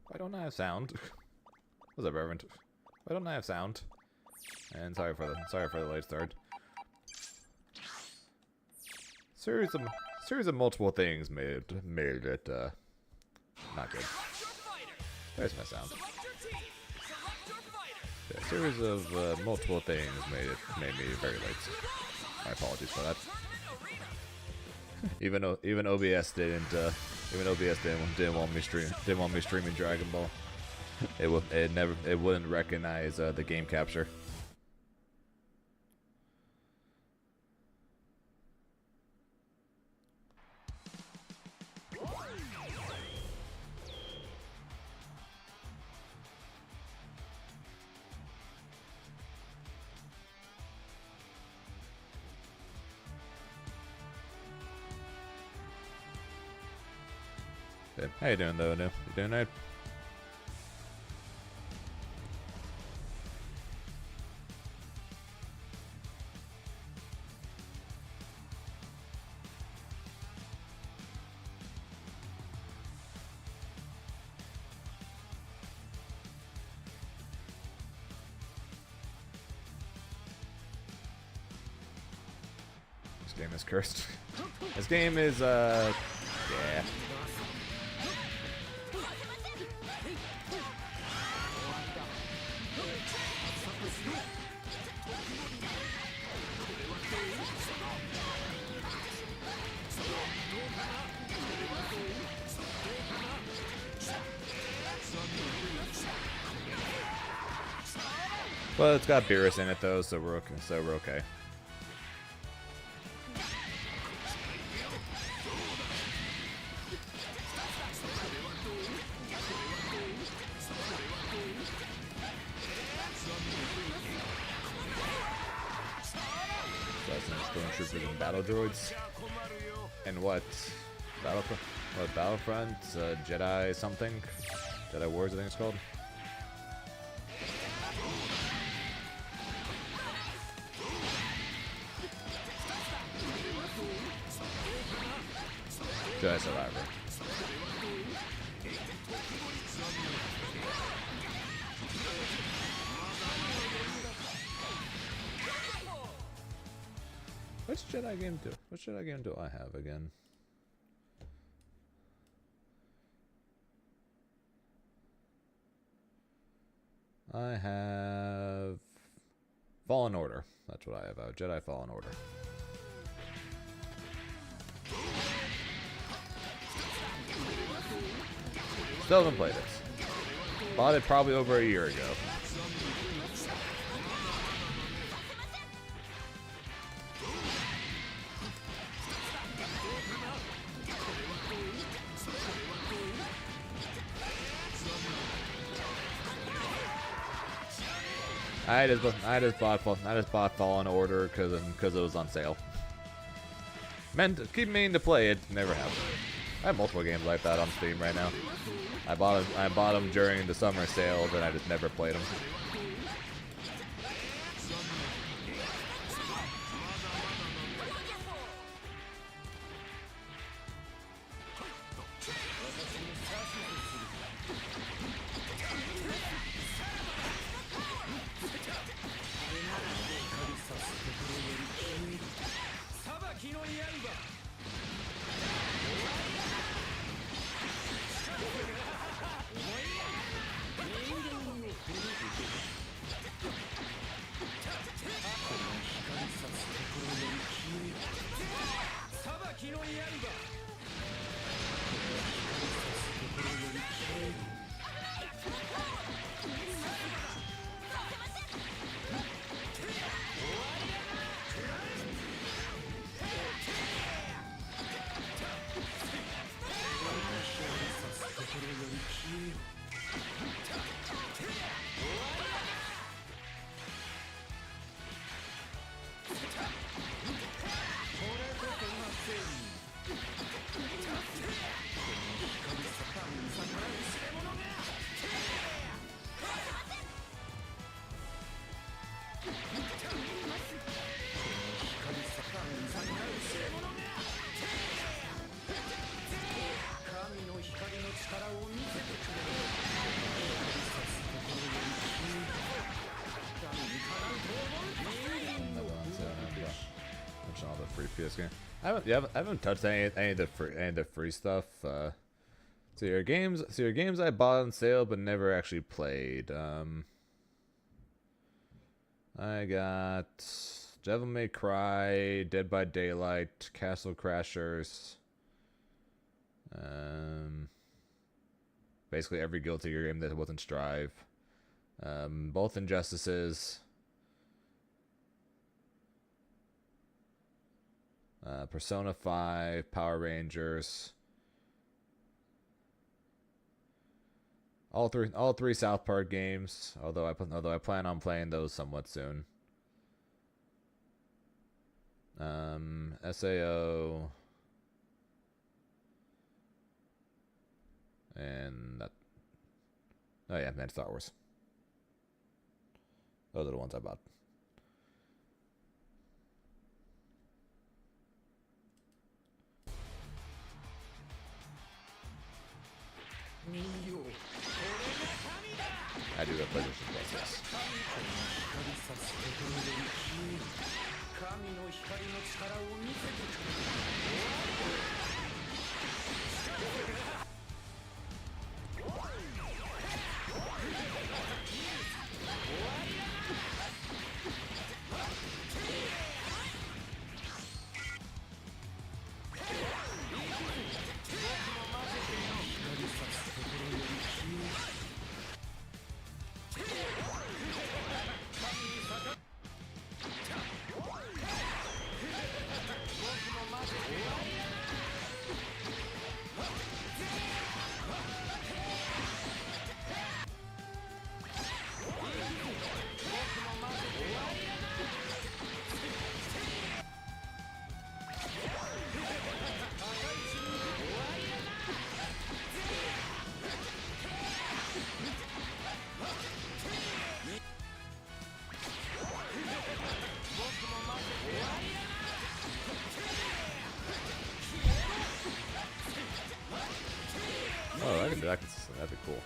Why don't I have sound? What's up, Reverend? Why don't I have sound? And sorry for the late start. Series of multiple things made it not good. There's my sound. Yeah, a series of multiple things made me very late. My apologies for that. even OBS didn't want me streaming Dragon Ball. It wouldn't recognize the game capture. How you doing, though, Anu? You doing right? This game is cursed. This game is, yeah. Well, it's got Beerus in it though, so we're okay. Stormtroopers and battle droids. And what? Battlefront? Jedi something? Jedi Wars, I think it's called. Jedi Survivor. Which Jedi game do? Which Jedi game do I have again? I have Fallen Order. That's what I have out. Jedi Fallen Order. Still haven't played it. Bought it probably over a year ago. I just bought Fallen Order because it was on sale. Keep meaning to play it, never have. I have multiple games like that on Steam right now. I bought them during the summer sale, but I just never played them. this game. I haven't touched any of the free stuff. So your games I bought on sale but never actually played. I got Devil May Cry, Dead by Daylight, Castle Crashers. Basically every Guilty Gear game that wasn't Strive. Both Injustices. Persona 5, Power Rangers. All three South Park games. Although I plan on playing those somewhat soon. SAO. And that. Oh yeah, man, Star Wars. Those are the ones I bought. I do have PlayStation Plus, yes. Oh, that'd be cool.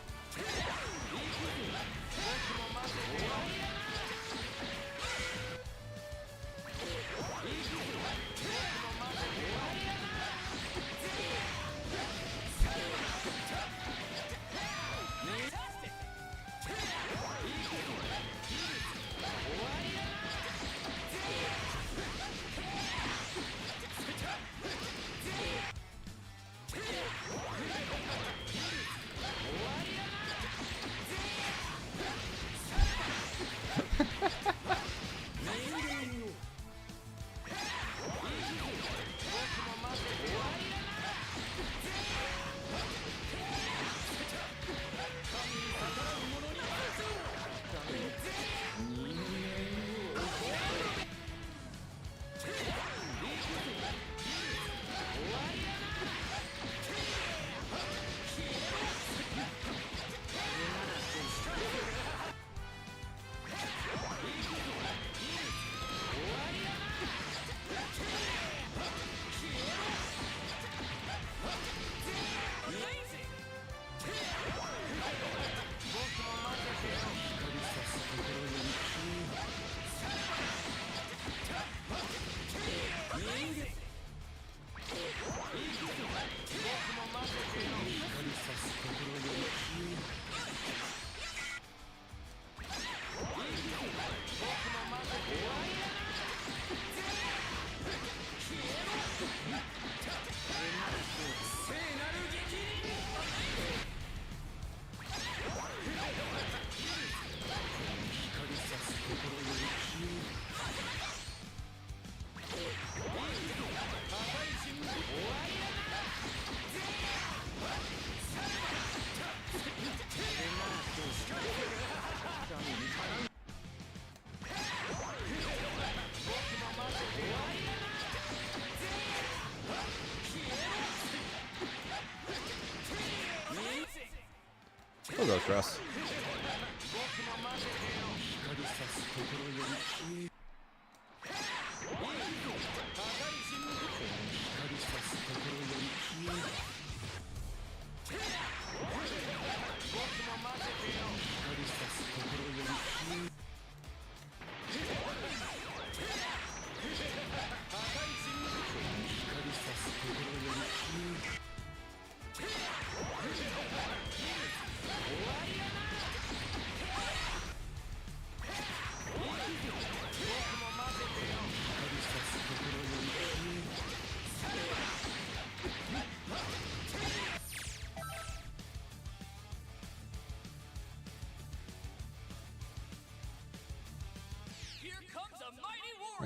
Hello, Cross.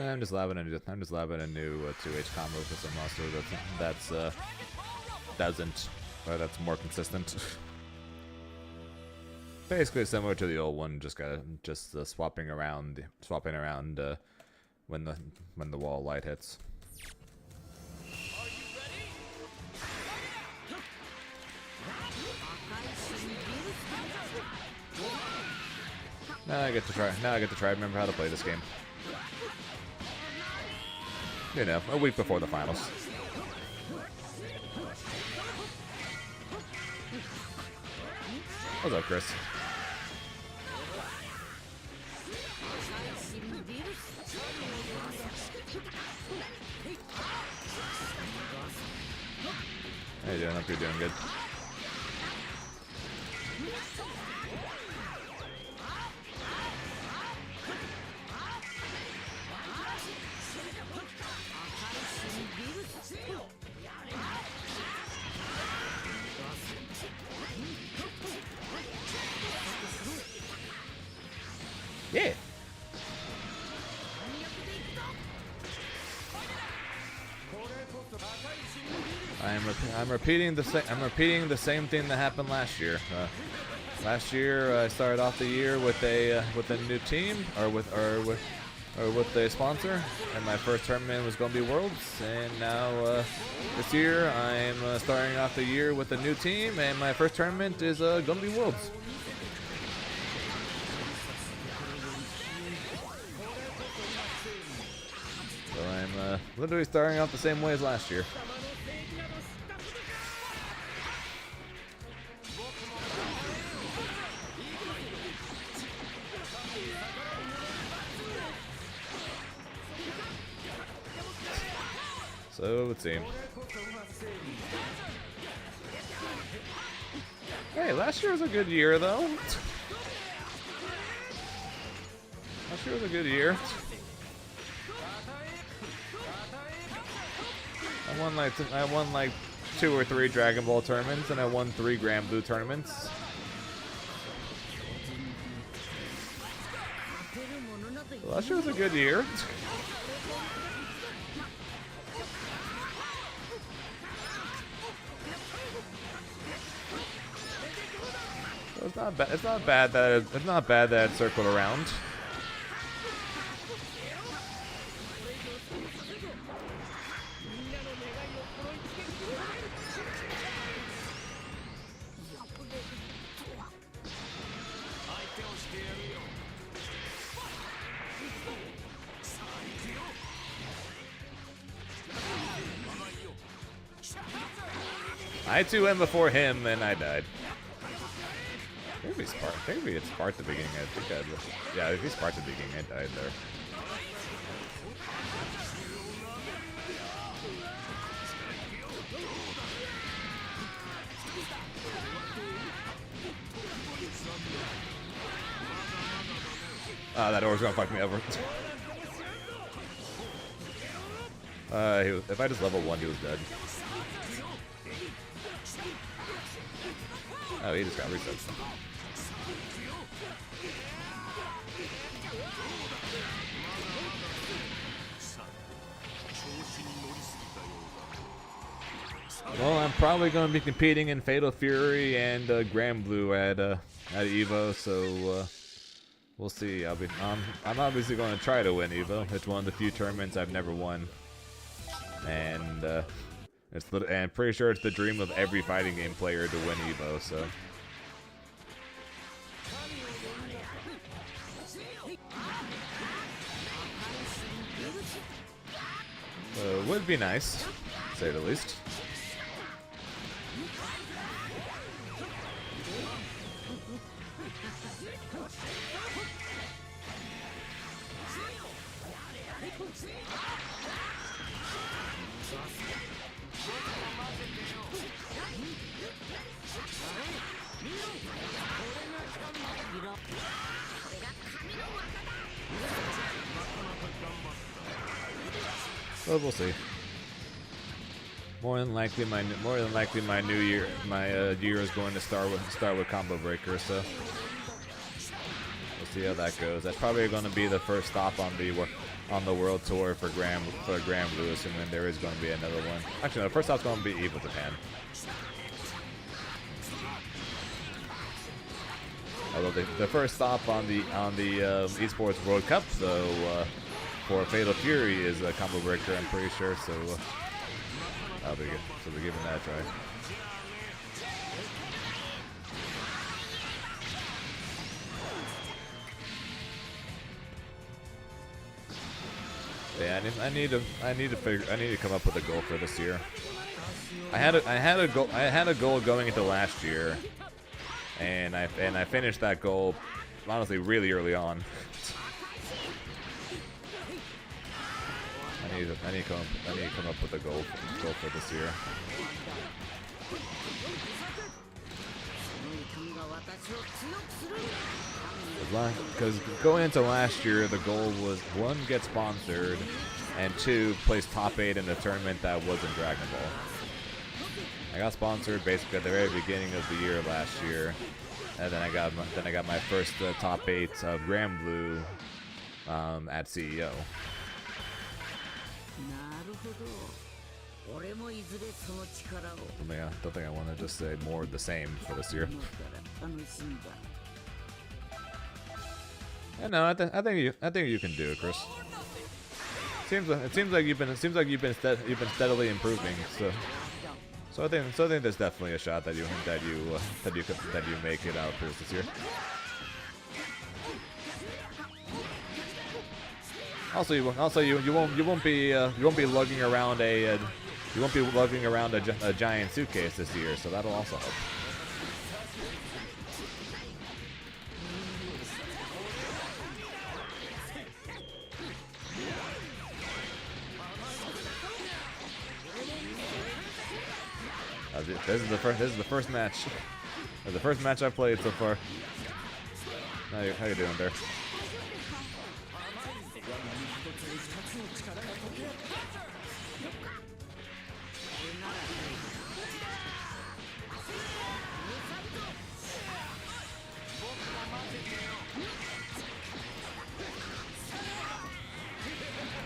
I'm just labbing a new 2H combo for some monster that's more consistent. Basically similar to the old one, just swapping around when the wall light hits. Now I get to try. Remember how to play this game. You know, a week before the finals. What's up, Chris? How you doing? Hope you're doing good. Yeah. I'm repeating the same thing that happened last year. Last year I started off the year with a new team or with a sponsor, and my first tournament was going to be Worlds. And now this year I'm starting off the year with a new team, and my first tournament is going to be Worlds. So I'm literally starting off the same way as last year. So let's see. Hey, last year was a good year, though. Last year was a good year. I won like 2 or 3 Dragon Ball tournaments, and I won 3 Grand Blue tournaments. Last year was a good year. It's not bad. It's not bad that it circled around. I too went before him, and I died. Maybe it's part at the beginning. I think yeah, if he's part at the beginning, I died there. That or's gonna fuck me over. If I just level 1, he was dead. Oh, he just got reset. Well, I'm probably going to be competing in Fatal Fury and Grand Blue at Evo, so we'll see. I'm obviously going to try to win Evo. It's one of the few tournaments I've never won, and I'm pretty sure it's the dream of every fighting game player to win Evo. So. Would be nice, to say the least. Well, we'll see. More than likely, my new year, year is going to start with Combo Breaker. So we'll see how that goes. That's probably going to be the first stop on on the world tour for Graham Lewis, and then there is going to be another one. Actually, no, first off's going to be Evil Japan. Although the first stop on the Esports World Cup, so for Fatal Fury is a combo breaker, I'm pretty sure. So that'll be good. So we're giving that a try. Yeah, I need to come up with a goal for this year. I had a goal going into last year, and I finished that goal honestly really early on. I need to come up with a goal for this year. Because going into last year, the goal was 1, get sponsored, and 2, place top 8 in a tournament that wasn't Dragon Ball. I got sponsored basically at the very beginning of the year last year, and then I got my first top 8 of Grand Blue at CEO. I don't think I want to just say more of the same for this year. Yeah, no, I think you can do it, Chris. It seems like you've been steadily improving. So I think there's definitely a shot that you make it out Chris this year. Also, you won't be lugging around a giant suitcase this year, so that'll also help. This is the first match. The first match I've played so far. How you doing there?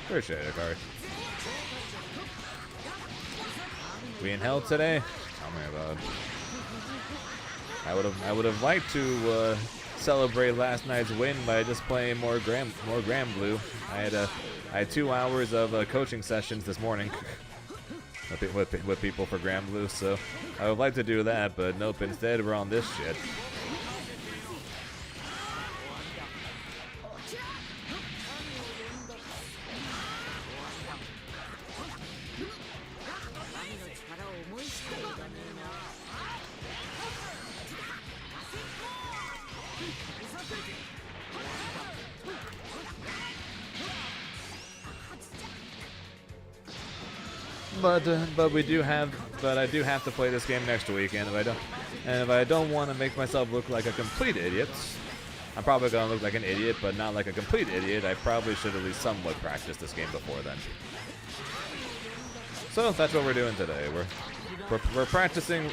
Appreciate it, Kari. We in hell today? Oh my god. I would have liked to celebrate last night's win by just playing more Grand Blue. I had 2 hours of coaching sessions this morning with people for Grand Blue, so I would like to do that, but nope. Instead, we're on this shit. But I do have to play this game next week, and if I don't want to make myself look like a complete idiot, I'm probably gonna look like an idiot, but not like a complete idiot. I probably should at least somewhat practice this game before then. So that's what we're doing today. We're practicing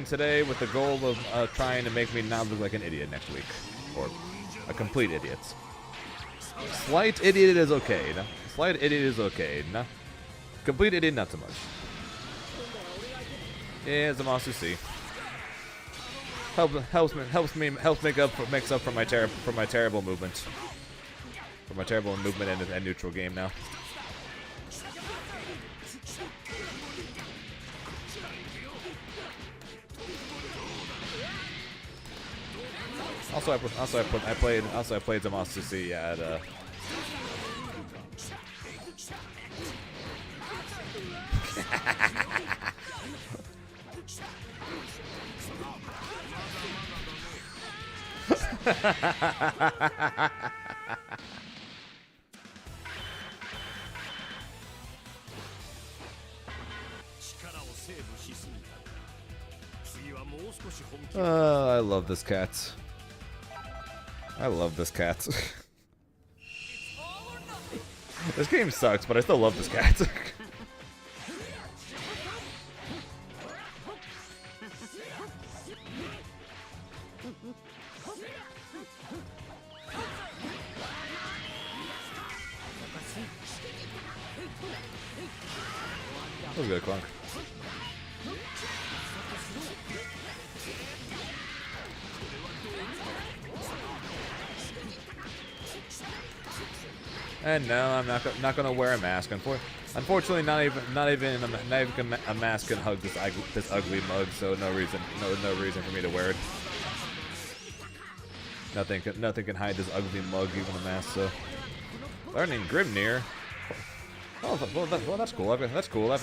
today with the goal of trying to make me not look like an idiot next week, or a complete idiot. Slight idiot is okay. No? Slight idiot is okay. No? Complete idiot, not so much. Yeah, it's a monster C. Helps make up for my terrible movement. For my terrible movement and neutral game now. Also, I played the monster C at I love this cat. I love this cat. This game sucks, but I still love this cat. That was good, Clunk. And no, I'm not gonna wear a mask. Unfortunately, not even a mask can hug this ugly mug. So no reason for me to wear it. Nothing can hide this ugly mug, even a mask. So learning Grimnir. Oh, well, that's cool. That's cool. I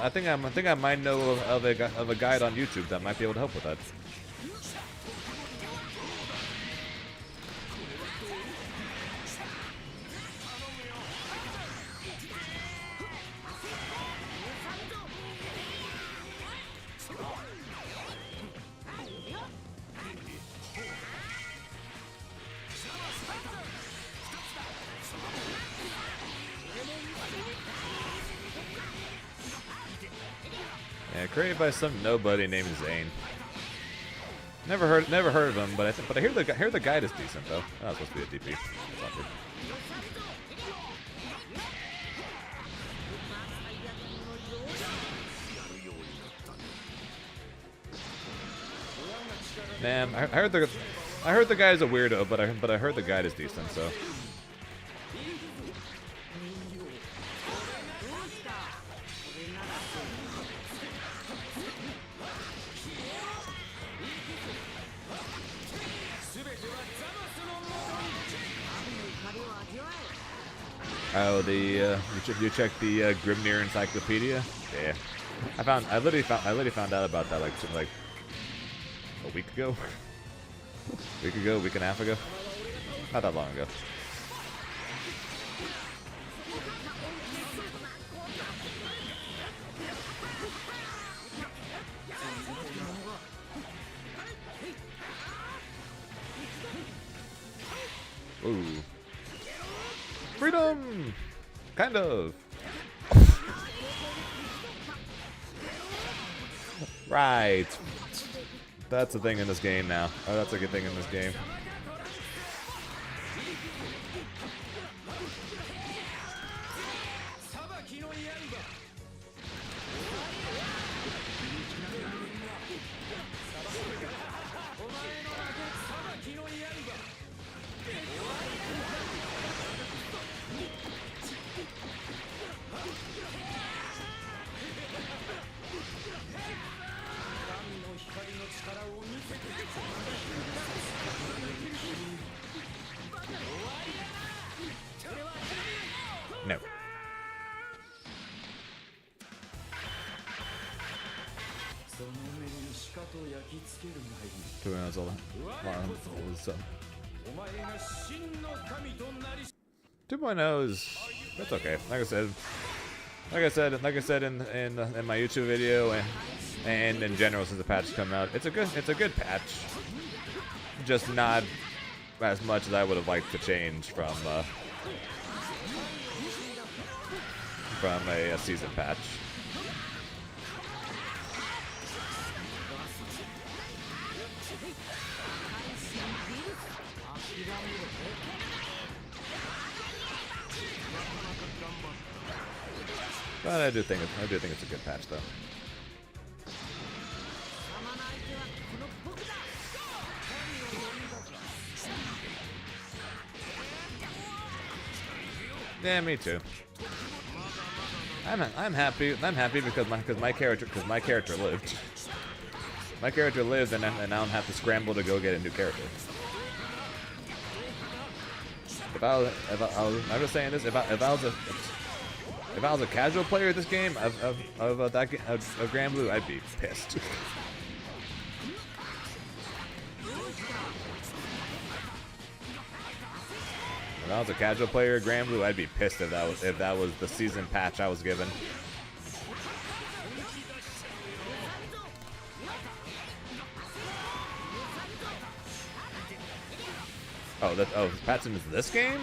think I might know of a guide on YouTube that might be able to help with that. Yeah, created by some nobody named Zane. Never heard of him, but I hear the guide is decent though. Oh, it's supposed to be a DP. That's not good. Man, I heard the guy is a weirdo, but I heard the guide is decent, so. Oh, you checked the Grimnir Encyclopedia? Yeah, I literally found out about that like a week ago, week and a half ago, not that long ago. Ooh. Freedom! Kind of. Right. That's a thing in this game now. Oh, that's a good thing in this game. No. Two rounds all. 2.0 is that's okay. Like I said in my YouTube video and in general since the patch has come out, it's a good patch. Just not as much as I would have liked to change from a season patch. But I do think it's a good patch though. Yeah, me too. I'm happy because my character lived. My character lived, and I don't have to scramble to go get a new character. I'm just saying this. If I was a casual player of this game of Granblue, I'd be pissed. If I was a casual player of Granblue, I'd be pissed if that was the season patch I was given. Oh, Patson is this game?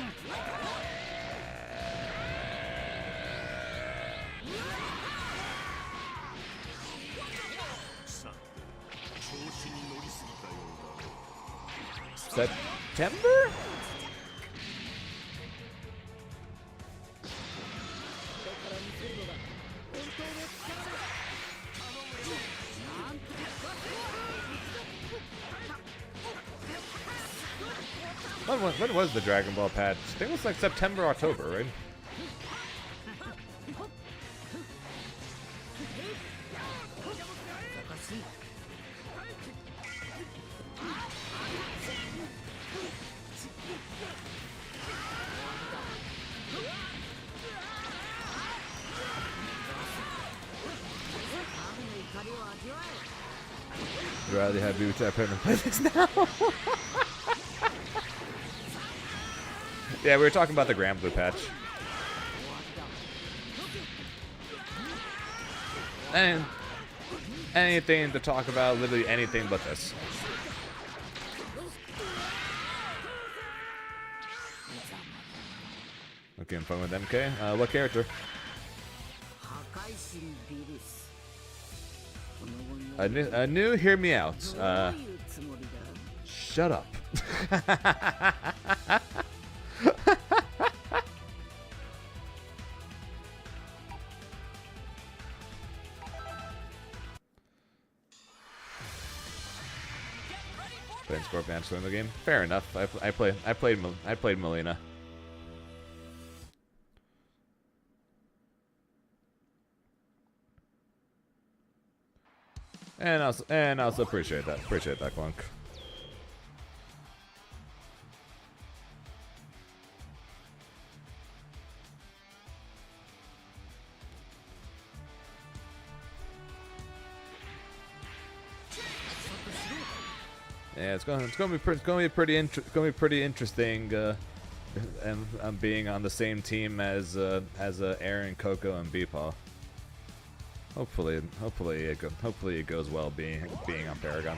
September? When was the Dragon Ball patch? I think it was like September, October, right? I'd rather have you tap in and play this now. Yeah, we were talking about the Grand Blue patch. And anything to talk about, literally anything but this. Looking fun with MK. What character? A new hear me out. Shut up. Playing Scorpion in the game. Fair enough. I played Melina. And also appreciate that. Appreciate that, Clunk. Yeah, it's gonna be pretty interesting. And being on the same team as Aaron, Coco, and Beepaw. Hopefully it goes well being on Paragon.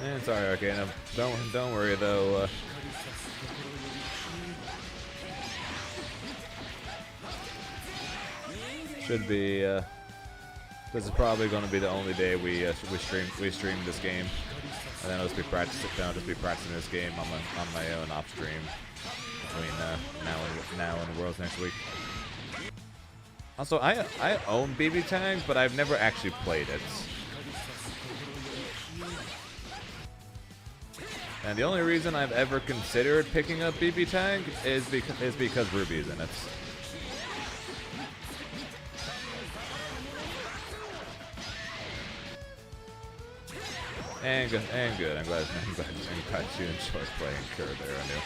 And sorry, Arcana. Don't worry though. Should be. This is probably going to be the only day we stream this game, and then I'll just be practicing. This game on my own off stream between now and Worlds next week. Also, I own BB Tag, but I've never actually played it. And the only reason I've ever considered picking up BB Tag is because Ruby's in it. And good. I'm glad you enjoy playing Cure there, I knew.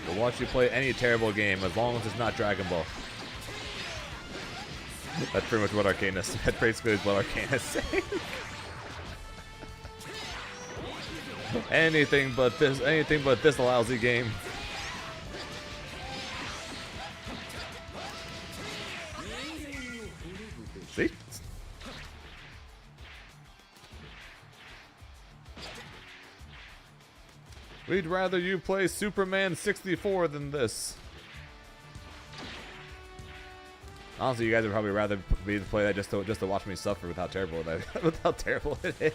We'll watch you play any terrible game as long as it's not Dragon Ball. That's pretty much what Arcana said. That's basically what Arcana is saying. Anything but this lousy game. See? We'd rather you play Superman 64 than this. Honestly, you guys would probably rather me play that just to watch me suffer with how terrible it is.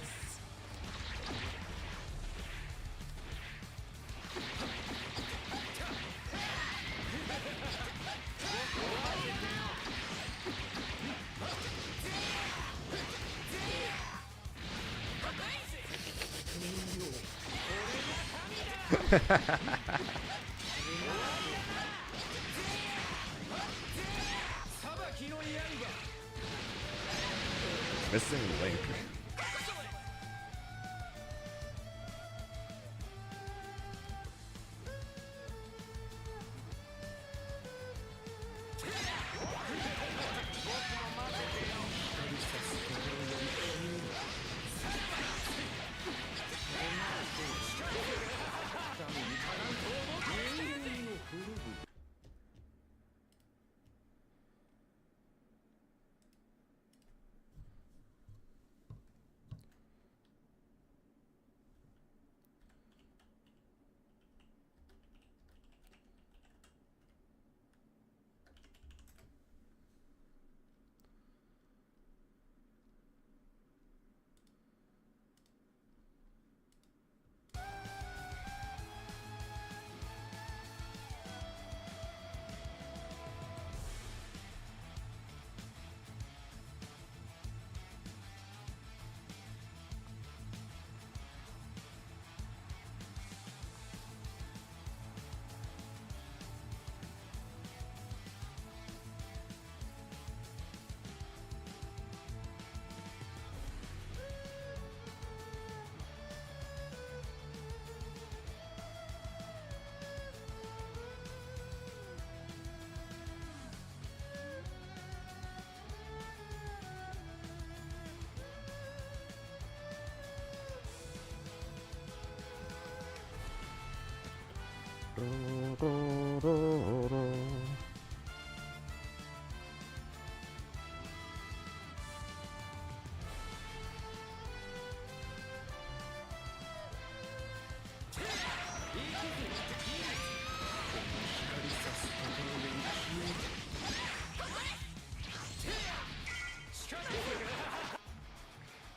Missing link.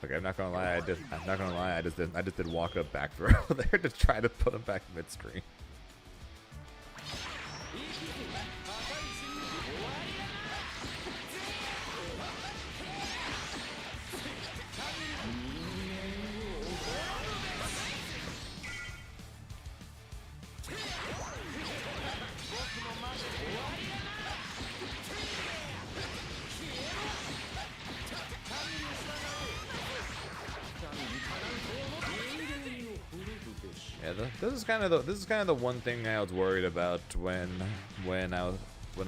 Okay, I'm not gonna lie. I just did walk up back throw there to try to put him back midstream. Yeah, this is kind of the one thing I was worried about when I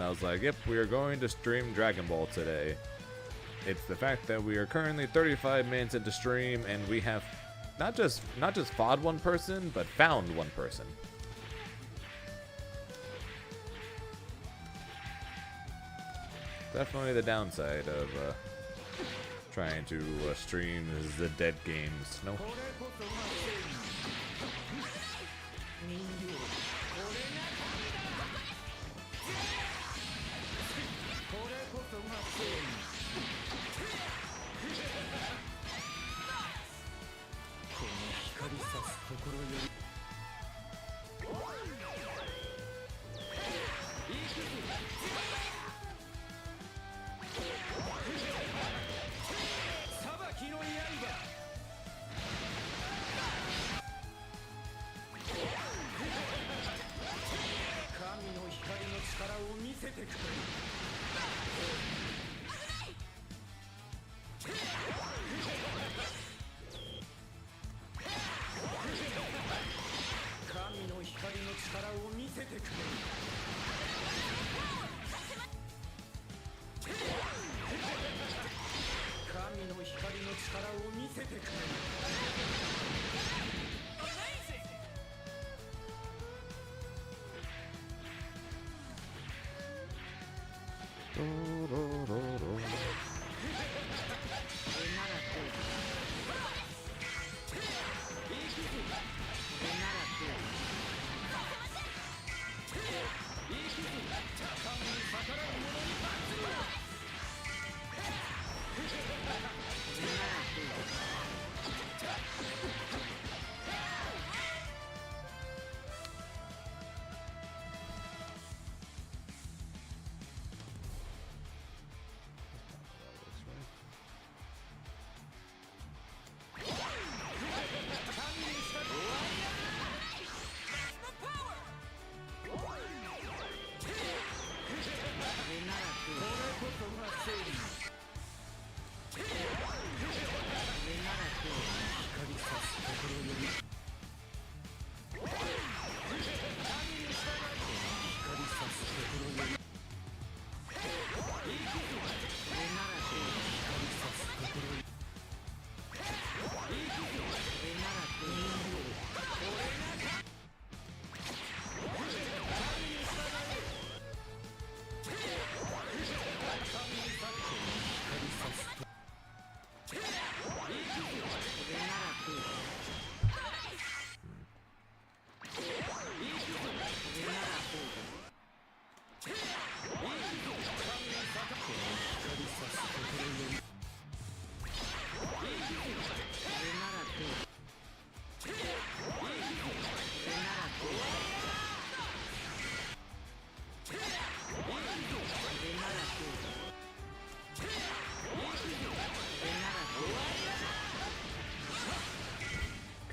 was like, yep, we are going to stream Dragon Ball today. It's the fact that we are currently 35 minutes into stream and we have not just fought one person, but found one person. Definitely the downside of trying to stream the dead games. No.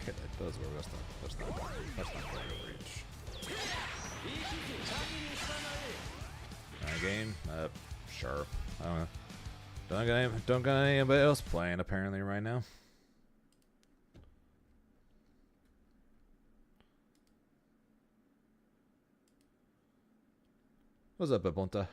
Okay, that does work. That's not going to reach. Game? Sure. I don't know. Don't got anybody else playing apparently right now. What's up, Bebonta?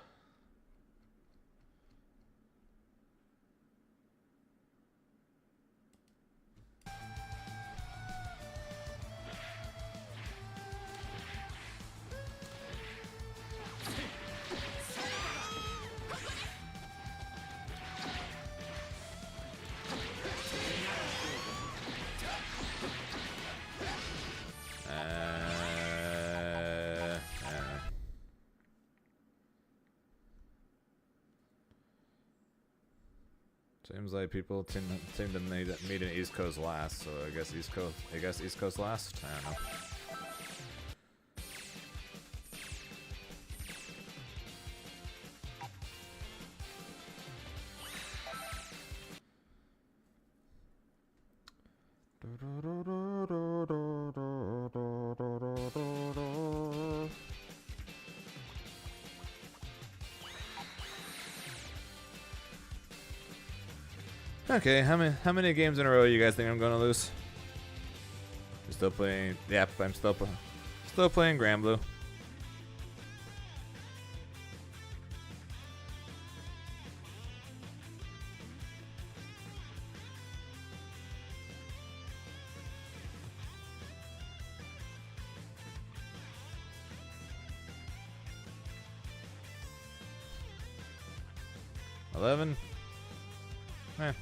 Seems like people seem to meet in East Coast last, so I guess East Coast last. I don't know. Okay, how many games in a row you guys think I'm gonna lose? You're still playing? Yep, I'm still playing Granblue.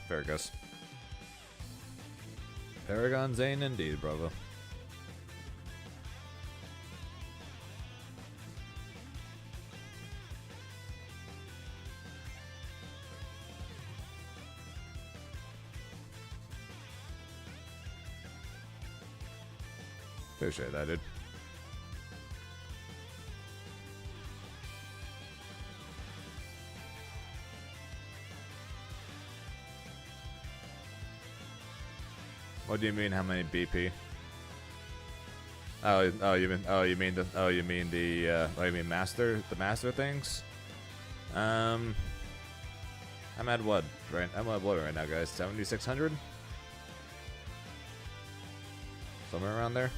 There it goes. Paragon Zane indeed, bravo. Appreciate that, dude. What do you mean? How many BP? You mean the master things? I'm at what right now, guys? 7,600, somewhere around there.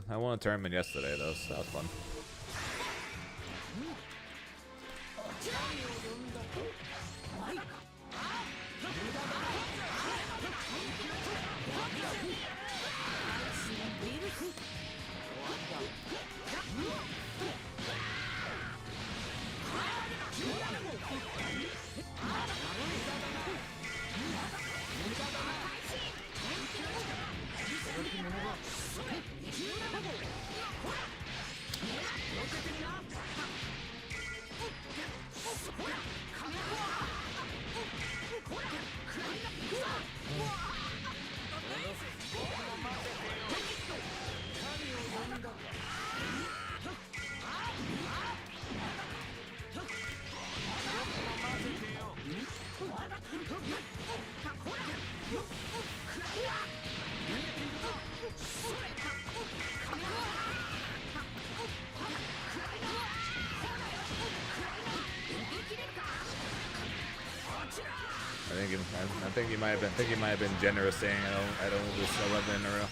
I won a tournament yesterday though, so that was fun. I think you might have been generous saying I don't lose 11 in a row.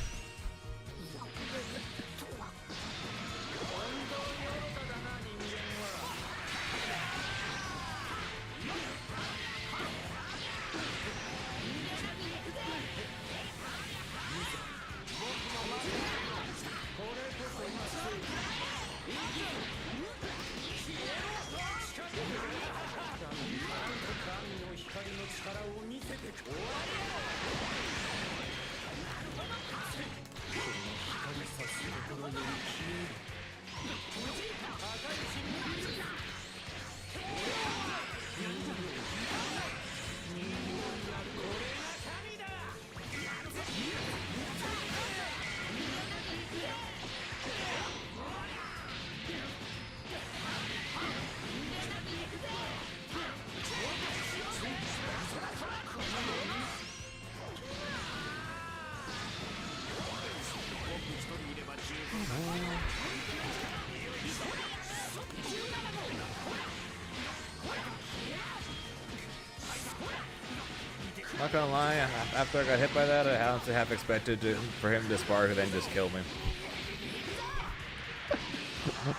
Not gonna lie, after I got hit by that, I honestly half expected for him to spark and then just kill me.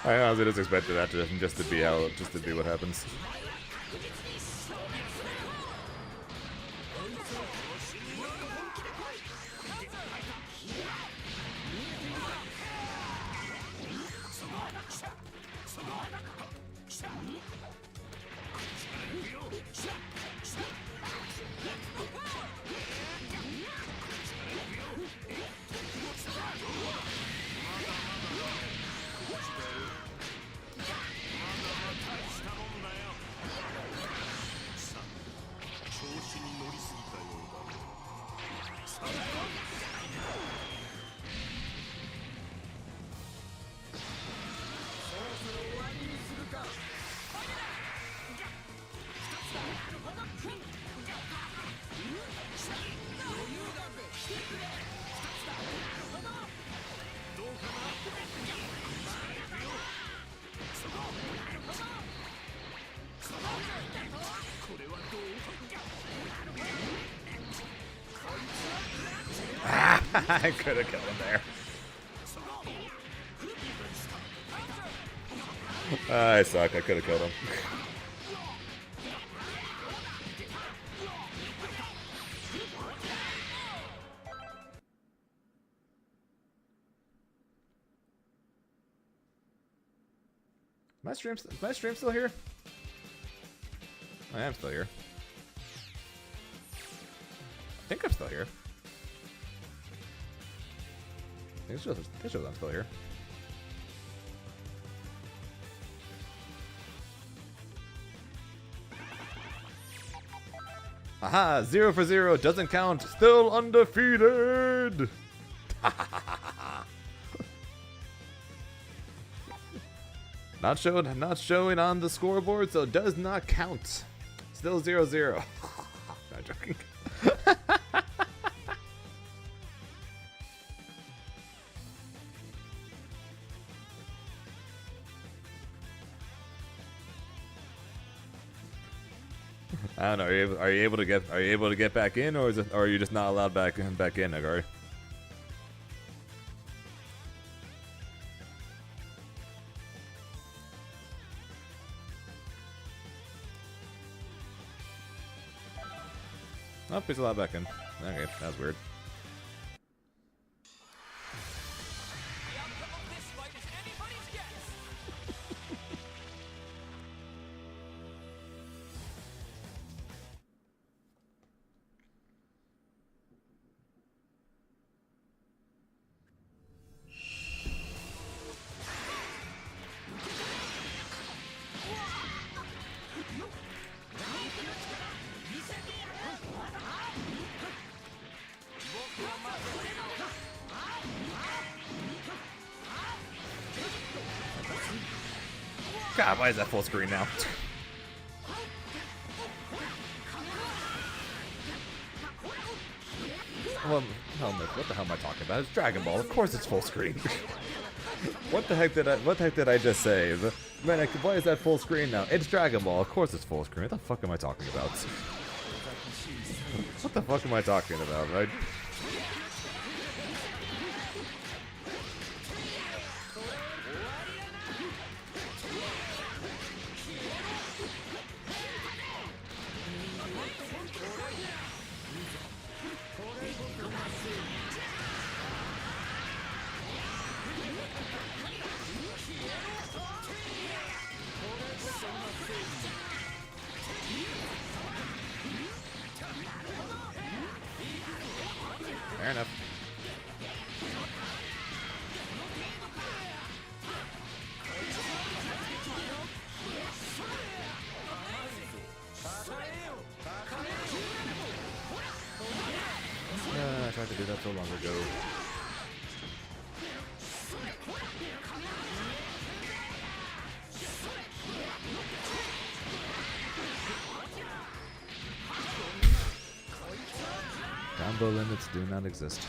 I honestly just expected that just to be what happens. I could have killed him there. I suck. I could have killed him. My stream's still here? I am still here. I think I'm still here. I think it shows I'm still here. Aha! 0 for 0 doesn't count. Still undefeated. Not showing on the scoreboard, so does not count. Still 0-0. Not joking. I don't know. Are you able to get back in, or are you just not allowed back in, Nagari? Oh, he's allowed back in. Okay, that's weird. God, why is that full screen now? Well, what the hell am I talking about? It's Dragon Ball. Of course it's full screen. What the heck did I just say? Man, why is that full screen now? It's Dragon Ball. Of course it's full screen. What the fuck am I talking about? What the fuck am I talking about, right? Fair enough. I tried to do that so long ago. Combo limits do not exist.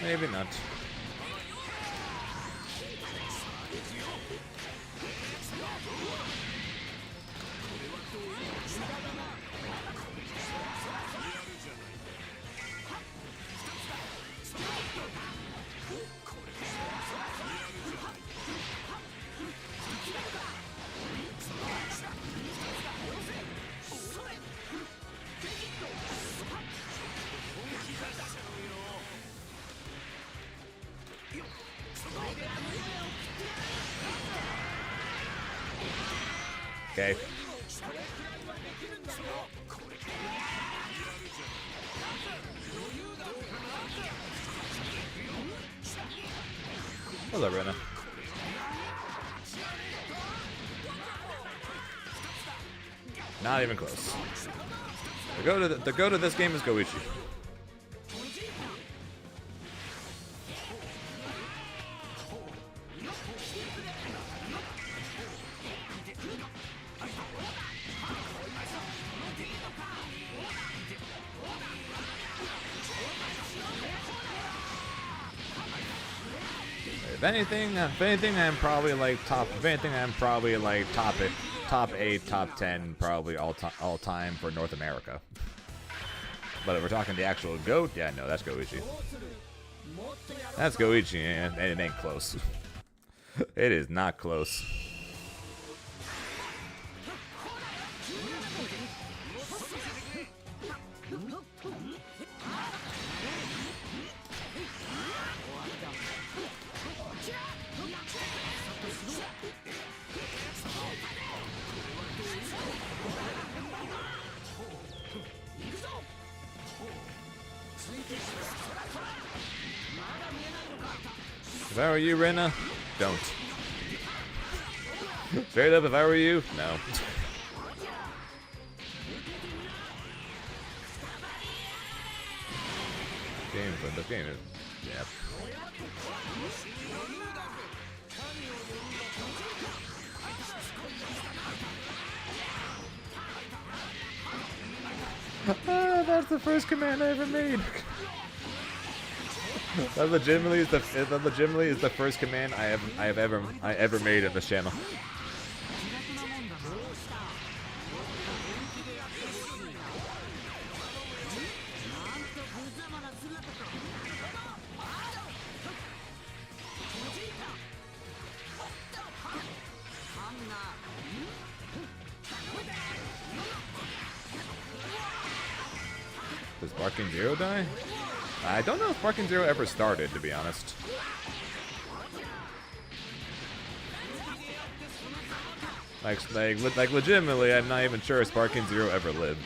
Maybe not. Okay. Hello, Rena. Not even close. The go to this game is Goichi. If anything, I'm probably like top. If anything, I'm probably like top 8, top 10, probably all time for North America. But if we're talking the actual GOAT, yeah, no, that's Goichi. That's Goichi, and it ain't close. It is not close. If I were you, Rena, don't. Straight up, if I were you, no. The game is, yeah. That's the first command I ever made. That legitimately is the first command I ever made in this channel. Does Barking Zero die? I don't know if Barking Zero ever started, to be honest. Like legitimately, I'm not even sure if Barking Zero ever lived.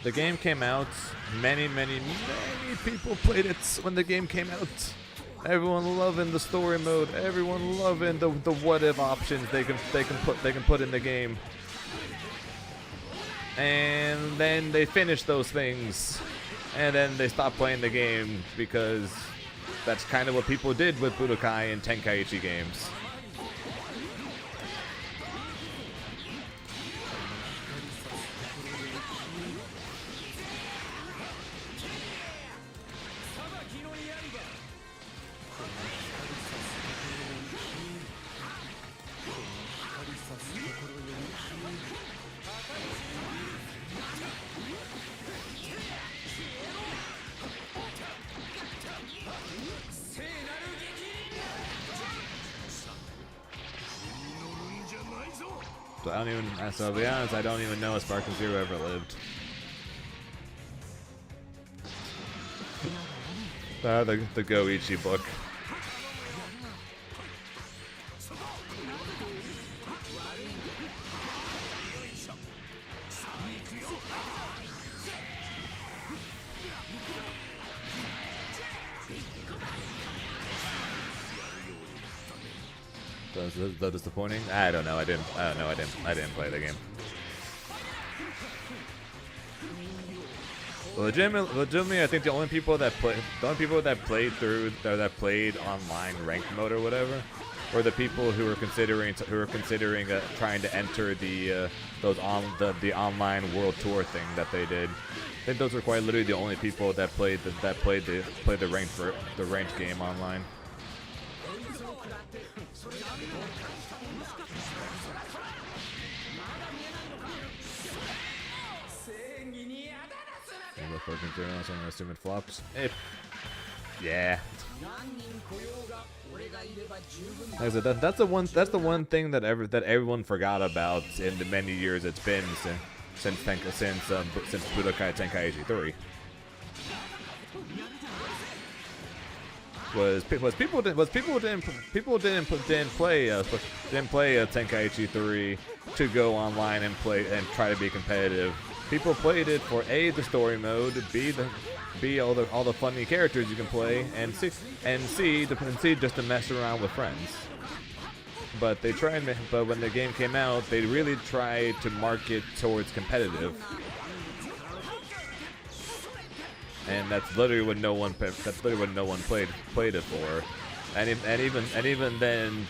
The game came out. Many people played it when the game came out. Everyone loving the story mode. Everyone loving the what if options they can put in the game. And then they finish those things, and then they stop playing the game because that's kind of what people did with Budokai and Tenkaichi games. So to be honest, I don't even know if Barking Zero ever lived. The Goichi book. Is that disappointing? I don't know. I didn't play the game. Legitimately, I think the only people that played online ranked mode or whatever or the people who are considering trying to enter the the online world tour thing that they did. I think those were quite literally the only people that played the ranked game online. I'm assuming flops. Yeah. Like I said, that's the one thing that everyone forgot about in the many years it's been since Budokai Tenkaichi 3. Was people didn't play Tenkaichi 3 to go online and try to be competitive. People played it for A, the story mode, B all the funny characters you can play, and C just to mess around with friends. But when the game came out, they really tried to market towards competitive. And that's literally what no one played it for. And even then,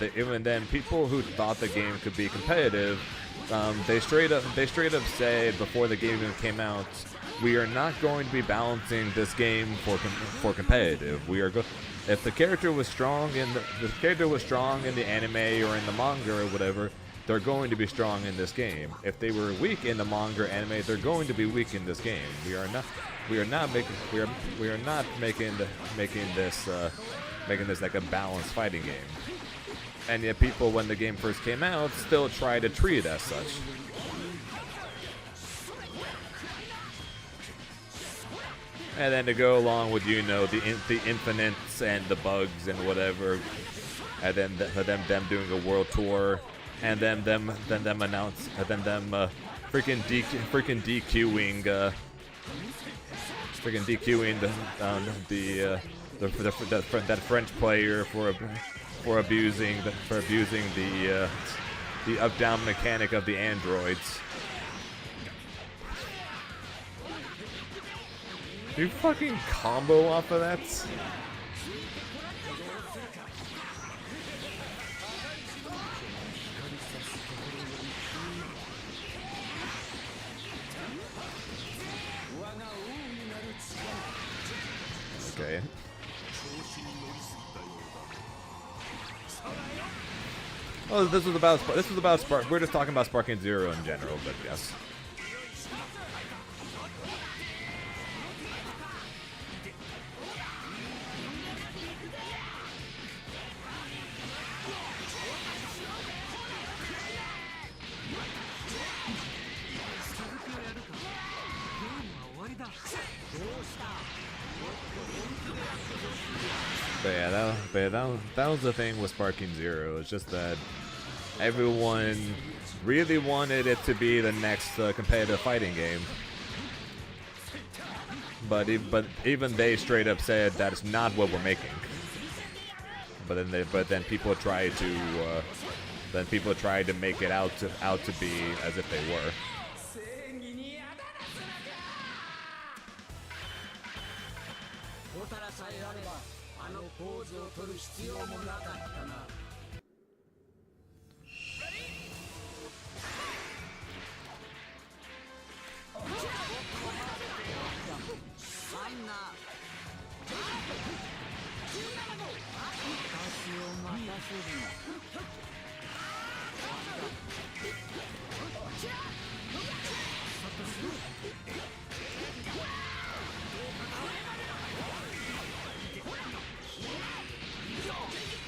people who thought the game could be competitive, they straight up said before the game even came out, we are not going to be balancing this game for competitive. If the character was strong in the anime or in the manga or whatever, they're going to be strong in this game. If they were weak in the manga or anime, they're going to be weak in this game. We are not making this like a balanced fighting game. And yet people, when the game first came out, still try to treat it as such. And then to go along with, you know, the infinites and the bugs and whatever, and then them doing a world tour, and then them freaking DQing that French player for abusing the up down mechanic of the androids. You fucking combo off of that? Okay. Oh, this was about Spark. We're just talking about Sparking Zero in general, but yes. But yeah, that was the thing with Sparking Zero. It's just that everyone really wanted it to be the next competitive fighting game. But even they straight up said that it's not what we're making. But then people tried to make it out to be as if they were.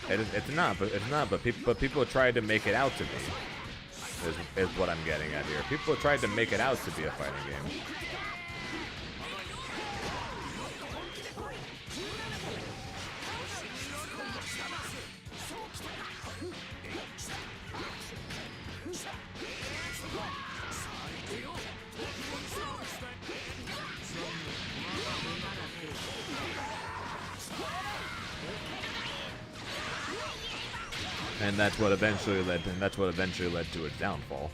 It's not. But people tried to make it out to be. Is what I'm getting at here. People tried to make it out to be a fighting game. And that's what eventually led to its downfall.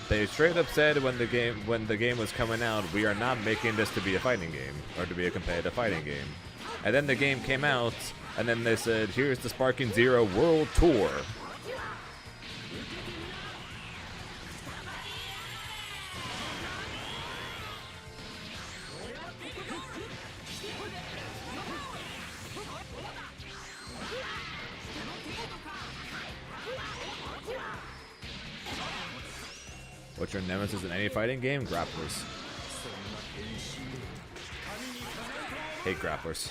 They straight up said when the game was coming out, we are not making this to be a fighting game or to be a competitive fighting game. And then the game came out, And then they said, here's the Sparking Zero World Tour. What's your nemesis in any fighting game? Grapplers. Hate grapplers.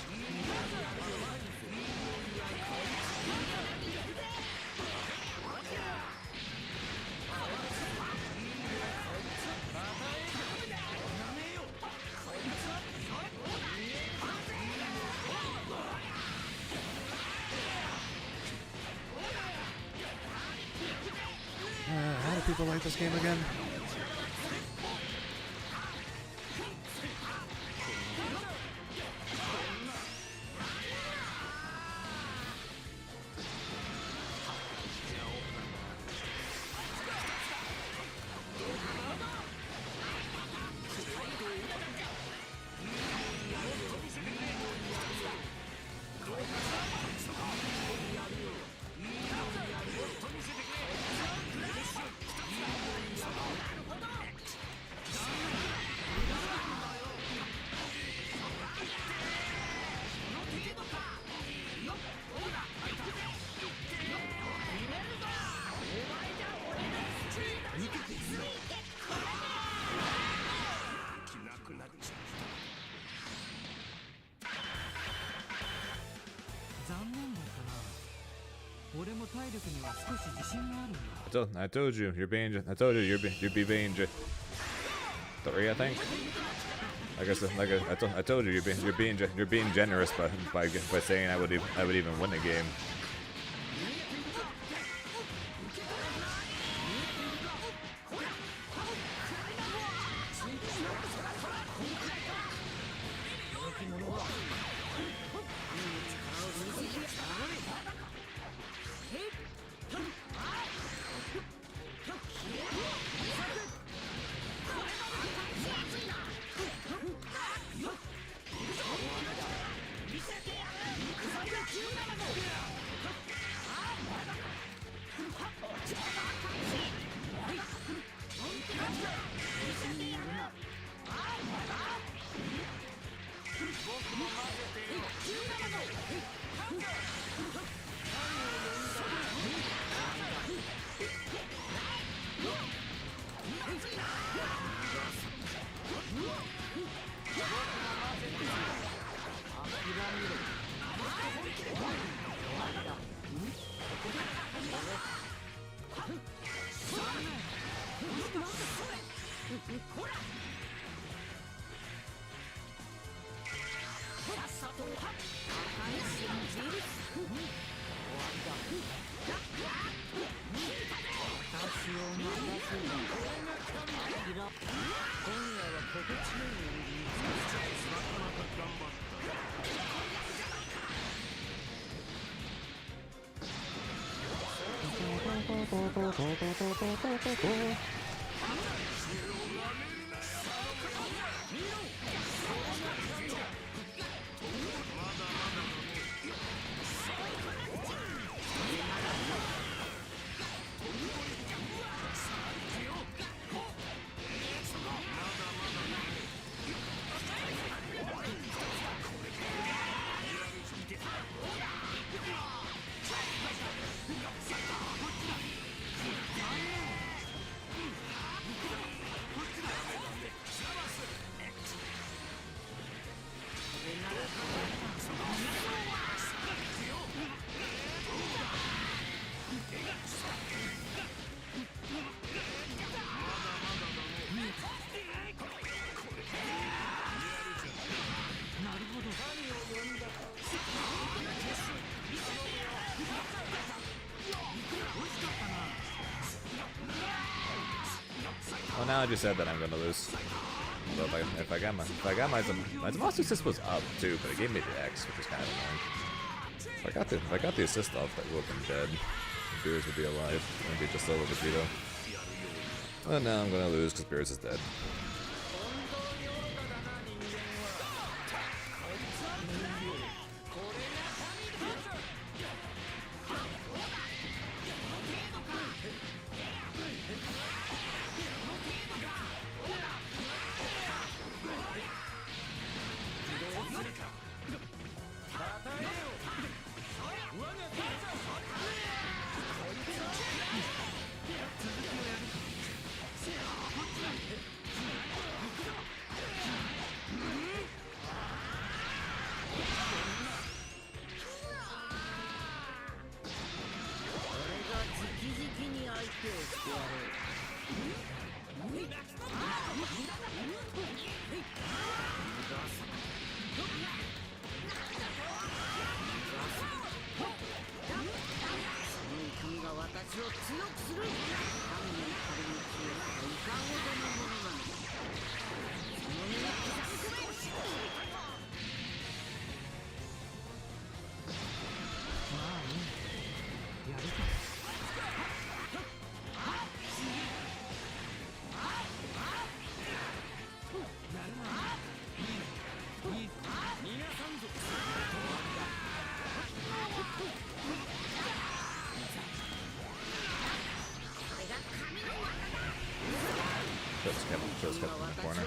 How do people like this game again? I told you you're being. I told you you're being. 3, I think. I told you you're being generous by saying I would even win the game. Well, now I just said that I'm gonna lose. So if I got my Zamasu assist was up too, but it gave me the X, which is kind of annoying. If I got the assist off, that would have been dead. Beers would be alive. Maybe just solo Vegito. But now I'm gonna lose because Beers is dead. Just kept in the corner.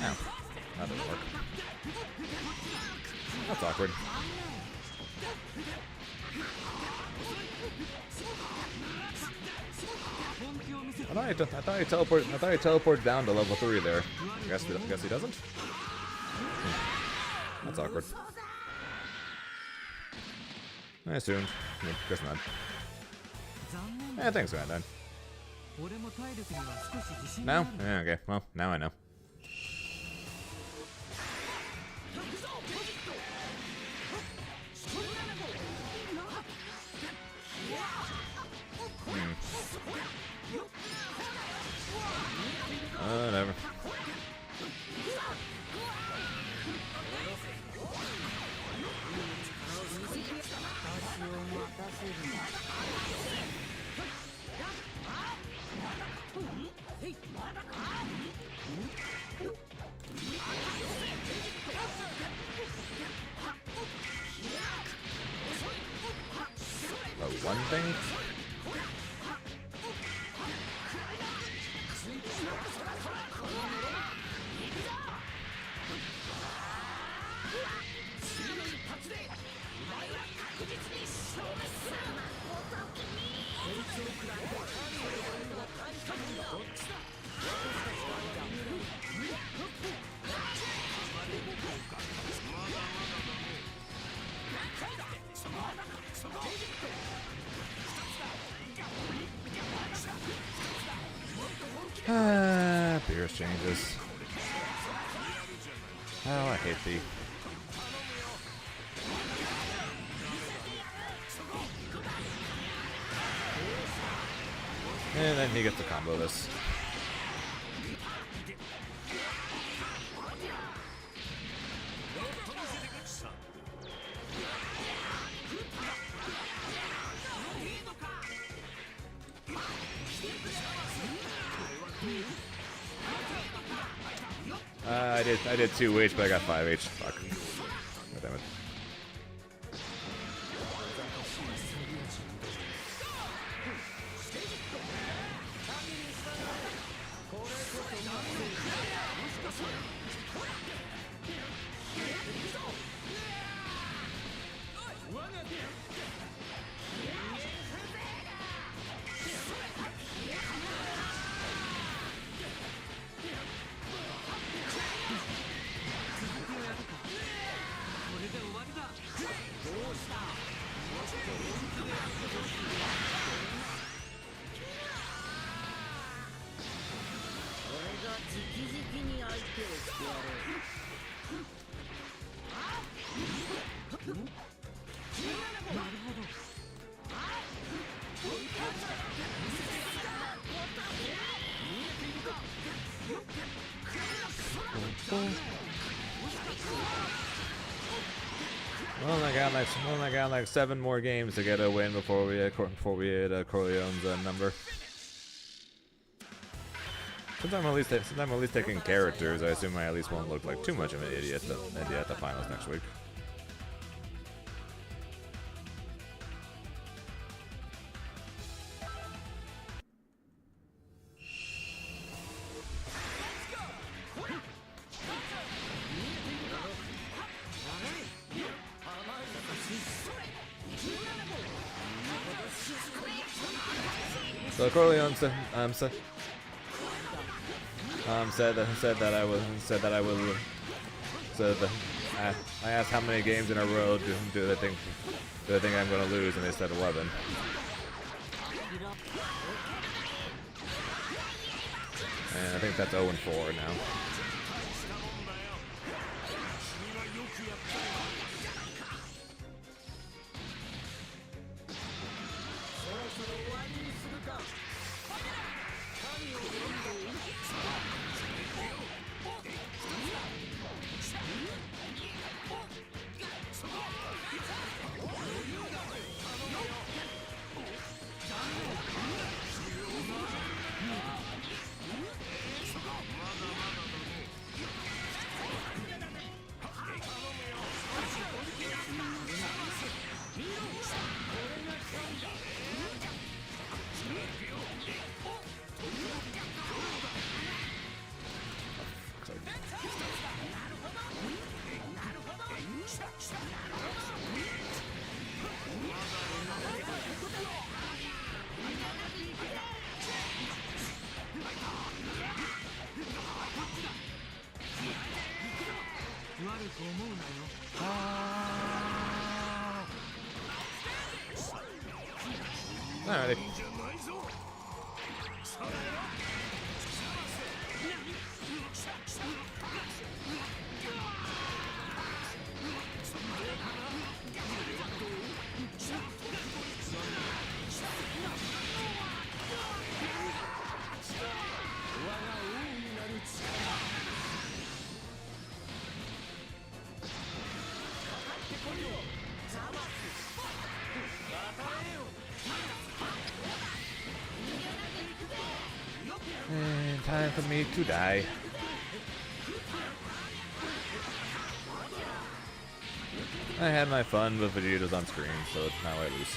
Ow. That didn't work. That's awkward. I thought he teleported down to level 3 there. I guess he doesn't. That's awkward. I assumed. Guess not. Yeah, thanks, man. Then. No? Yeah, okay. Well, now I know. Whatever. One thing? Beer's changes. Oh, I hate thee. And then he gets to combo this. I did 2H, but I got 5H. Fuck. God damn it. Well, I got like 7 more games to get a win before we hit Corleone's number. Since I'm at least taking characters, I assume I at least won't look like too much of an idiot at the finals next week. So Corleone said I asked how many games in a row do they think I'm gonna lose, and they said 11. And I think that's 0-4 now. Alrighty. And time for me to die. I had my fun with Vegeta's on screen, so now I lose.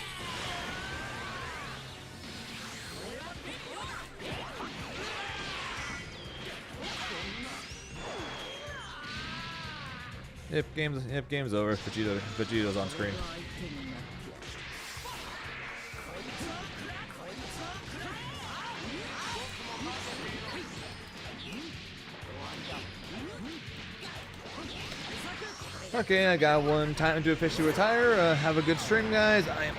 Yep, game's over. Vegeta's on screen. Okay, I got one. Time to officially retire. Have a good stream, guys. I am.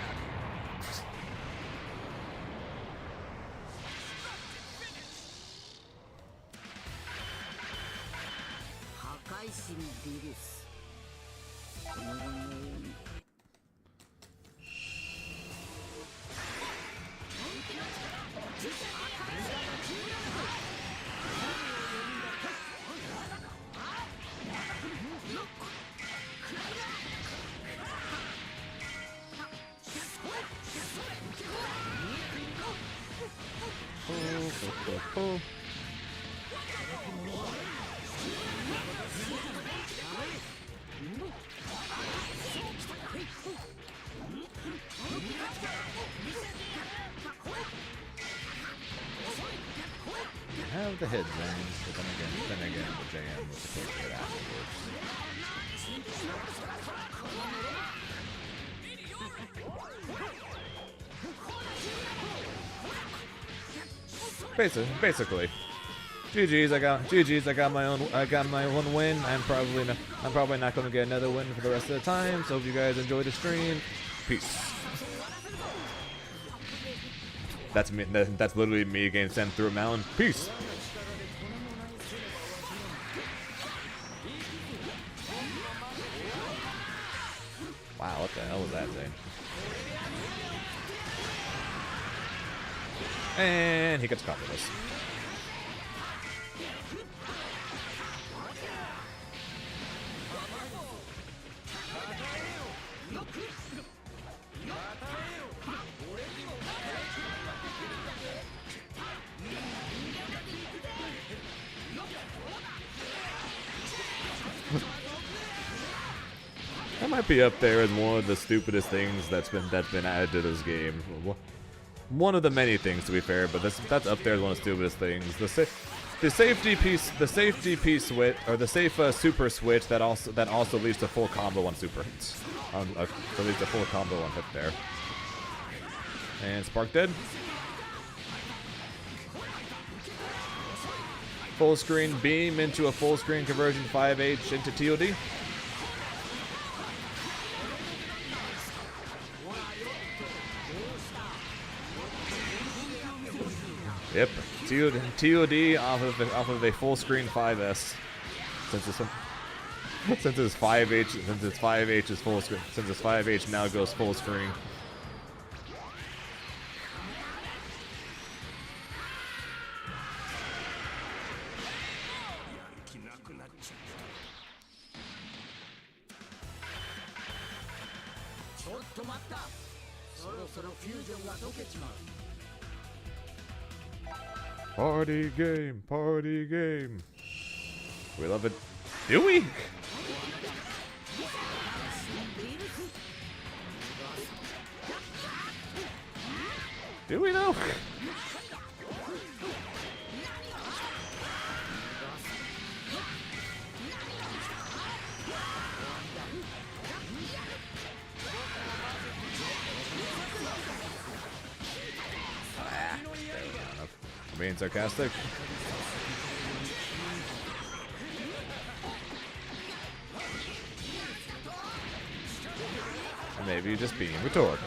Have the head range, but then again, the JM was supposed to get afterwards. Basically. GG's, I got my one win. I'm probably not gonna get another win for the rest of the time. So if you guys enjoy the stream, peace. That's me. That's literally me getting sent through a mountain. Peace. Wow, what the hell was that thing? And he gets caught with us. That might be up there as one of the stupidest things that's been added to this game. One of the many things, to be fair, but that's up there as one of the stupidest things. The safety piece switch, or the safe super switch that also leads to full combo on super hits. So leads to full combo on hit there. And Spark dead. Full screen beam into a full screen conversion 5H into TOD. Yep, TOD off of a full screen 5S. Since it's 5H is full screen. Since it's 5H now goes full screen. Party game, party game. We love it. Do we? Do we know? Being sarcastic. And maybe you're just being rhetorical.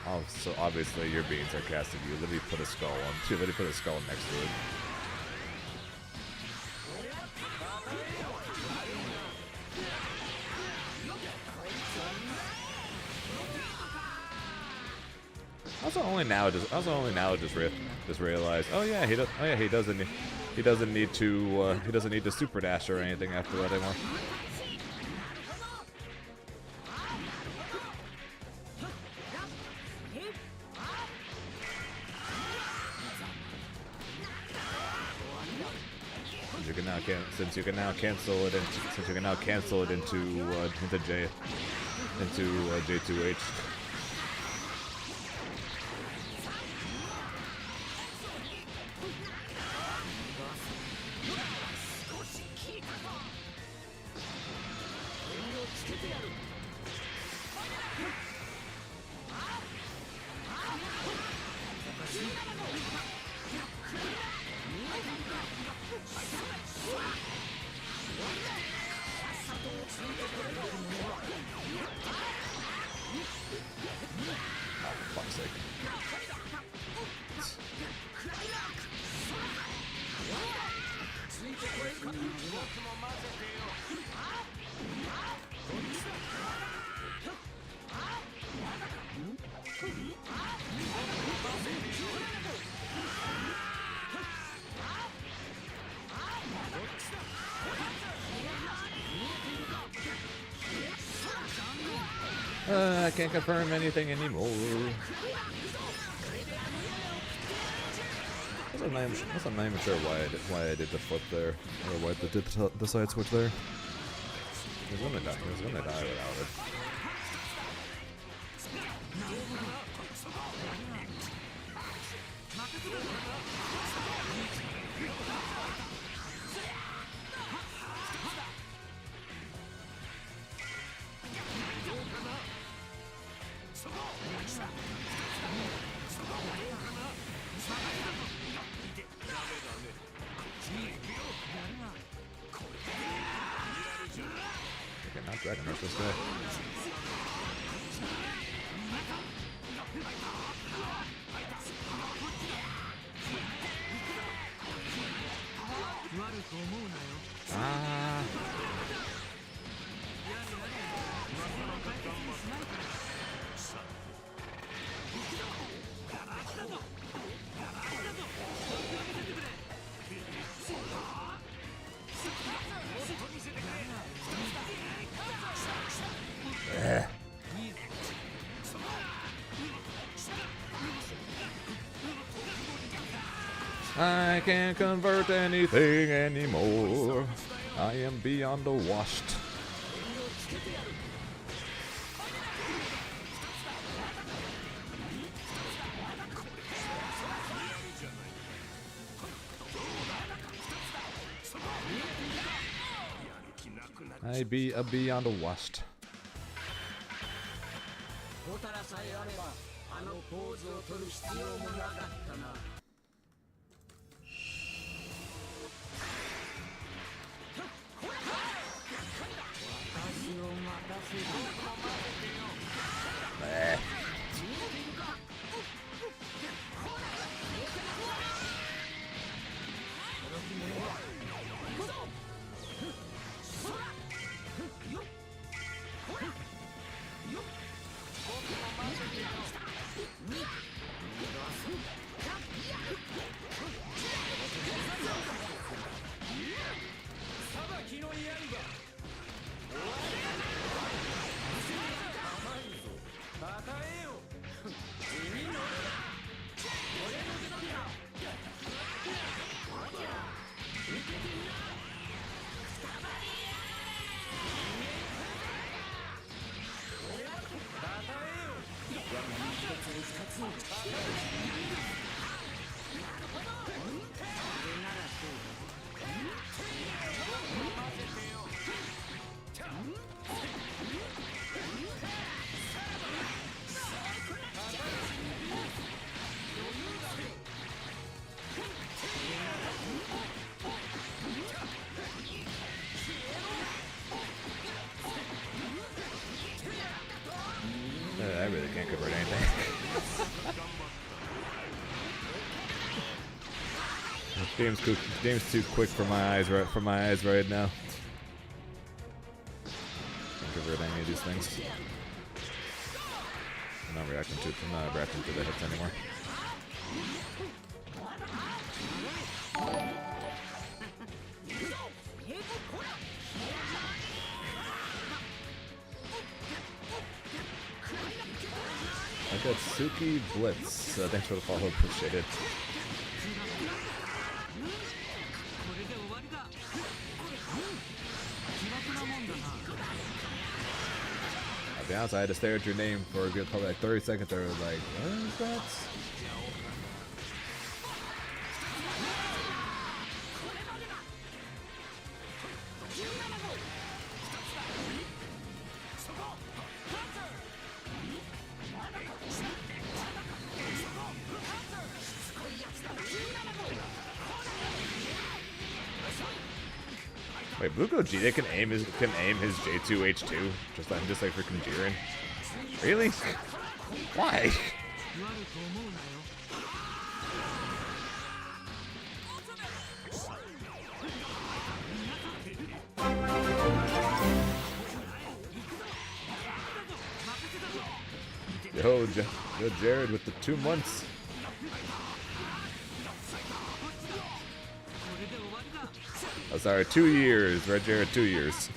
Also, obviously, you're being sarcastic. You literally put a skull on. You literally put a skull next to it. Also, only now just realized. Oh yeah, he doesn't need to super dash or anything after that anymore. Since you can now cancel it into J2H. I can't confirm anything anymore. I'm not even sure why I did the flip there, or why I did the side switch there. He was gonna die without it. Okay, not Dragon Rush this guy. I can't convert anything anymore. I am beyond the washed. I be a beyond the west. I really can't convert anything. This game's too quick for my eyes right now. Can't convert any of these things. I'm not reacting to the hits anymore. I got Suki Blitz. Thanks for the follow, appreciate it. I'll be honest, I had to stare at your name for a good probably like 30 seconds. I was like, what is that? Wait, Blue Gogeta can aim his J2H2 just like freaking Jiren. Really? Why? Yo, Jared with the 2 months. Oh, sorry, 2 years, right, Jared? 2 years.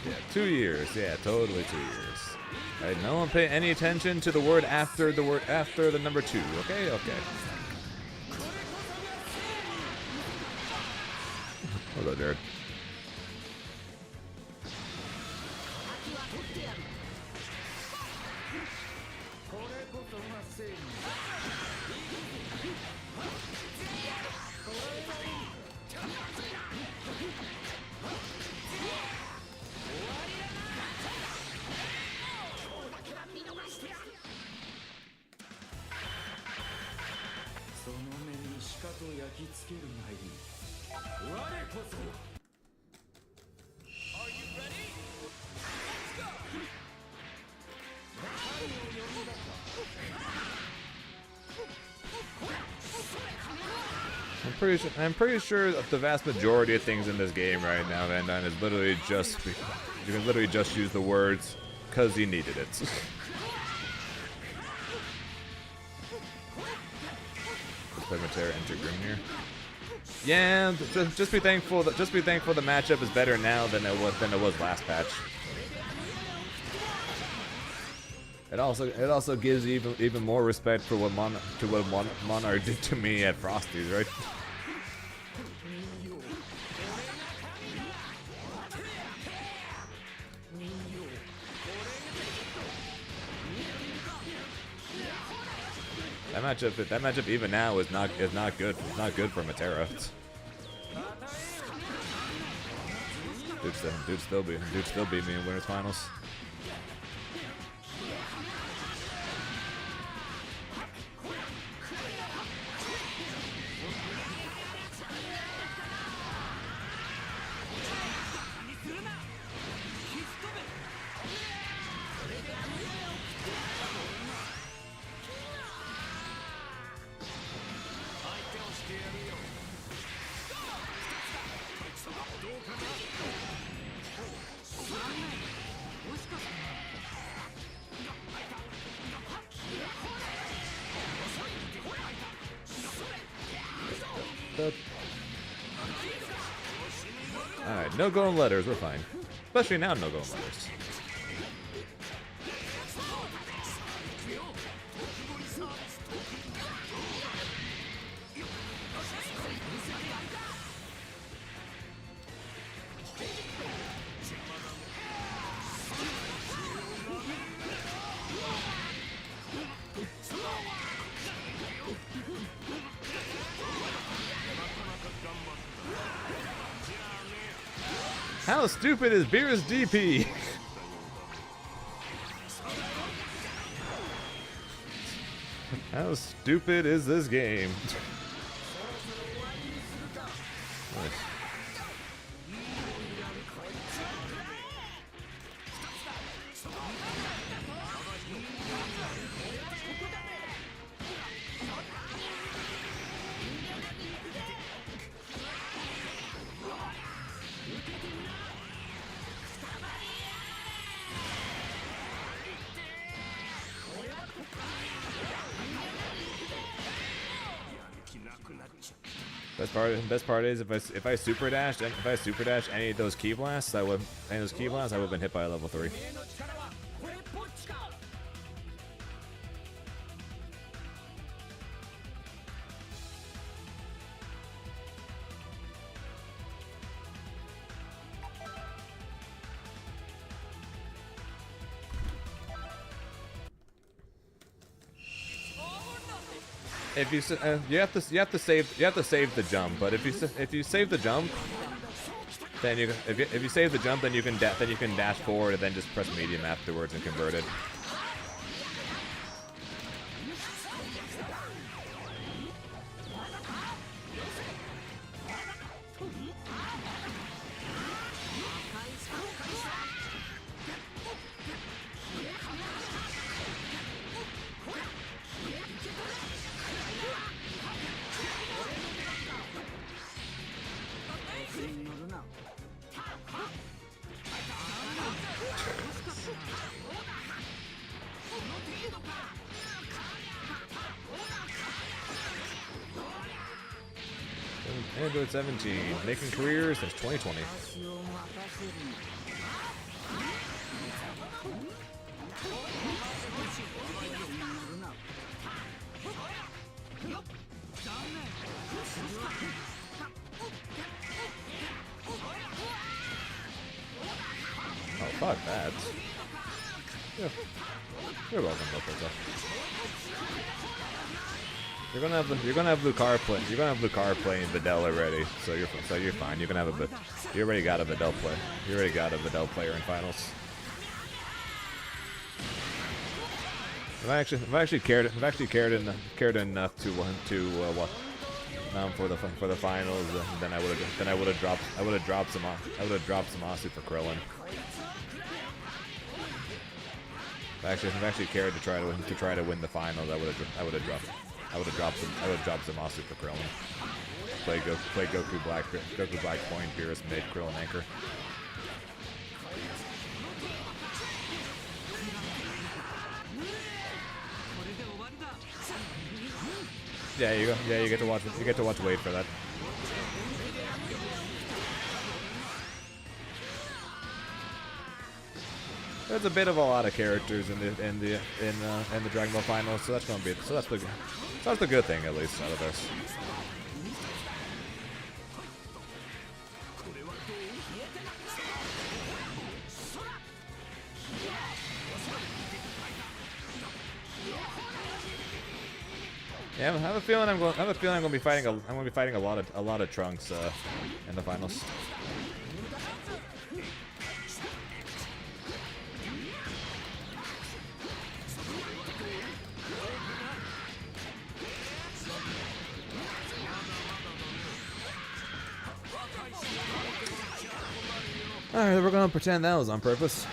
Yeah, 2 years. Yeah, totally 2 years. Alright, no one pay any attention to the word after the number 2. Okay, okay. Hello, Jared. I'm pretty sure that the vast majority of things in this game right now, Van Dyne, is literally just you can literally just use the words because you needed it. Play Matera, enter Grimnir. Yeah, just be thankful that the matchup is better now than it was last patch. It also gives even more respect for what Monarch did to me at Frosty's, right? That matchup even now is not good. It's not good for Matera. Dude still beat me in winners finals. Alright, no golden letters, we're fine. Especially now, no golden letters. How stupid is Beerus DP? How stupid is this game? Nice. Best part is if I super dashed any of those key blasts, I would have been hit by a level 3. If you you have to save the jump, but if you save the jump, then if you save the jump, then you can dash forward and then just press medium afterwards and convert it. Android 17, making careers since 2020. Oh, fuck that. Yeah. You're welcome, Locoza. You're gonna have Lucario playing Videl already, so you're fine. You already got a Videl play. You already got a Videl player in finals. I've actually cared enough to for the finals. Then I would have dropped some Asu for Krillin. I've actually cared to try to win the finals. I would have dropped some Asu for Krillin. Play Goku Black Point, Beerus mid, Krillin anchor. Yeah, you go. Yeah, you get to watch. You get to watch Wade for that. There's a bit of a lot of characters in the Dragon Ball finals, so that's gonna be that's the good thing at least out of this. Yeah, I have a feeling I'm gonna be fighting a lot of Trunks in the finals. Alright, we're gonna pretend that was on purpose.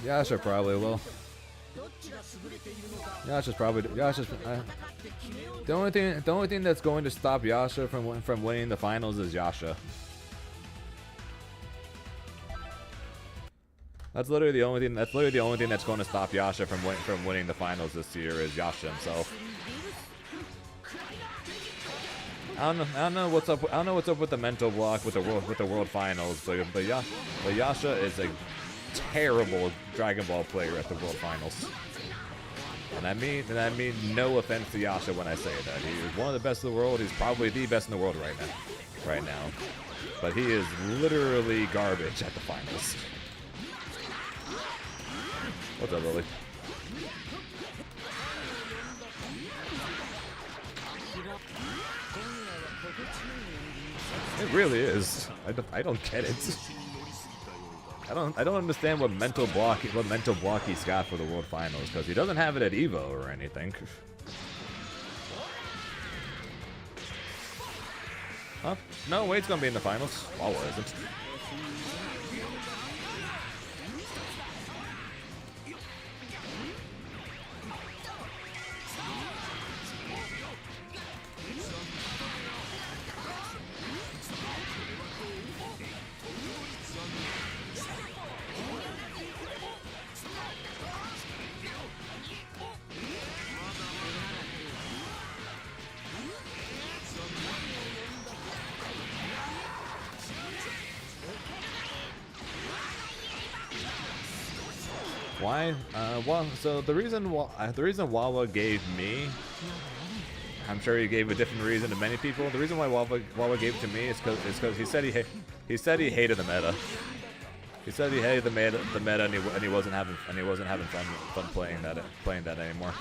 Yasha probably will. The only thing that's going to stop Yasha from winning the finals is Yasha. That's literally the only thing. That's literally the only thing that's going to stop Yasha from winning the finals this year is Yasha himself. I don't know what's up. I don't know what's up with the mental block with the world finals, but Yasha is a terrible Dragon Ball player at the World Finals. And I mean no offense to Yasha when I say that. He is one of the best in the world. He's probably the best in the world right now. But he is literally garbage at the finals. What's up, Lily? It really is. I don't get it. I don't understand what mental block he's got for the World Finals, because he doesn't have it at Evo or anything. Huh? No, Wade's gonna be in the finals. Wawa isn't. Why? Well, so the reason Wawa gave me, I'm sure he gave a different reason to many people. The reason why Wawa gave it to me is because he said he hated the meta. He said he hated the meta, and he wasn't having fun playing that anymore.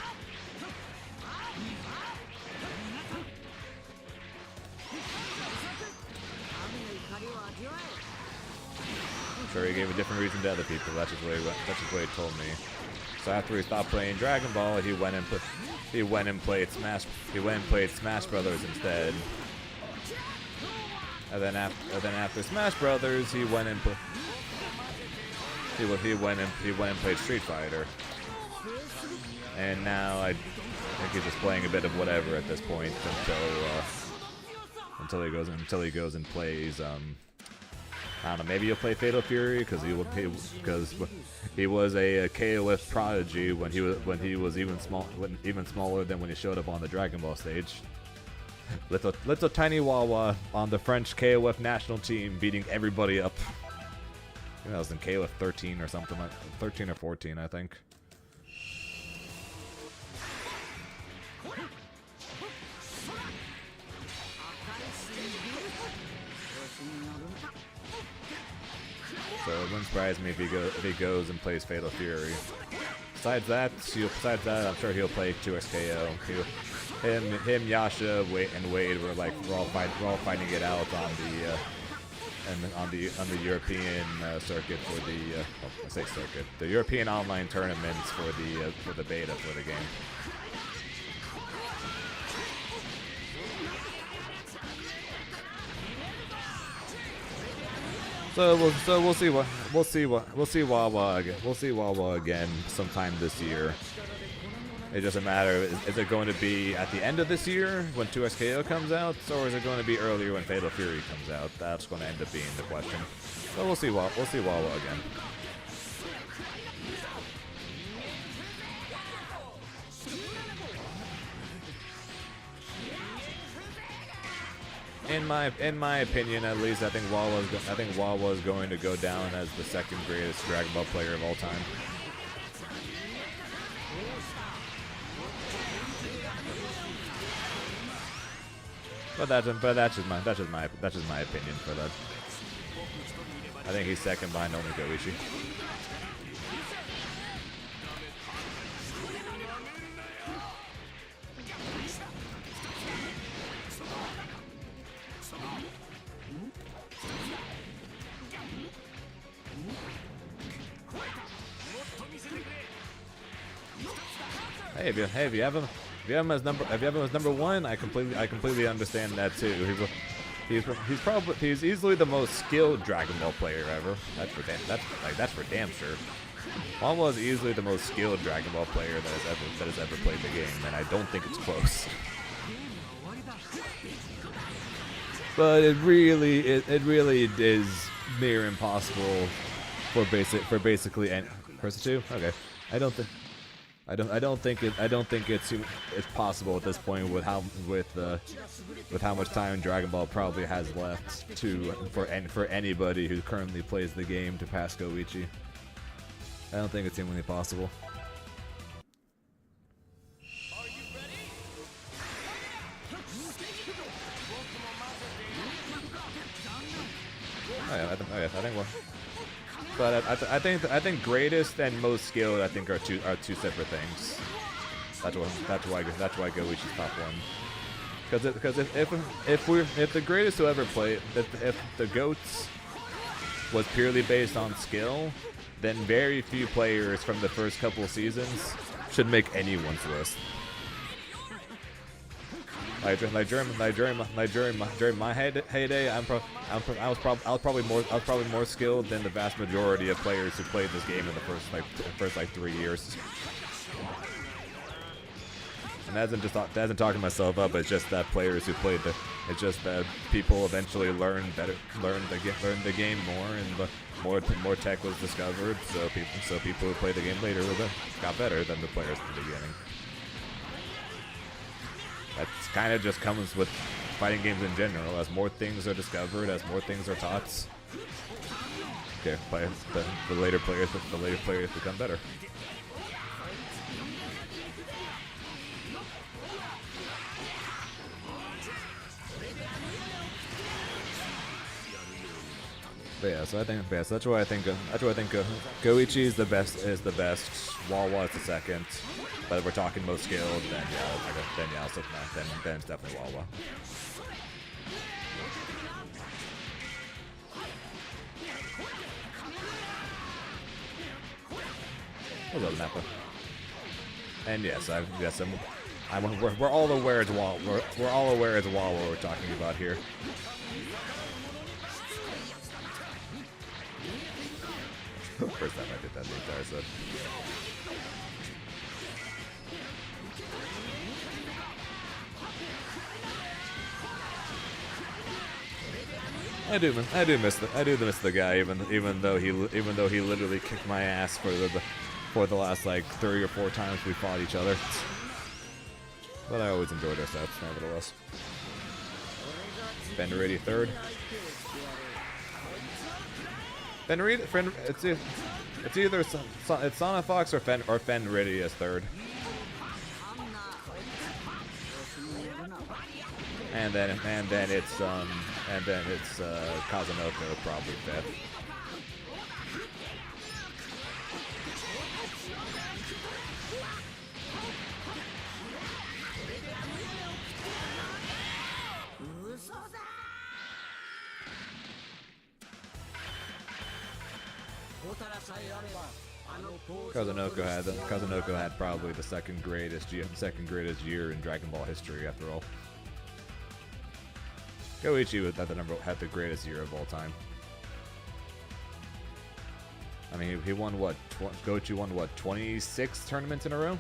Sure, he gave a different reason to other people. That's just what he told me. So after he stopped playing Dragon Ball, he went and played Smash Brothers instead. And then after Smash Brothers, he went and played Street Fighter. And now I think he's just playing a bit of whatever at this point until he goes and plays I don't know, maybe he'll play Fatal Fury because he was a KOF prodigy when he was even smaller than when he showed up on the Dragon Ball stage. Little tiny Wawa on the French KOF national team beating everybody up. I think that was in KOF 13 or something like 13 or 14, I think. So it wouldn't surprise me if he goes and plays Fatal Fury. besides that, I'm sure he'll play 2XKO. Him, Yasha, and Wade were like we're all fighting it out on the on the European circuit for the I say circuit, the European online tournaments for the beta for the game. So we'll see Wawa again sometime this year. It doesn't matter. Is it going to be at the end of this year when 2XKO comes out, or is it going to be earlier when Fatal Fury comes out? That's going to end up being the question. So we'll see Wawa again. In my opinion, at least, I think Wawa is going to go down as the second greatest Dragon Ball player of all time. But that's just my opinion for that. I think he's second behind only Goichi. Hey, if you have him as number one, I completely understand that too. He's easily the most skilled Dragon Ball player ever. That's for damn sure. Wawa is easily the most skilled Dragon Ball player that has ever played the game, and I don't think it's close. But it really is near impossible for basically any Versus 2? Okay. I don't think it's possible at this point with how much time Dragon Ball probably has left for anybody who currently plays the game to pass Goichi. I don't think it's humanly possible. I think we're. But I think greatest and most skilled are two separate things. That's why Goichi's top one. Because if the greatest who ever played, if the GOATs was purely based on skill, then very few players from the first couple seasons should make anyone's list. During my heyday, I was probably more skilled than the vast majority of players who played this game in the first 3 years. And that isn't talking myself up. It's just that players who played it's just that people eventually learned the game more, and more tech was discovered. So people who played the game later got better than the players at the beginning. That kind of just comes with fighting games in general. As more things are discovered, as more things are taught, okay, the later players become better. But yeah, so that's why I think Goichi is the best. Wawa is the second. But if we're talking most skilled, then it's definitely Wawa. What's up, Nappa? And yes, we're all aware it's Wawa. We're all aware it's Wawa we're talking about here. First time I did that the entire set. I do miss the guy, even though he literally kicked my ass for the last like 3 or 4 times we fought each other. But I always enjoyed our sets, nevertheless. Fenriridi third. Fenriridi, it's either Sonic Fox or Fenriridi as third. And then it's Kazunoko probably fifth. Kazunoko had probably the second greatest year in Dragon Ball history after all. Goichi had the greatest year of all time. I mean, he won what? Goichi won what? 26 tournaments in a row?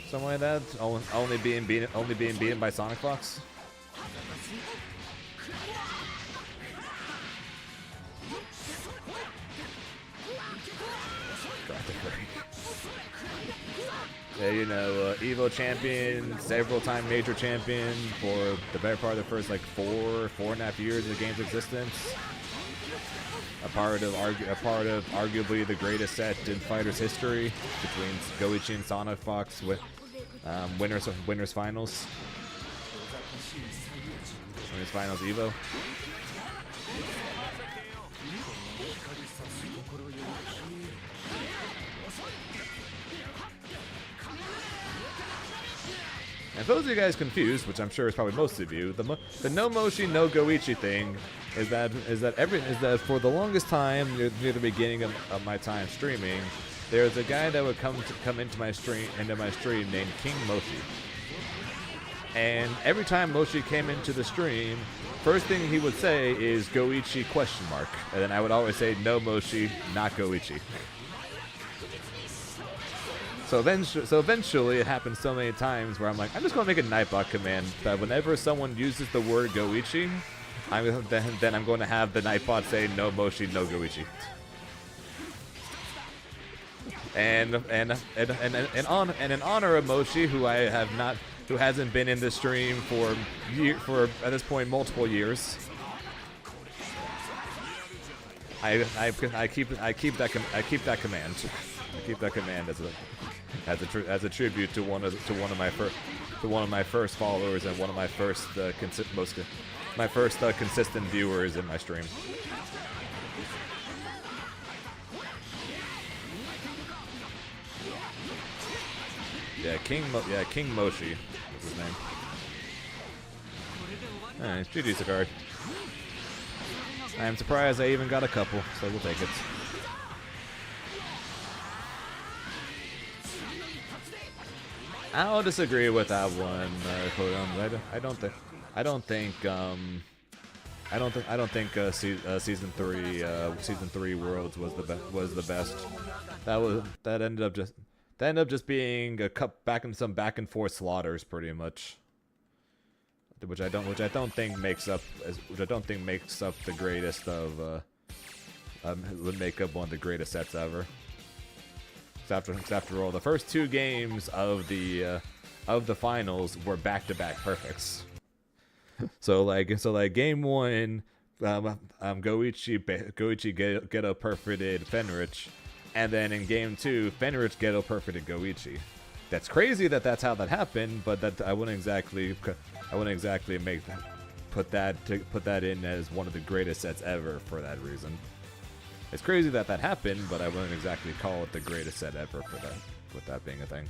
Something like that. Only being beaten by Sonic Fox. Yeah, you know, Evo champion, several-time major champion for the better part of the first like four and a half years of the game's existence. A part of arguably the greatest set in Fighters history between Goichi and Sonic Fox with winners finals. Winners finals Evo. And for those of you guys confused, which I'm sure is probably most of you, the no Moshi no Goichi thing is that for the longest time near the beginning of my time streaming, there was a guy that would come into my stream named King Moshi. And every time Moshi came into the stream, first thing he would say is Goichi ? And then I would always say no Moshi, not Goichi. So eventually it happened so many times where I'm like, I'm just going to make a Nightbot command that whenever someone uses the word Goichi, then I'm going to have the Nightbot say no Moshi, no Goichi. And in honor of Moshi, who hasn't been in the stream for at this point multiple years, I keep that command. I keep that command as a tribute to one of my first followers and one of my first consistent viewers in my stream. Yeah, King Moshi is his name. Alright, GG's a card. I am surprised I even got a couple, so we'll take it. I'll disagree with that one, I don't think season 3 Worlds was the best. That ended up just being a back and forth slaughters pretty much, which I don't think makes up the greatest of would make up one of the greatest sets ever. After all, the first two games of the finals were back-to-back perfects. so game one, Goichi ghetto perfected Fenrich, and then in game two, Fenrich ghetto perfected Goichi. That's crazy that's how that happened, but that I wouldn't exactly put that in as one of the greatest sets ever for that reason. It's crazy that happened, but I wouldn't exactly call it the greatest set ever for that, with that being a thing.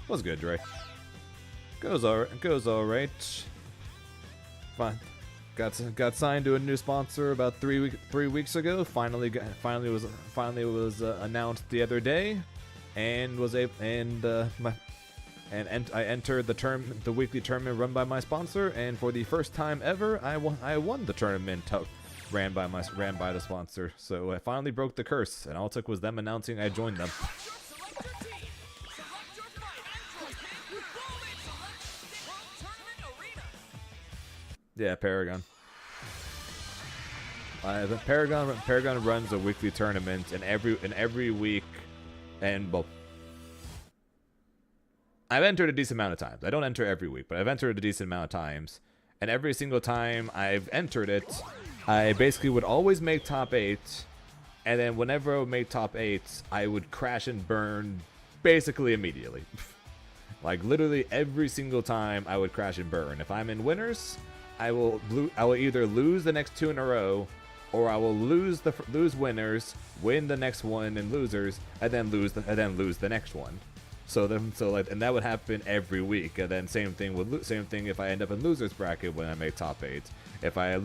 Was good, Dre. Goes alright. Fine. Got signed to a new sponsor about 3 weeks ago. Finally was announced the other day, and I entered the weekly tournament run by my sponsor, and for the first time ever, I won the tournament ran by the sponsor. So I finally broke the curse, and all it took was them announcing I joined them. Yeah, Paragon. Paragon runs a weekly tournament, and every week, and well, I've entered a decent amount of times. I don't enter every week, but I've entered a decent amount of times. And every single time I've entered it, I basically would always make top 8. And then whenever I would make top 8, I would crash and burn basically immediately. Like literally every single time I would crash and burn. If I'm in winners, I will either lose the next 2 in a row, or I will lose winners, win the next one in losers, and then lose the next one. And that would happen every week. And then same thing if I end up in losers bracket when I make top 8. If I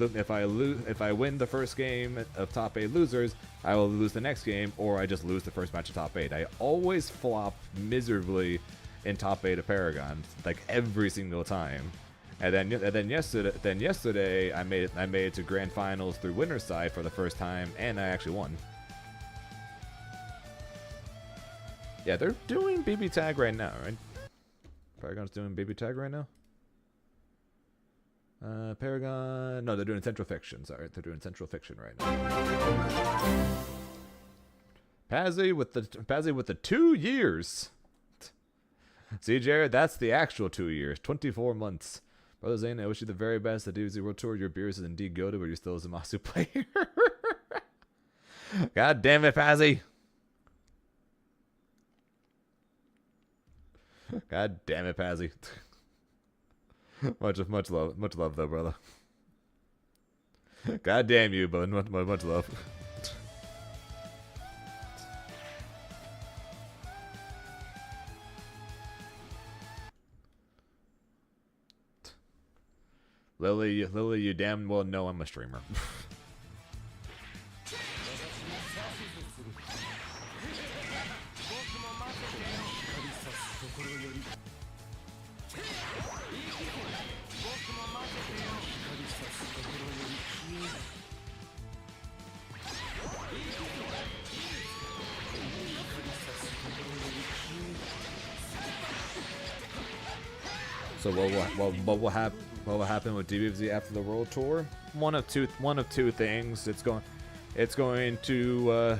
win the first game of top 8 losers, I will lose the next game, or I just lose the first match of top 8. I always flop miserably in top 8 of Paragon, like every single time. And then yesterday I made it to grand finals through winner's side for the first time, and I actually won. Yeah, they're doing BB tag right now, right? Paragon's doing BB tag right now. Paragon, no, they're doing Central Fiction. Sorry, they're doing Central Fiction right now. Pazzy with the 2 years. See, Jared, that's the actual 2 years, 24 months. Brother Zane, I wish you the very best. The DBFZ World Tour, your beers is indeed goated, but you're still a Zamasu player. God damn it, Pazzy. God damn it, Pazzy. much love though, brother. God damn you, but much love. Lily, you damn well know I'm a streamer. So what will happen with DBFZ after the World Tour? One of two things. It's going to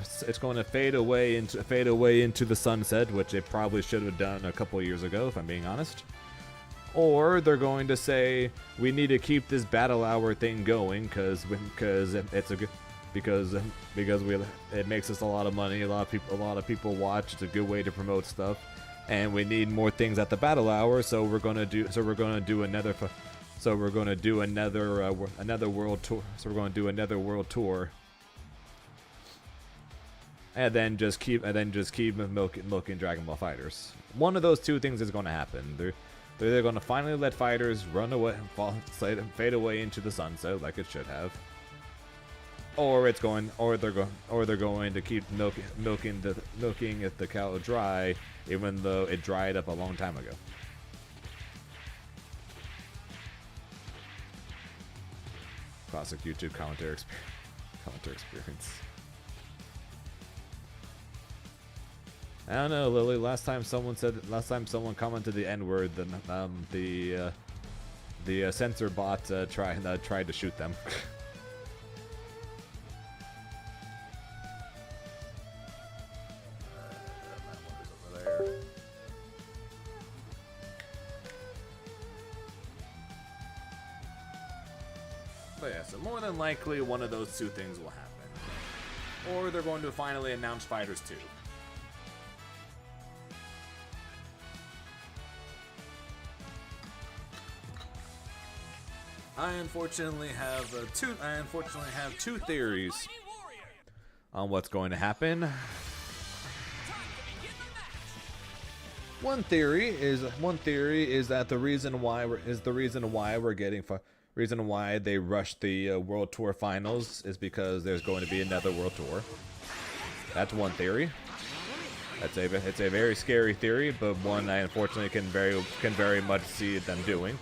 fade away into the sunset, which it probably should have done a couple years ago, if I'm being honest. Or they're going to say we need to keep this battle hour thing going because it makes us a lot of money. A lot of people watch. It's a good way to promote stuff. And we need more things at the battle hour, so we're gonna do another world tour. So we're gonna do another world tour, and then just keep milking Dragon Ball Fighters. One of those two things is gonna happen. They're gonna finally let fighters run away, fade away into the sunset like it should have, or they're going to keep milking the cow dry, even though it dried up a long time ago. Classic YouTube commentary experience. I don't know, Lily. Last time someone commented the N-word, then the censor bot tried to shoot them. But yeah, so more than likely one of those two things will happen. Or they're going to finally announce Fighters 2. I unfortunately have two theories on what's going to happen. One theory is that the reason why they rushed the World Tour finals is because there's going to be another World Tour. That's one theory. It's a very scary theory, but one I unfortunately can very much see them doing.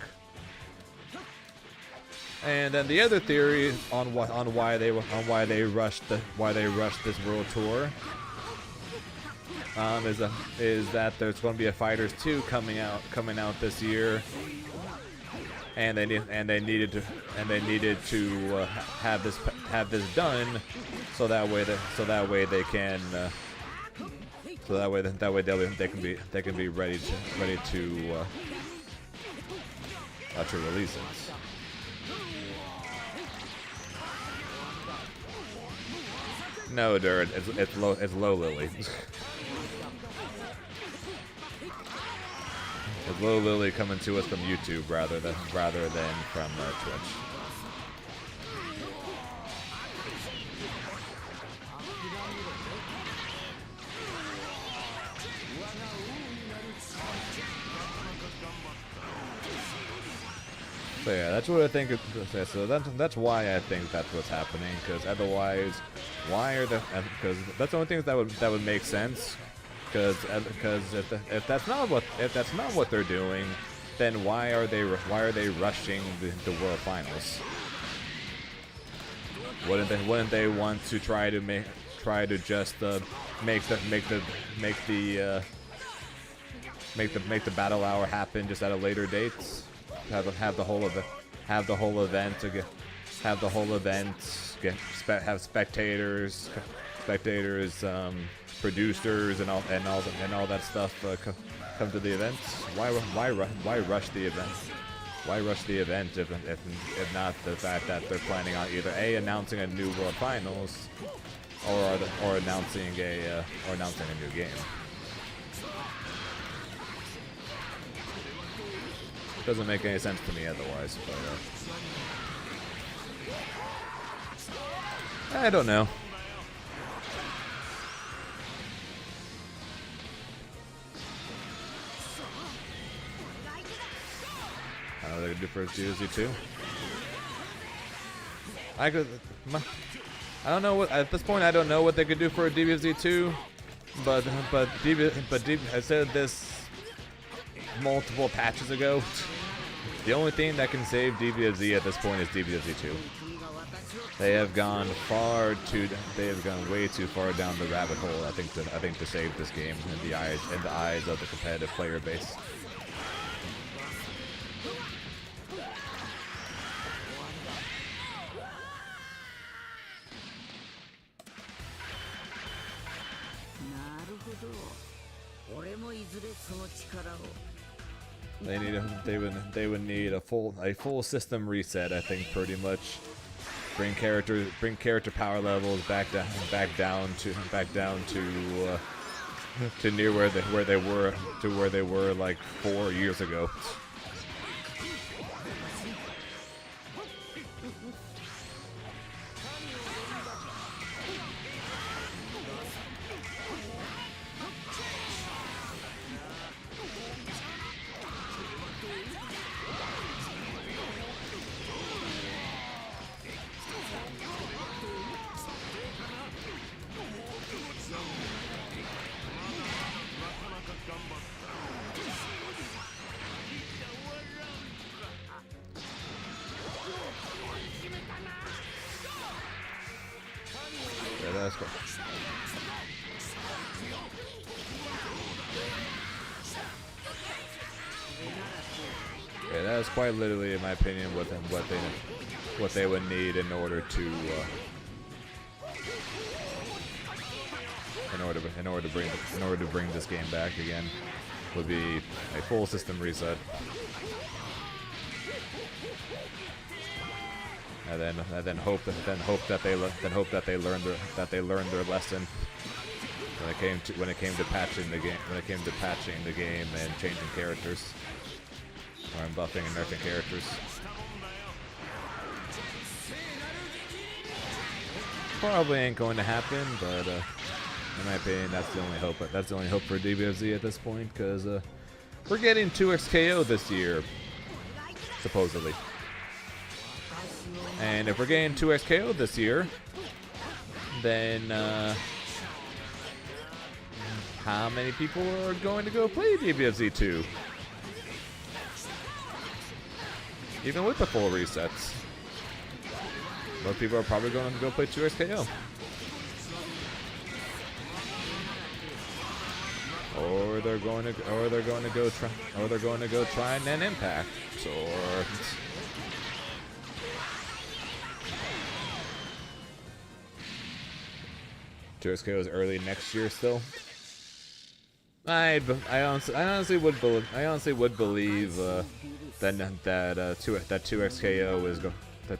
And then the other theory on why they rushed this World Tour is that there's going to be a Fighters 2 coming out this year, and they needed to have this done so that way they can be ready to release it. No, Dirt, it's low Lily. It's Low Lily coming to us from YouTube rather than from Twitch. So yeah, that's what I think. So that's why I think that's what's happening. Because otherwise, why are the? Because that's the only thing that would make sense. Because if that's not what they're doing, then why are they rushing the World Finals? Wouldn't they want to try to just make the battle hour happen just at a later date? Have the whole event have spectators, producers and all that stuff come to the events. Why rush the event? Why rush the event if not the fact that they're planning on either announcing a new World Finals or announcing a new game? Doesn't make any sense to me otherwise, but I don't know. I don't know what they could do for DBFZ 2. I don't know what at this point. I don't know what they could do for a DBFZ 2, but I said this multiple patches ago. The only thing that can save DBFZ at this point is DBFZ 2. They have gone way too far down the rabbit hole. I think to save this game in the eyes of the competitive player base. They would need a full system reset. I think pretty much bring character power levels back down to near where they were like 4 years ago. Yeah, that is quite literally, in my opinion, what they would need in order to bring this game back again. Would be a full system reset, and then hope that they learned their lesson when it came to patching the game and changing characters, or buffing and nerfing characters. Probably ain't going to happen, but in my opinion, that's the only hope. That's the only hope for DBFZ at this point, because we're getting 2XKO this year, supposedly. And if we're getting 2XKO this year, then how many people are going to go play DBFZ 2? Even with the full resets. Most people are probably going to go play 2XKO. Or they're going to go try an Impact, or 2XKO is early next year still. I honestly would believe that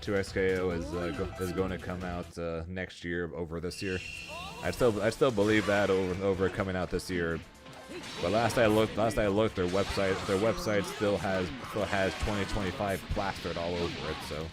2XKO is going to come out next year over this year. I still believe that over coming out this year. But last I looked, their website still has 2025 plastered all over it. So.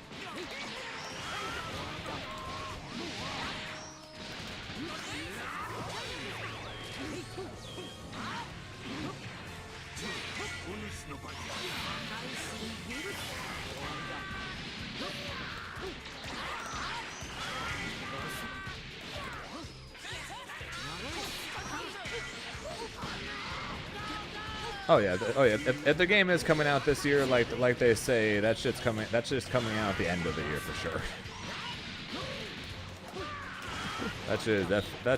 Oh yeah, if the game is coming out this year, like they say, that shit's coming. That shit's coming out at the end of the year for sure. That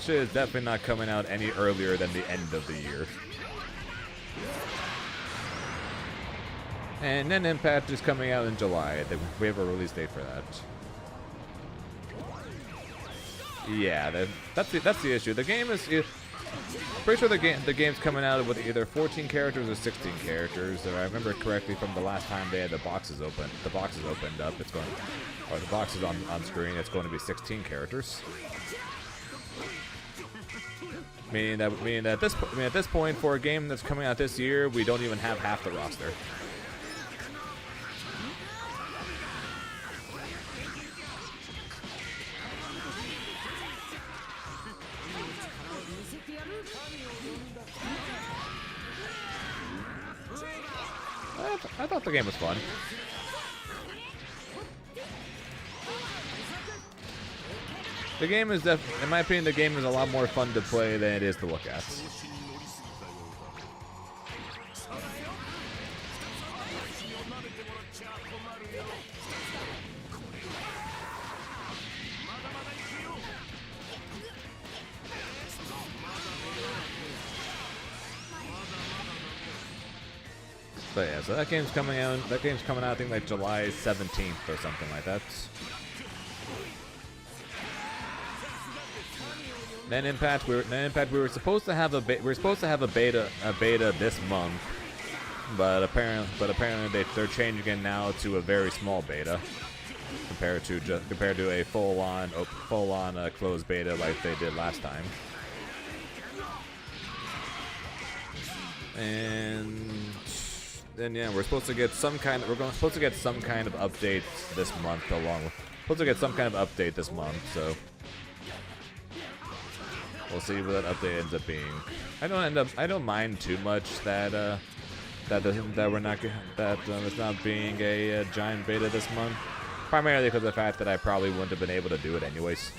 shit is definitely not coming out any earlier than the end of the year. And then Impact is coming out in July. We have a release date for that. Yeah, that's the issue. The game is. I'm pretty sure the game's coming out with either 14 characters or 16 characters. If I remember correctly from the last time they had the boxes open. The boxes opened up. It's going, or the boxes on screen. It's going to be 16 characters. Meaning that at this point, for a game that's coming out this year, we don't even have half the roster. I thought the game was fun. The game is in my opinion, the game is a lot more fun to play than it is to look at. But yeah, so that game's coming out. That game's coming out, I think, like July 17th or something like that. Then Impact, we were supposed to have a beta this month, but apparently they're changing it now to a very small beta compared to a full on closed beta like they did last time. And then yeah, we're supposed to get some kind of updates this month so we'll see what that update ends up being. I don't mind too much that it's not being a giant beta this month, primarily because of the fact that I probably wouldn't have been able to do it anyways.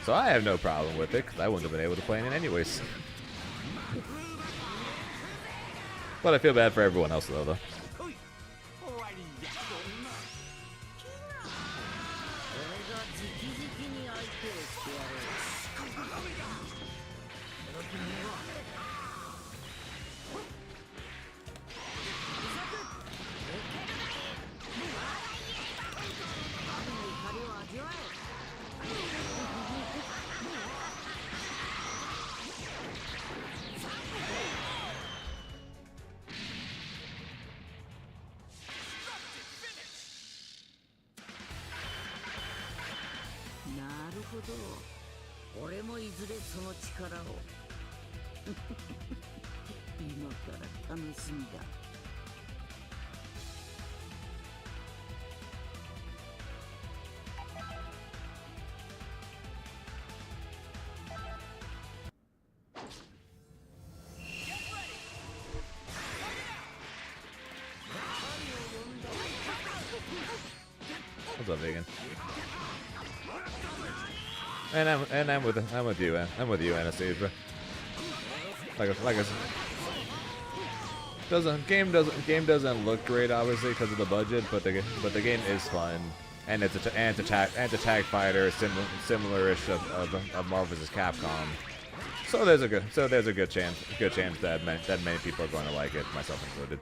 So I have no problem with it, because I wouldn't have been able to play it anyways. But I feel bad for everyone else, though. What's up, Vegan? And I'm with you, Anastasia. Like I said, game doesn't look great, obviously, because of the budget, but the game is fun, and it's a tag fighter similar-ish of Marvel vs. Capcom. So there's a good chance that many people are going to like it, myself included.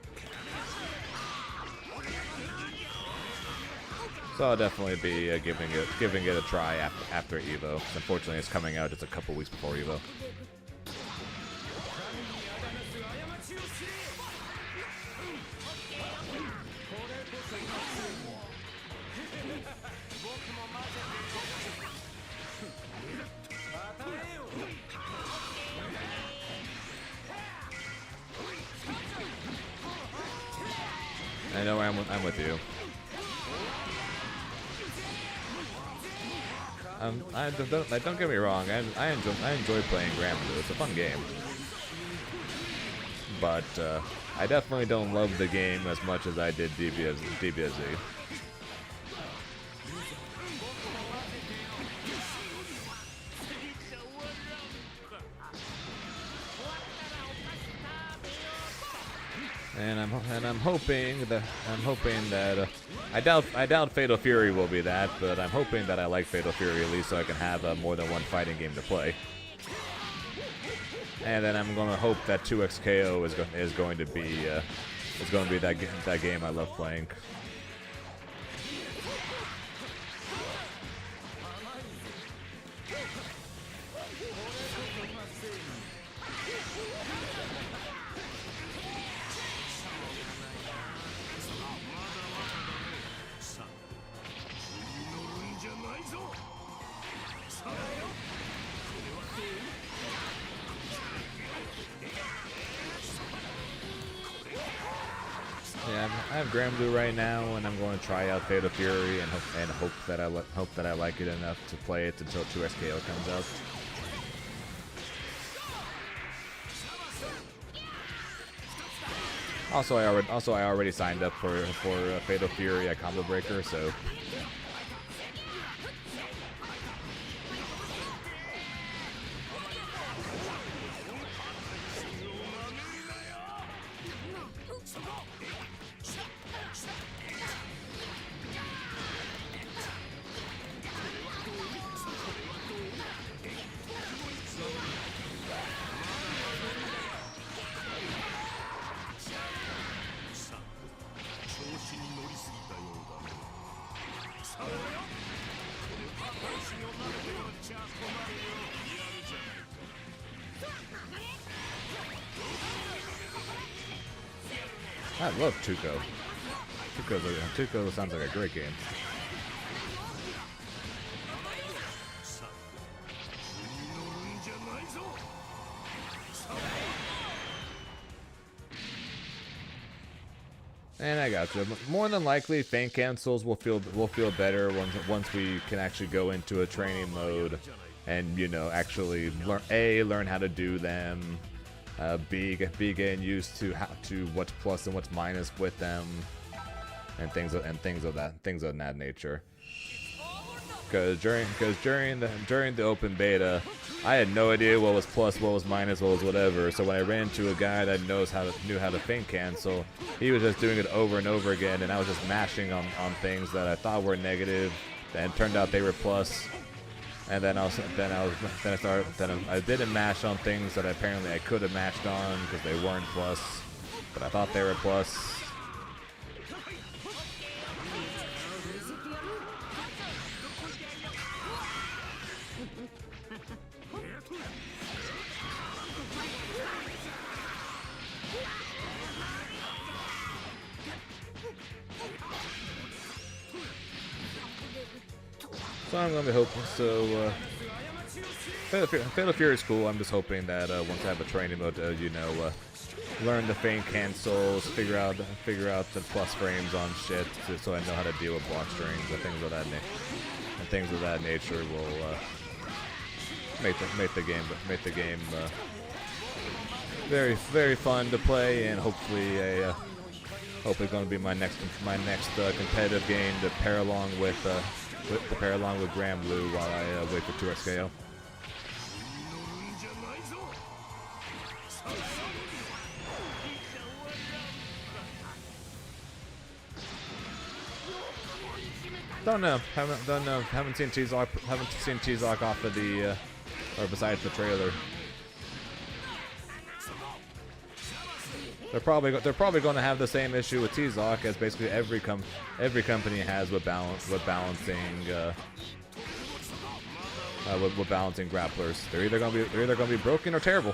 So I'll definitely be giving it a try after EVO. Unfortunately, it's coming out just a couple weeks before EVO. I know I'm with you. Don't get me wrong. I enjoy playing Grand Blue. It's a fun game, but I definitely don't love the game as much as I did DBFZ. And I'm hoping that I doubt Fatal Fury will be that, but I'm hoping that I like Fatal Fury at least so I can have more than one fighting game to play. And then I'm gonna hope that 2XKO is going to be that game I love playing. Yeah, I have Grand Blue right now, and I'm going to try out Fatal Fury and hope that I like it enough to play it until 2XKO comes out. Also, I already signed up for Fatal Fury at Combo Breaker, so. I love Tuco. Tuco sounds like a great game. And I got you. More than likely, fan cancels will feel better once we can actually go into a training mode, and actually learn how to do them. B getting used to what's plus and what's minus with them, and things of that nature. Because during the open beta, I had no idea what was plus, what was minus, what was whatever. So when I ran into a guy that knew how to feint cancel, he was just doing it over and over again, and I was just mashing on things that I thought were negative, and it turned out they were plus. And then I didn't mash on things that apparently I could have mashed on because they weren't plus, but I thought they were plus. So I'm gonna be hoping. So Fatal Fury is cool. I'm just hoping that once I have a training mode, learn the feint cancels, figure out the plus frames on shit, so I know how to deal with block strings and things of that nature will make the game very, very fun to play, and hopefully going to be my next competitive game to pair along with Grand Blue while I wait for 2XKO. Don't know. Haven't seen T-Zoc off of the or besides the trailer. They're probably going to have the same issue with T-Zoc as basically every company has with balancing grapplers. They're either going to be broken or terrible.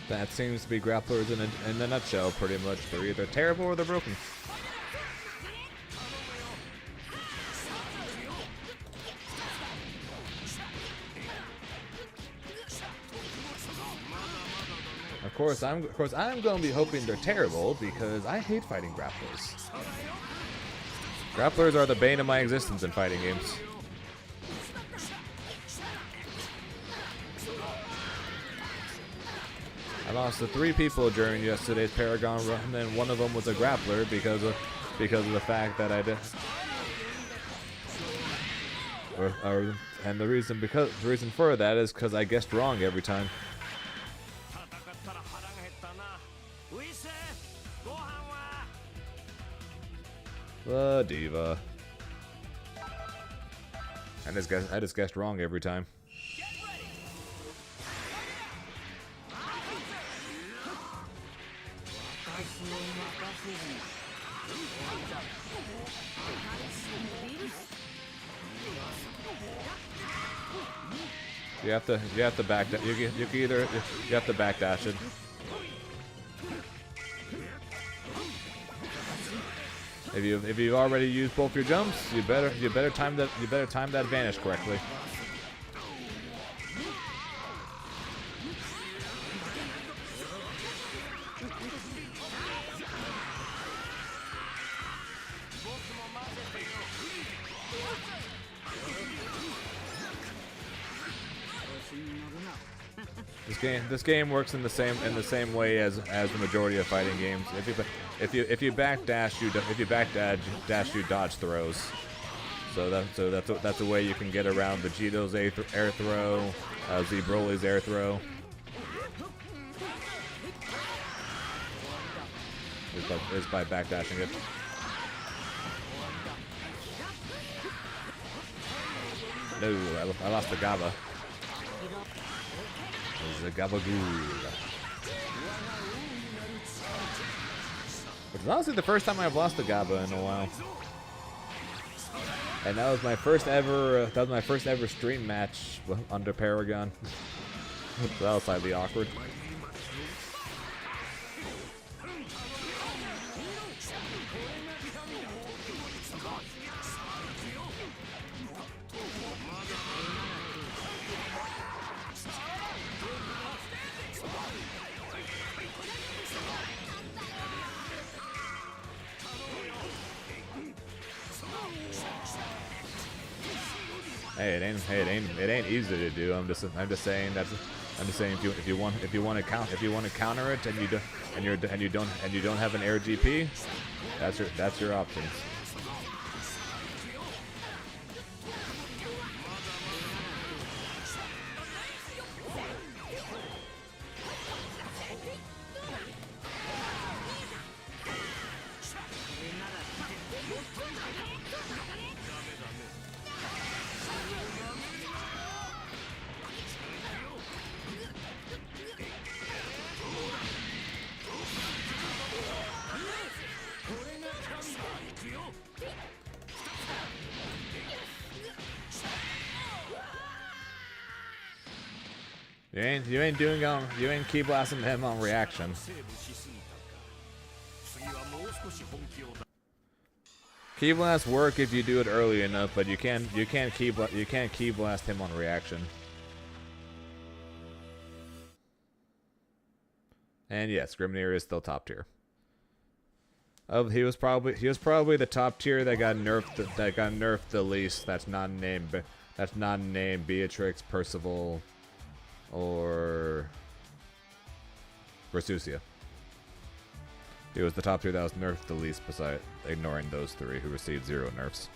That seems to be grapplers in a nutshell, pretty much. They're either terrible or they're broken. course I'm going to be hoping they're terrible because I hate fighting grapplers. Grapplers are the bane of my existence in fighting games. I lost to 3 people during yesterday's Paragon run, and one of them was a grappler because of the fact that I did. And the reason for that is because I guessed wrong every time. The diva. I just guessed wrong every time. You have to back that. You have to backdash it. If you've already used both your jumps, you better time that vanish correctly. This game works in the same way as the majority of fighting games. If you backdash, you dodge throws. So that's a way you can get around Vegeto's air throw, Z Broly's air throw. Is by backdashing it. No, I lost the Gaba. The Gabagool. Which is honestly the first time I've lost the Gaba in a while. And that was my first ever stream match under Paragon. So that was slightly awkward. Hey, it ain't easy to do. I'm just saying if you want to counter it and you don't have an air GP, that's your option. You ain't key blasting him on reaction. Key blast work if you do it early enough, but you can't key blast him on reaction. And yes, Grimnir is still top tier. He was probably the top tier that got nerfed the least. That's not named Beatrix, Percival, or Versusia. He was the top tier that was nerfed the least, besides ignoring those 3 who received 0 nerfs.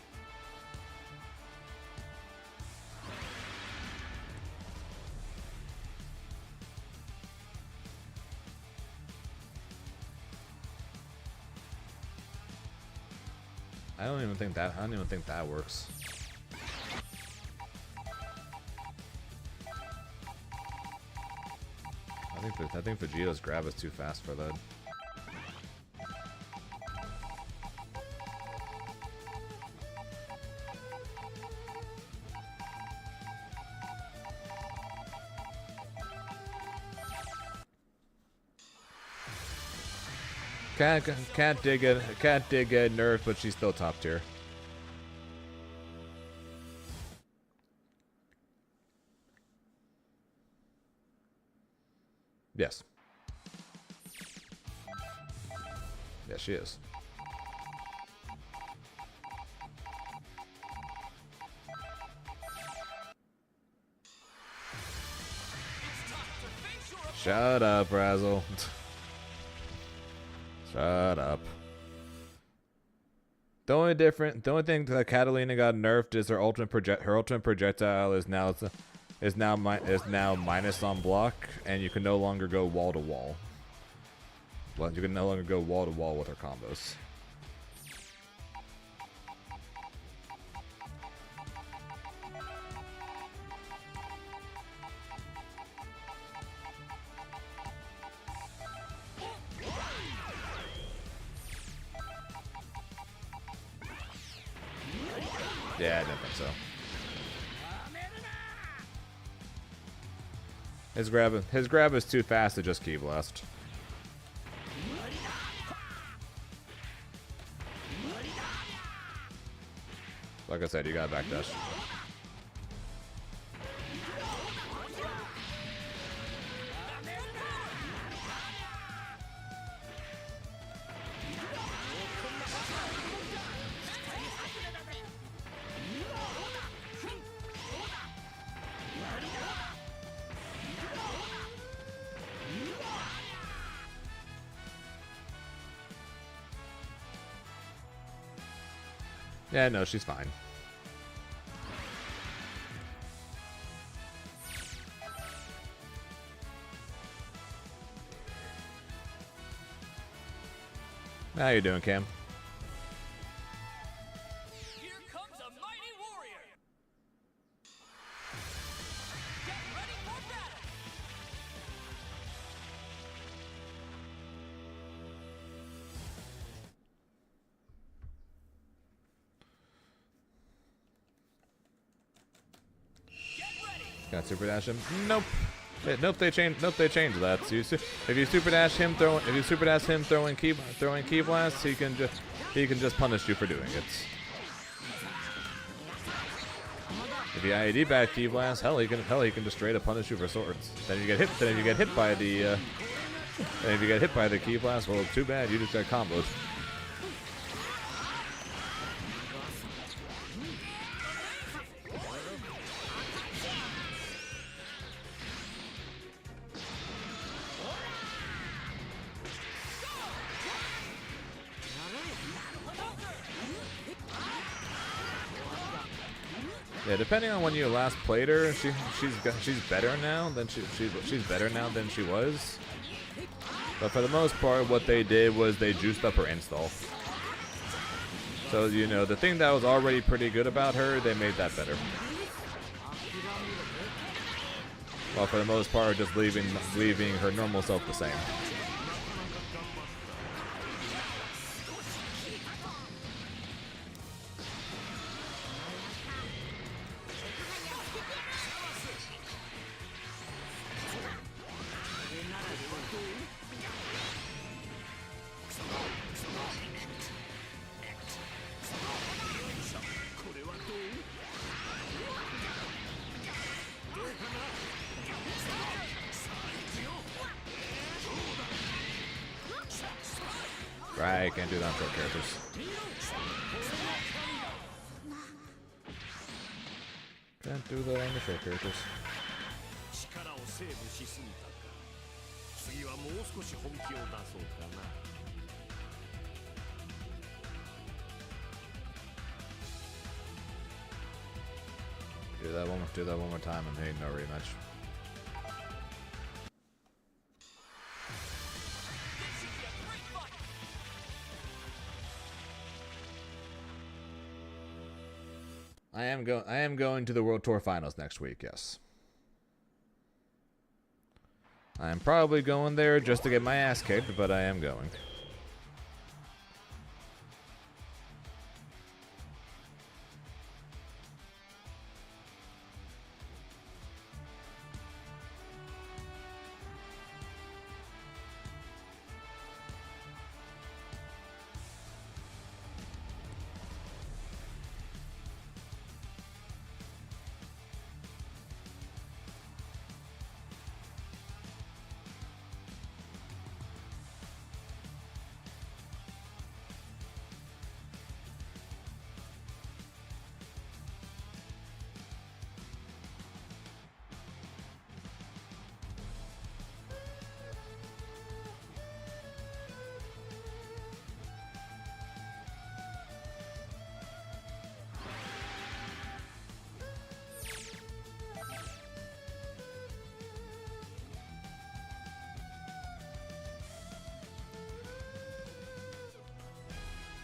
I don't even think that works. I think Vegeta's grab is too fast for that. Can't dig a nerf, but she's still top tier. Yes. Yeah, she is. Shut up, Razzle. Shut up. The only thing that Catalina got nerfed is her ultimate projectile is now minus on block, and you can no longer go wall to wall. Well, you can no longer go wall to wall with her combos. Yeah, I don't think so. His grab is too fast to just Ki Blast. Like I said, you gotta backdash. Yeah, no, she's fine. How you doing, Cam? Here comes a mighty warrior. Get ready for battle. Got super dash him? Nope. Nope. They changed that. So if you super dash him throwing Ki Blast, he can just punish you for doing it. If you IED back Ki Blast, hell he can just straight up punish you for swords. Then if you get hit by the Ki Blast, well, too bad, you just got comboed. Yeah, depending on when you last played her, she's better now than she's better now than she was. But for the most part, what they did was they juiced up her install. So you know, the thing that was already pretty good about her, they made that better. Well, for the most part, just leaving her normal self the same. Right, can't do that on short characters. Can't do that on the short characters. Do that one more time and hey, no rematch. I am going to the World Tour Finals next week, yes. I am probably going there just to get my ass kicked, but I am going.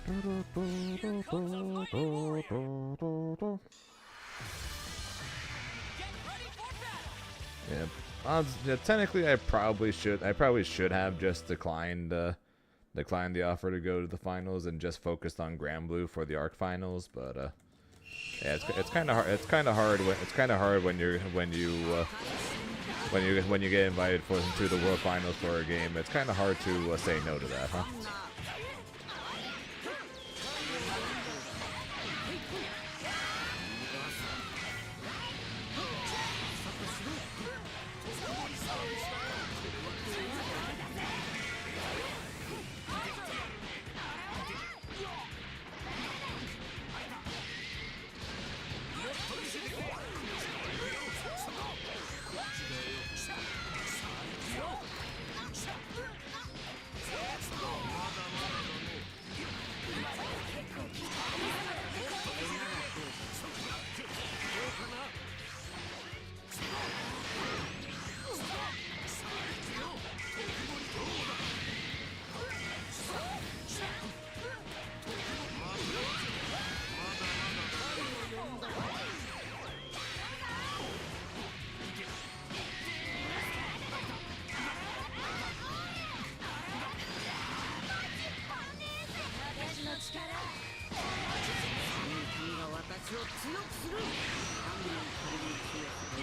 Yeah, yeah, technically, I probably should have just declined the offer to go to the finals and just focused on Grand Blue for the Arc finals. But yeah, it's kind of hard. It's kind of hard when you get invited to the World Finals for a game. It's kind of hard to say no to that, huh?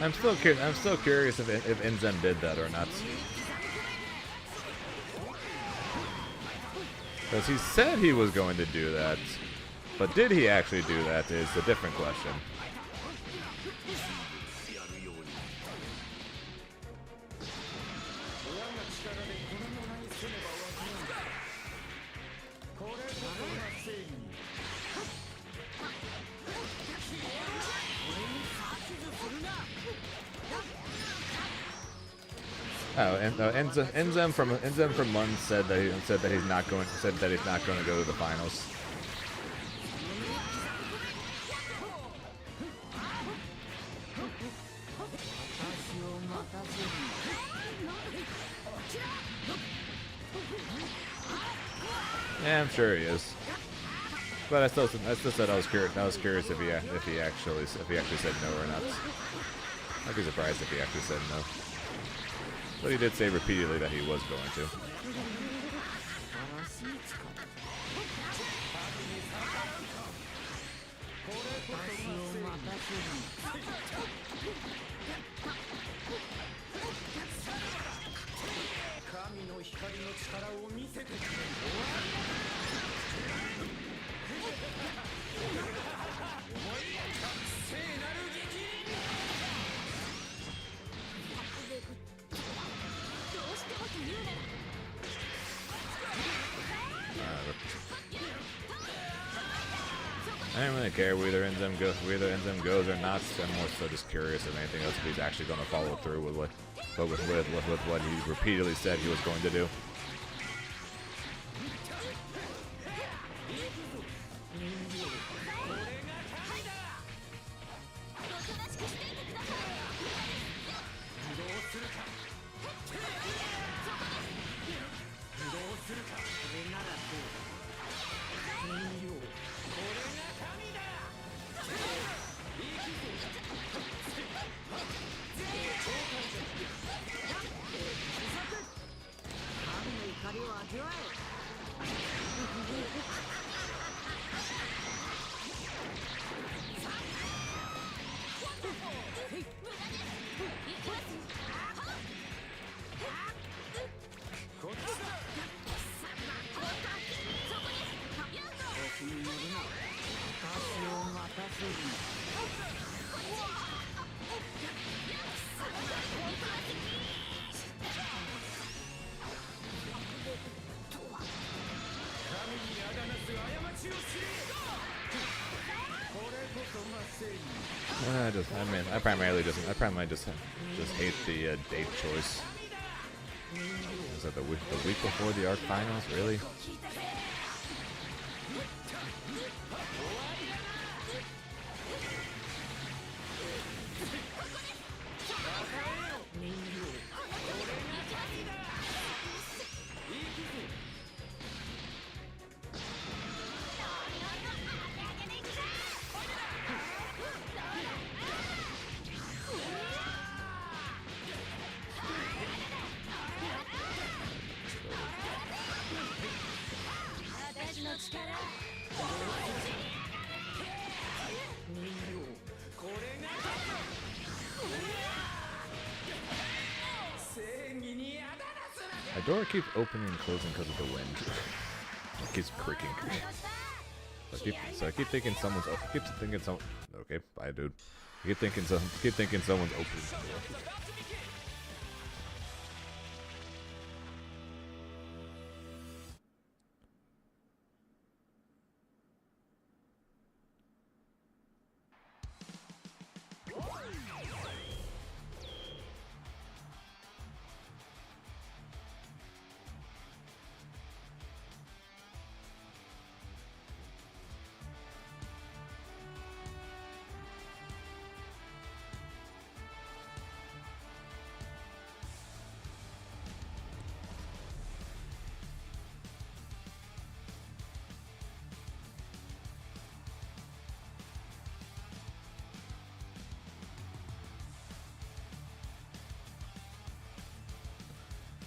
I'm still curious if Inzem did that or not. Because he said he was going to do that, but did he actually do that is a different question. Oh, and Inzem from Lund said that he's not going to go to the finals. Yeah, I'm sure he is. But I still said I was curious if he actually said no or not. I'd be surprised if he actually said no. But he did say repeatedly that he was going to. I don't really care whether Inzem goes or not. I'm more so just curious if anything else, if he's actually going to follow through with what he repeatedly said he was going to do. I primarily just hate the date choice. Is that the week before the Arc Finals? Really? My door keeps opening and closing because of the wind. It keeps creaking. So I keep thinking someone's. I keep thinking some. Okay, bye, dude. I keep thinking someone's opening the door.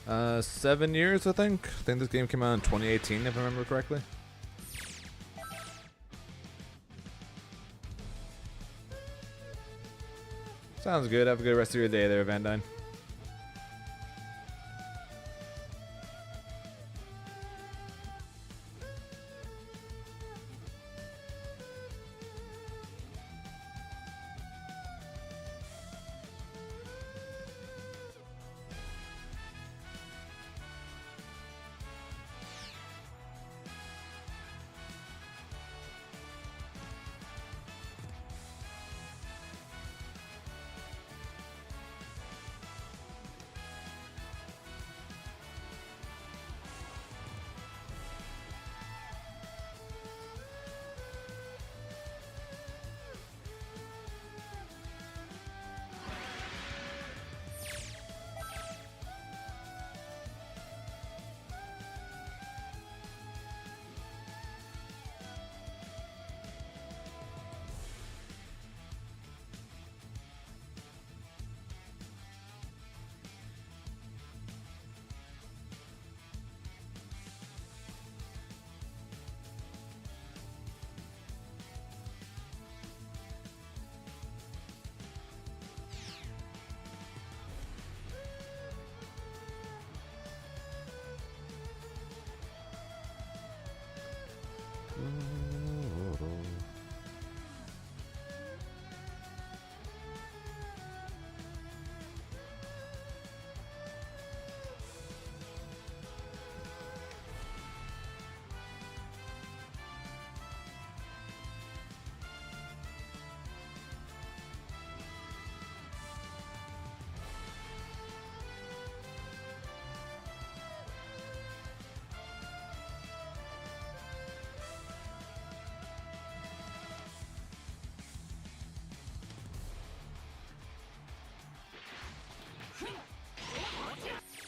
Uh, 7 years, I think. I think this game came out in 2018, if I remember correctly. Sounds good. Have a good rest of your day there, Van Dyne.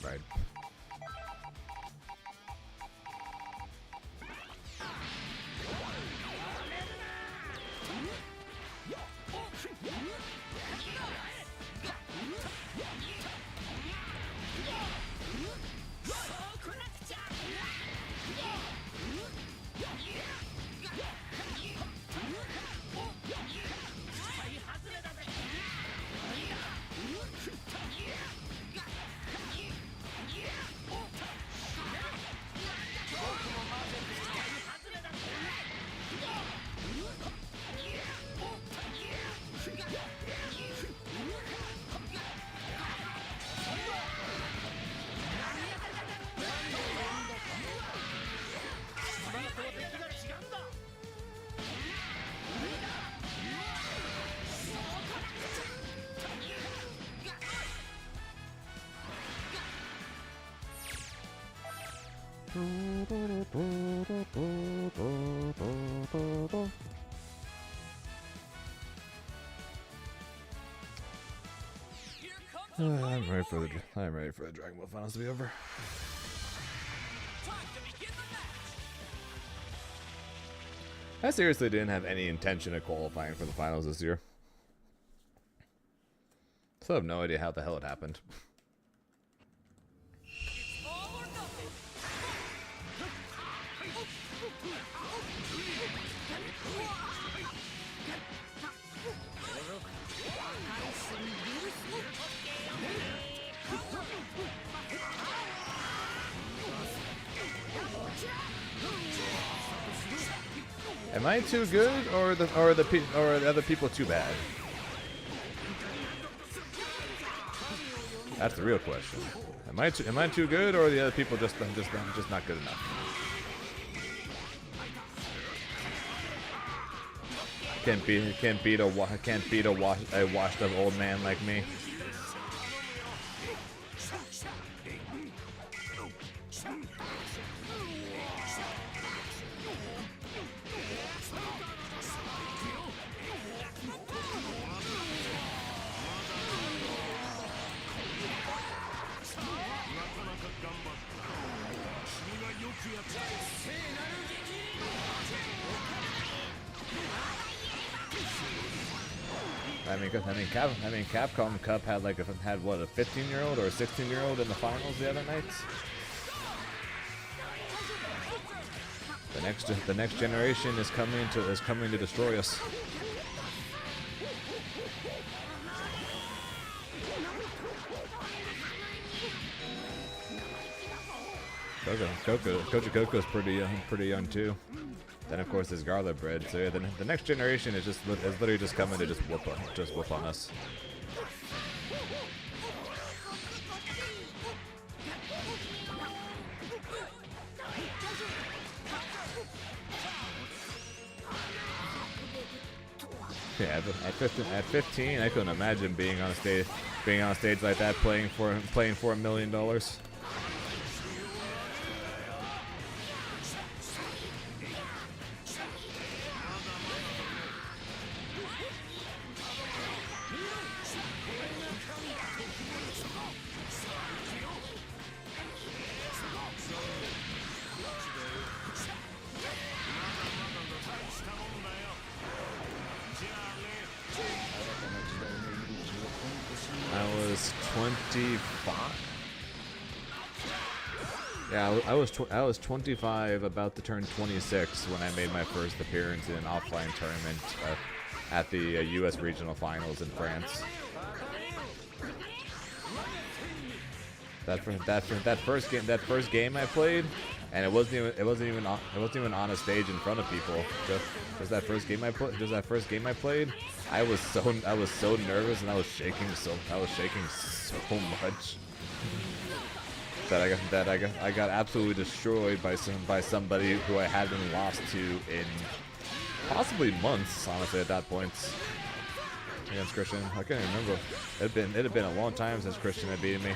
Right. I'm ready for the Dragon Ball finals to be over. Time to begin the match. I seriously didn't have any intention of qualifying for the finals this year. So I have no idea how the hell it happened. It's all or nothing. Am I too good, or the other people too bad? That's the real question. Am I too good, or are the other people just not good enough? Can't beat a washed up old man like me. Capcom Cup had like what, a 15-year-old or a 16-year-old in the finals the other night. The next generation is coming to destroy us. Coach Coco's pretty young too. Then of course there's Garlic Bread. So yeah, the next generation is literally just coming to just whoop on us. Yeah, at 15, I couldn't imagine being on a stage like that, playing for $1 million. I was 25. Yeah, I was 25, about to turn 26 when I made my first appearance in an offline tournament at the U.S. Regional Finals in France. That first game I played, and it wasn't even on a stage in front of people. Just that first game I played. I was so nervous, and I was shaking so much that I got absolutely destroyed by somebody who I hadn't lost to in possibly months, honestly, at that point. Against Christian, I can't even remember. It had been a long time since Christian had beaten me.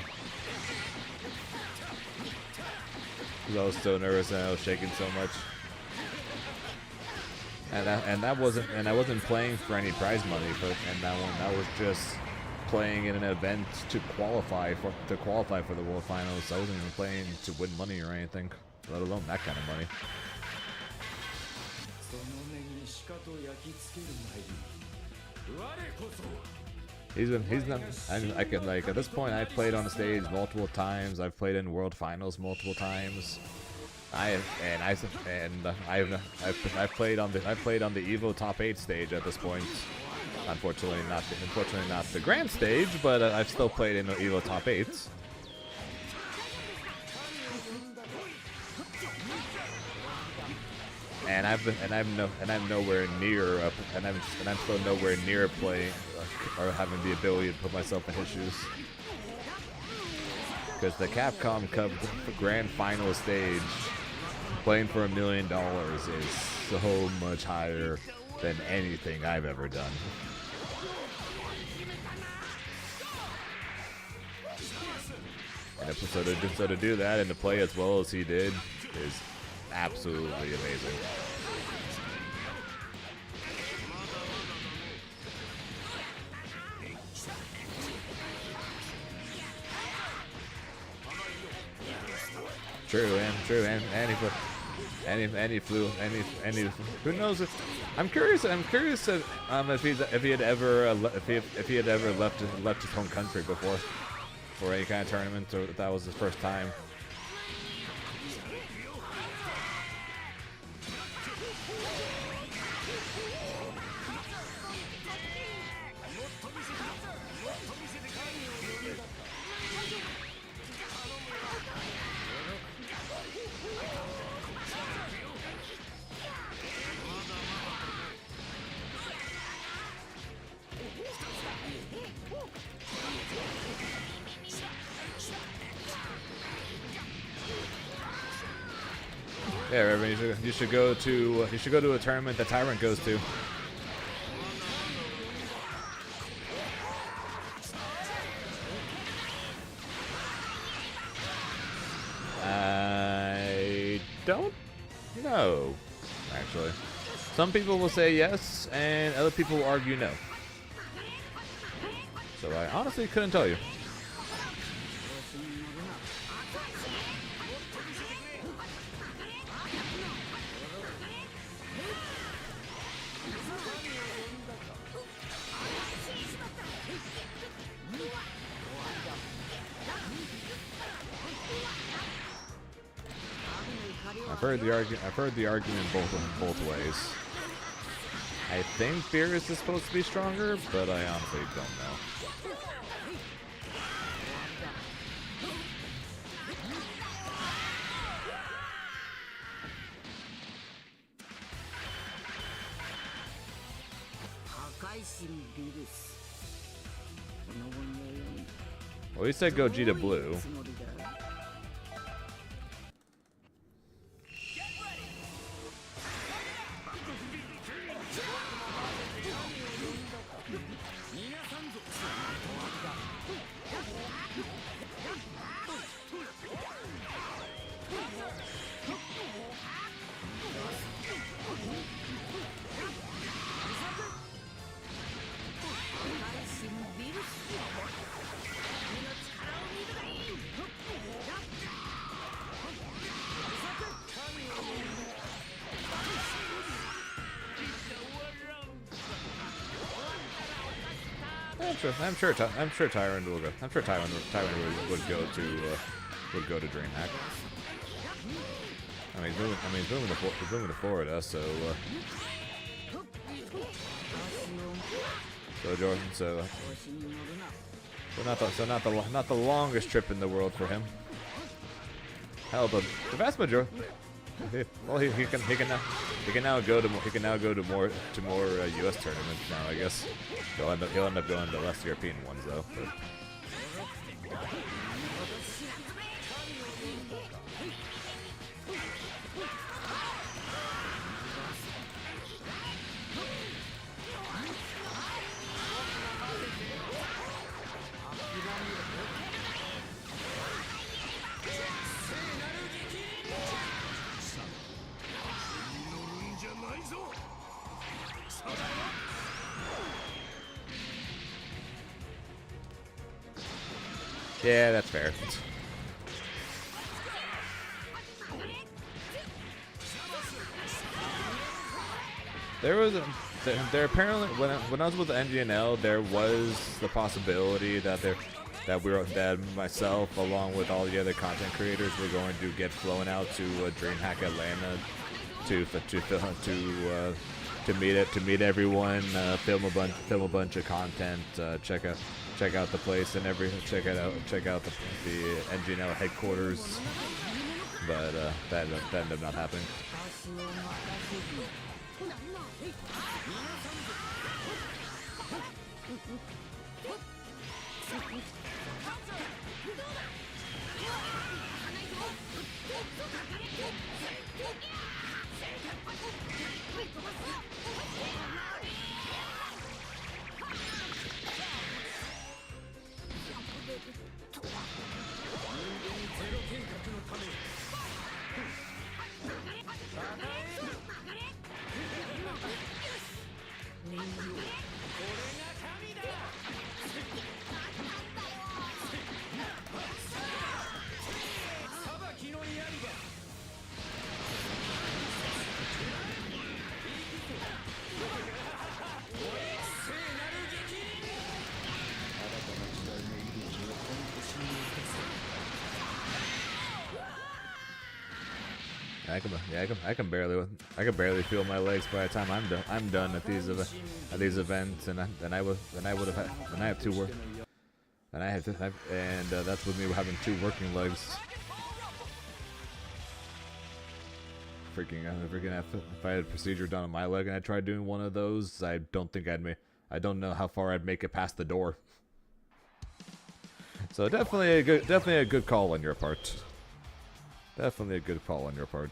Because I was so nervous and I was shaking so much. And I wasn't playing for any prize money, that was just playing in an event to qualify for the World Finals. I wasn't even playing to win money or anything, let alone that kind of money. He's not. I can, like, at this point, I played on the stage multiple times. I've played in World Finals multiple times. I've played on the Evo Top 8 stage at this point. Unfortunately not the grand stage, but I've still played in the Evo Top 8s. And I'm nowhere near up, and I'm still nowhere near playing or having the ability to put myself in his shoes. Because the Capcom Cup Grand Final stage, playing for $1 million, is so much higher than anything I've ever done. And so to do that and to play as well as he did is absolutely amazing. True, and he flew. Who knows if I'm curious if he had ever left his home country before for any kind of tournament, or if that was his first time. Yeah, Reverend, you should go to a tournament that Tyrant goes to. I don't know, actually. Some people will say yes, and other people will argue no. So I honestly couldn't tell you. I've heard the argument both ways. I think Beerus is supposed to be stronger, but I honestly don't know. Well, he said Gogeta Blue. I'm sure Tyrant will go. I'm sure Tyrant would go to DreamHack. I mean, he's moving to Florida, so Jordan, so not the longest trip in the world for him. Hell, but the vast majority. Well, he can now go to more U.S. tournaments now. I guess he'll end up going to less European ones though. But. Yeah, that's fair. There apparently when I was with the NGNL, there was the possibility that myself along with all the other content creators were going to get flown out to DreamHack Atlanta to meet everyone, film a bunch of content, check out the place and check out the NGNL headquarters, but that ended up not happening. I can barely feel my legs by the time I'm done at these events, and I have two work, and that's with me having two working legs. Freaking if I had a procedure done on my leg and I tried doing one of those, I don't know how far I'd make it past the door. So definitely a good call on your part. Definitely a good call on your part.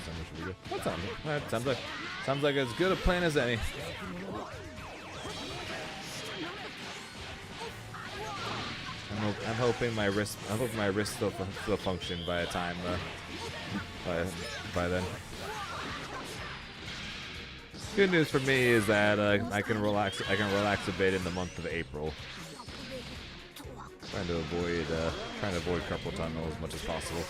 December should be good. That sounds like as good a plan as any. I'm hoping my wrist still function by the time by then. Good news for me is that I can relax a bit in the month of April. Trying to avoid carpal tunnel as much as possible.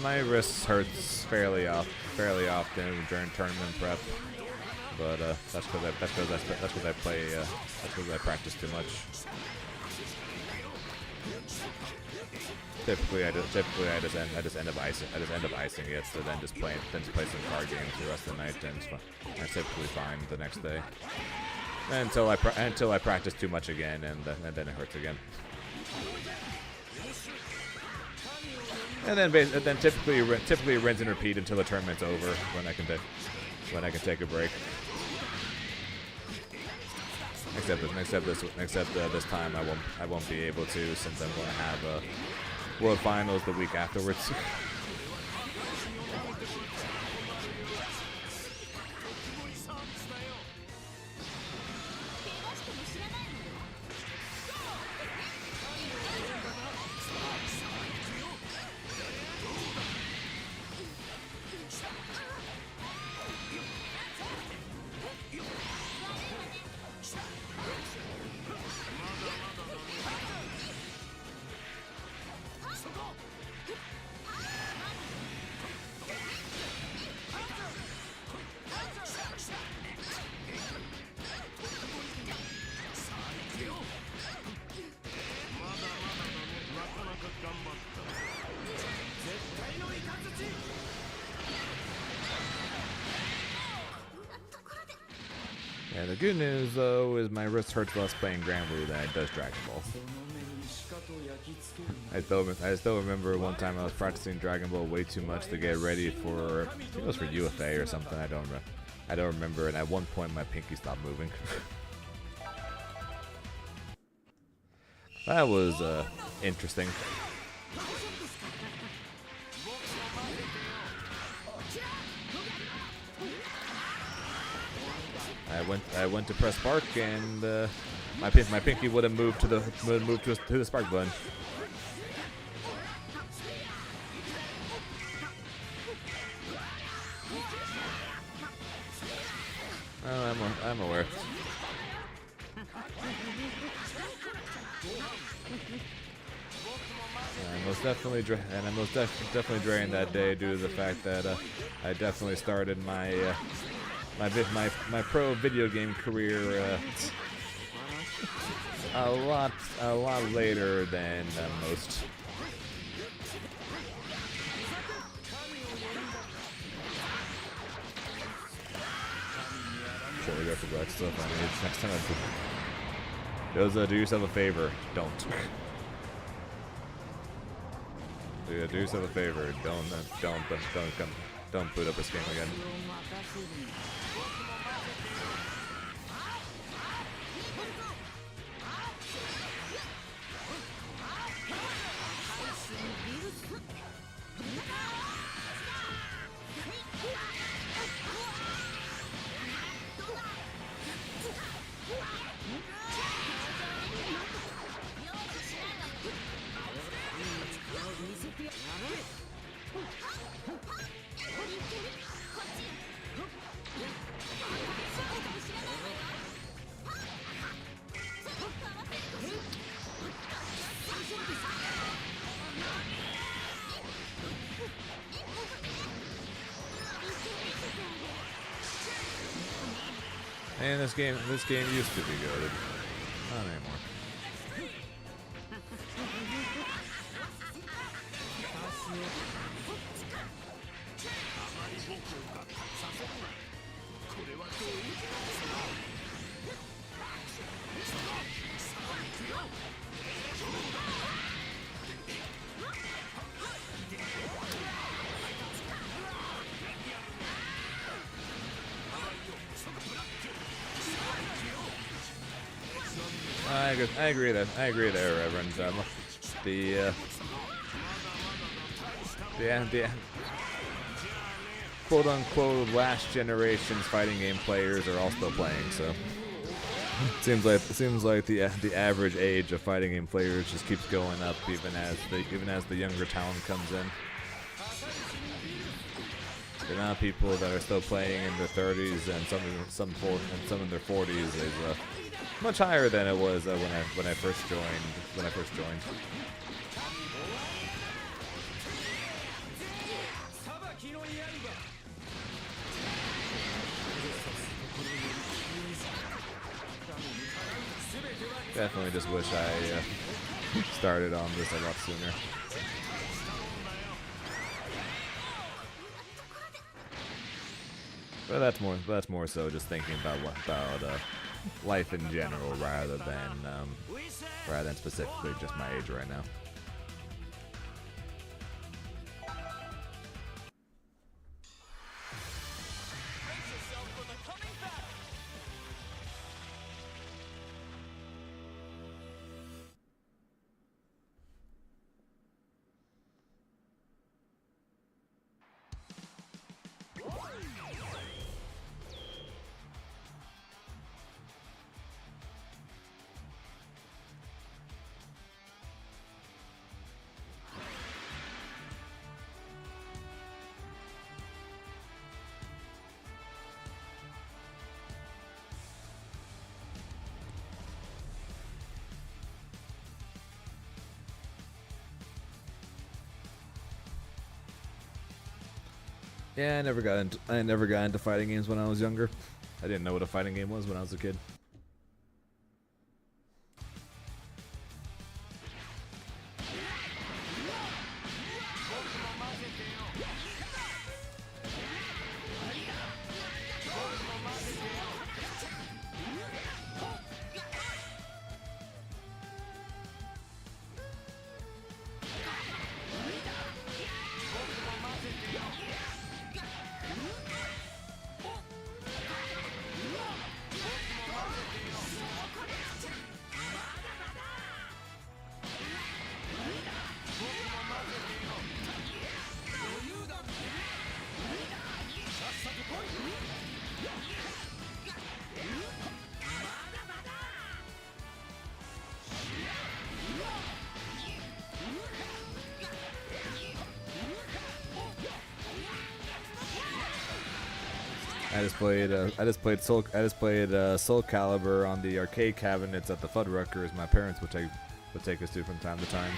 My wrist hurts fairly often during tournament prep, but that's because I practice too much. Typically I just end up icing it, so then just play some card games the rest of the night, and I'm typically fine the next day until I practice too much again, and then it hurts again. And then typically rinse and repeat until the tournament's over, when I can take a break. Except this time I won't be able to, since I'm going to have World Finals the week afterwards. Yeah, the good news though is my wrist hurts less playing Grand Blue than it does Dragon Ball. I still remember one time I was practicing Dragon Ball way too much to get ready for, I think it was for UFA or something. I don't remember. And at one point my pinky stopped moving. That was interesting. I went to press spark, and my pinky would have moved to the spark button. Oh, I'm aware. I most definitely drained that day due to the fact that I definitely started my pro video game career a lot later than most. Sure, we got the black stuff on it. Next time do yourself a favor. Don't. Do yourself a favor. Don't boot up this game again. And this game used to be good. Not anymore. I agree there, Reverend. The quote unquote last generation's fighting game players are all still playing, so seems like the average age of fighting game players just keeps going up even as the younger talent comes in. The amount of people that are still playing in their 30s and some in their 40s is much higher than it was when I first joined. Definitely just wish I started on this a lot sooner. But that's more so just thinking about life in general rather than specifically just my age right now. Brace yourself for the coming battle. Yeah, I never got into fighting games when I was younger. I didn't know what a fighting game was when I was a kid. I just played Soul Calibur on the arcade cabinets at the Fuddruckers my parents would take us to from time to time.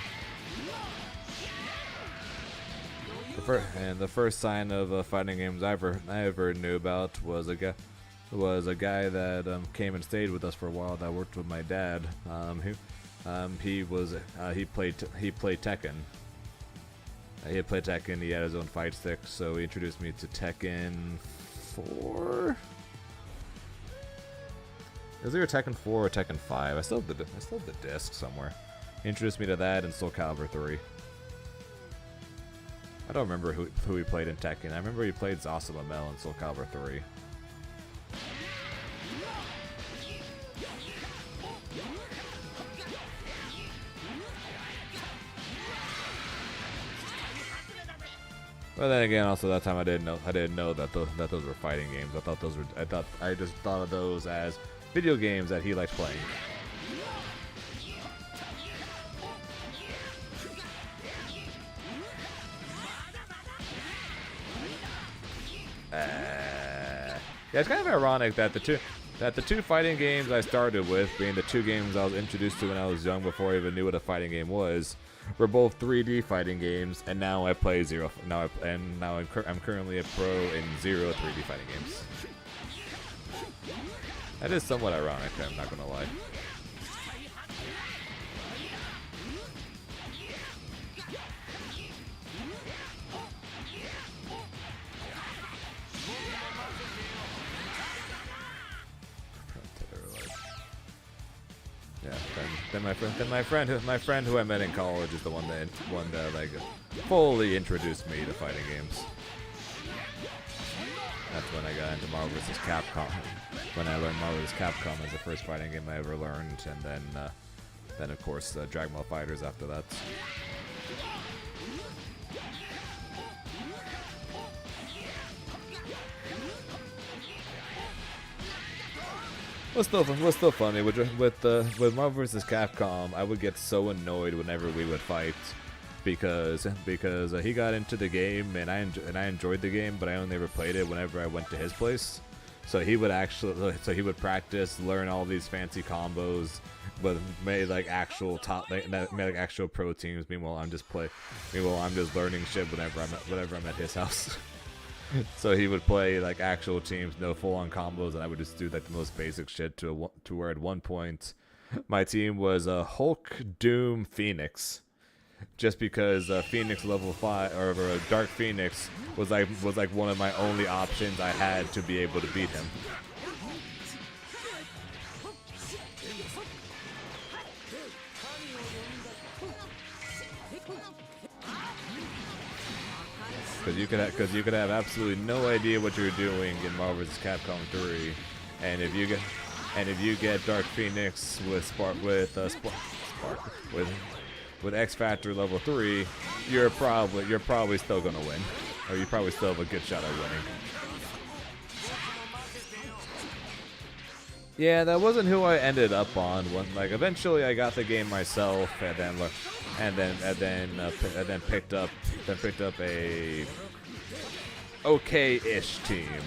The first sign of fighting games I ever knew about was a guy that came and stayed with us for a while that worked with my dad. He played Tekken. He had played Tekken. He had his own fight stick, so he introduced me to Tekken 4. It was either Tekken 4 or Tekken 5. I still have the disc somewhere. He introduced me to that and Soul Calibur 3. I don't remember who he played in Tekken. I remember he played Zasuma Mel in Soul Calibur 3. But then again, also that time I didn't know that those were fighting games. I just thought of those as video games that he liked playing. Yeah, it's kind of ironic that the two fighting games I started with, being the two games I was introduced to when I was young before I even knew what a fighting game was, were both 3D fighting games, and now I play zero. I'm currently a pro in 0 3D fighting games. That is somewhat ironic, I'm not gonna lie. Yeah, then my friend who I met in college is the one that like fully introduced me to fighting games. That's when I got into Marvel vs. Capcom. When I learned Marvel vs. Capcom as the first fighting game I ever learned, and then Then of course Dragon Ball Fighters after that. What's still funny with Marvel vs. Capcom, I would get so annoyed whenever we would fight because he got into the game and I enjoyed the game, but I only ever played it whenever I went to his place. So he would practice, learn all these fancy combos, but made like actual actual pro teams. Meanwhile, I'm just learning shit whenever I'm at his house. So he would play like actual teams, no full-on combos, and I would just do like the most basic shit to where at one point my team was Hulk, Doom, Phoenix, just because Phoenix level 5 or Dark Phoenix was like one of my only options I had to be able to beat him. Because you could have absolutely no idea what you're doing in Marvel vs. Capcom 3, and if you get Dark Phoenix with X Factor level 3, you're probably still gonna win, or you probably still have a good shot at winning. Yeah, that wasn't who I ended up on. Like eventually, I got the game myself, and then picked up a okay-ish team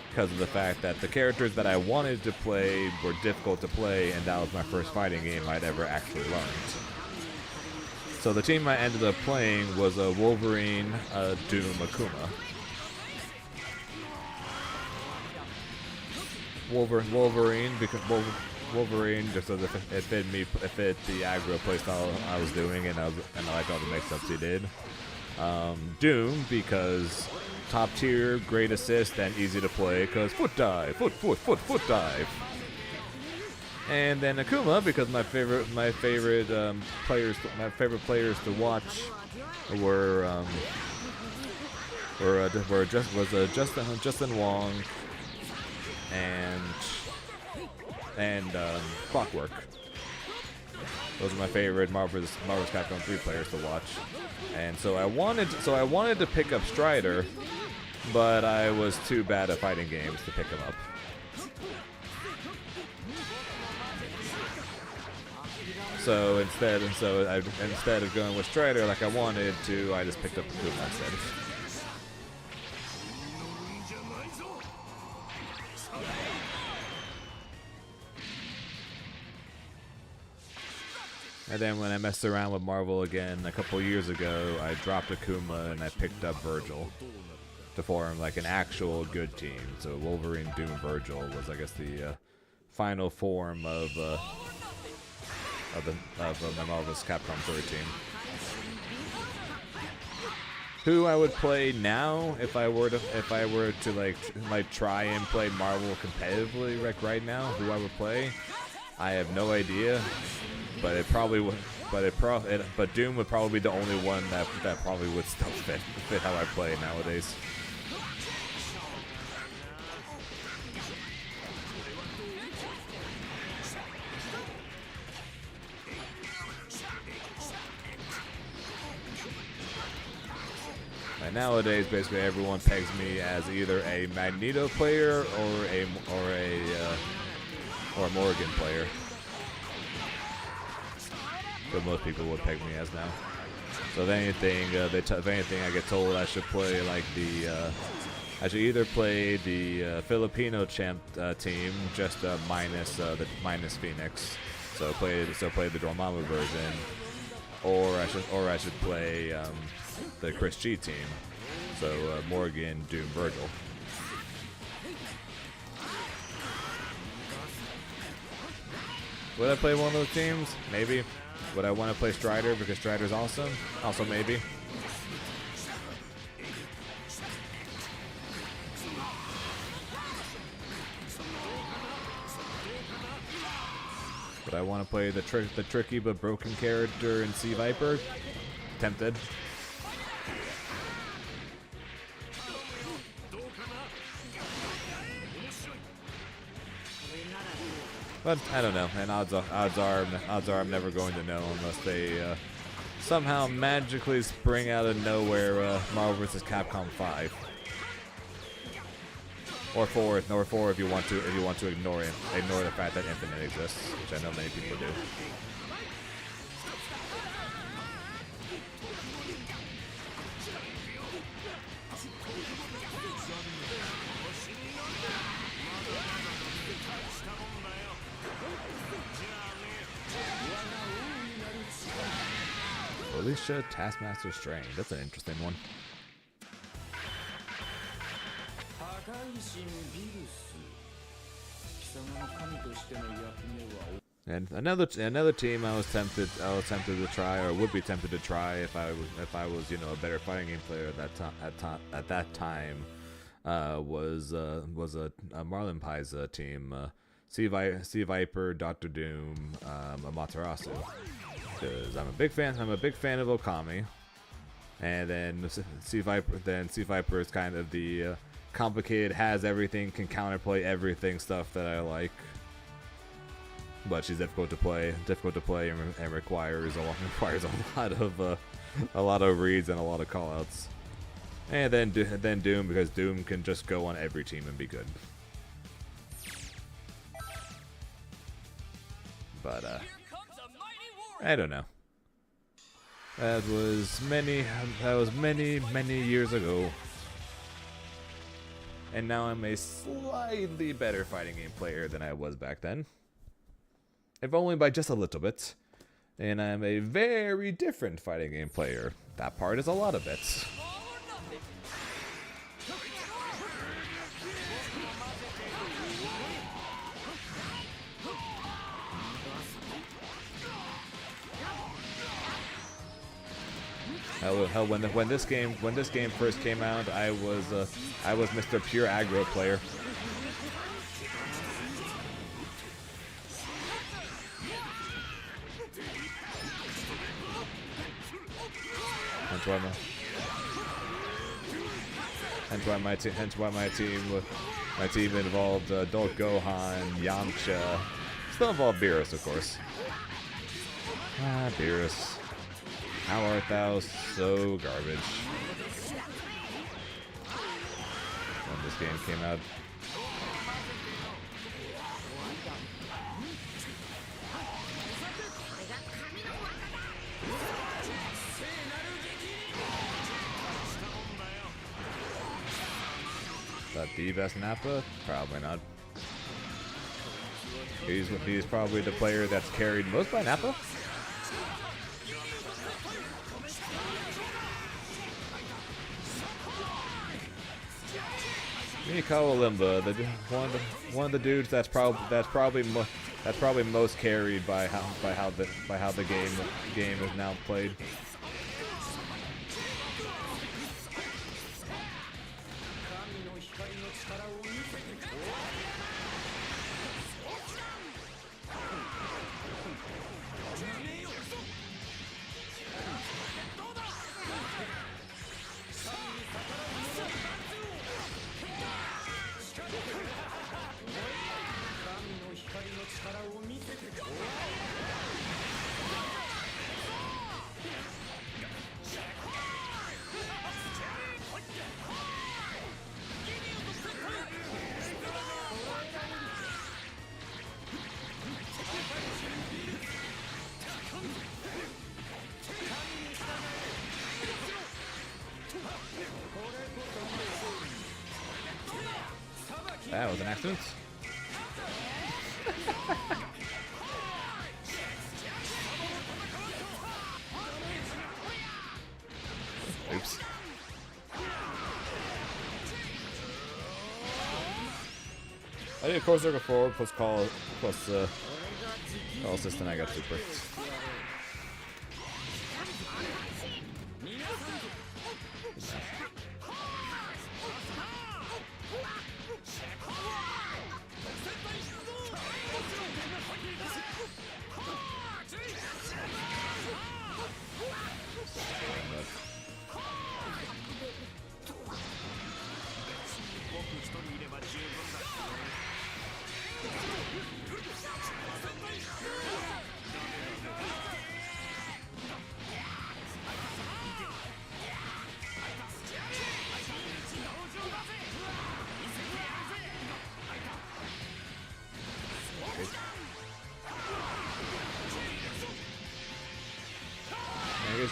because of the fact that the characters that I wanted to play were difficult to play, and that was my first fighting game I'd ever actually learned. So the team I ended up playing was a Wolverine, Doom, Akuma. Wolverine just so that it fit the aggro playstyle I was doing, and I liked all the mix-ups he did. Doom because top tier, great assist, and easy to play because foot dive, foot dive. And then Akuma because my favorite players to watch were Justin Wong and Clockwork. Those are my favorite Marvel vs. Capcom 3 players to watch. And so I wanted to pick up Strider, but I was too bad at fighting games to pick him up. So instead of going with Strider like I wanted to, I just picked up Akuma instead. And then when I messed around with Marvel again a couple years ago, I dropped Akuma and I picked up Virgil to form like an actual good team. So Wolverine, Doom, Virgil was, I guess, the final form of my Marvel vs. Capcom 3 team. Who I would play now if I were to like try and play Marvel competitively like right now, who I would play, I have no idea. But it probably would. But Doom would probably be the only one that probably would still fit how I play nowadays. And nowadays, basically everyone pegs me as either a Magneto player or a Morgan player. But most people would peg me as now. So if anything, I get told I should play like I should either play the Filipino champ team, just minus Phoenix. So play the Dormammu version, or I should play the Chris G team. So Morgan, Doom, Virgil. Would I play one of those teams? Maybe. Would I want to play Strider because Strider's awesome? Also maybe. Would I want to play the tricky but broken character in Sea Viper? Tempted. But I don't know, and odds are I'm never going to know unless they somehow magically spring out of nowhere Marvel vs. Capcom 5 or 4 if you want to ignore the fact that Infinite exists, which I know many people do. Alicia Taskmaster Strange. That's an interesting one. And another team I was tempted to try, or would be tempted to try if I was a better fighting game player at that time was a Marlon Pies team, Sea Viper, Dr. Doom, Amaterasu. Because I'm a big fan of Okami, and then Sea Viper is kind of the complicated, has everything, can counterplay everything stuff that I like, but she's difficult to play and requires a lot of reads and a lot of callouts. And then Doom, because Doom can just go on every team and be good. But I don't know. That was many years ago. And now I'm a slightly better fighting game player than I was back then. If only by just a little bit. And I'm a very different fighting game player. That part is a lot of bits. Hell, when this game first came out, I was Mr. Pure Aggro player. Hence why my team involved Adult Gohan, Yamcha, still involved Beerus, of course. Beerus. How art thou so garbage? When this game came out. The best Nappa? Probably not. He's probably the player that's carried most by Nappa. Mikawa Limba, one of the dudes that's probably most carried by how the game is now played. That was an accident. Oops. I did core circle forward plus call assist, and I got super.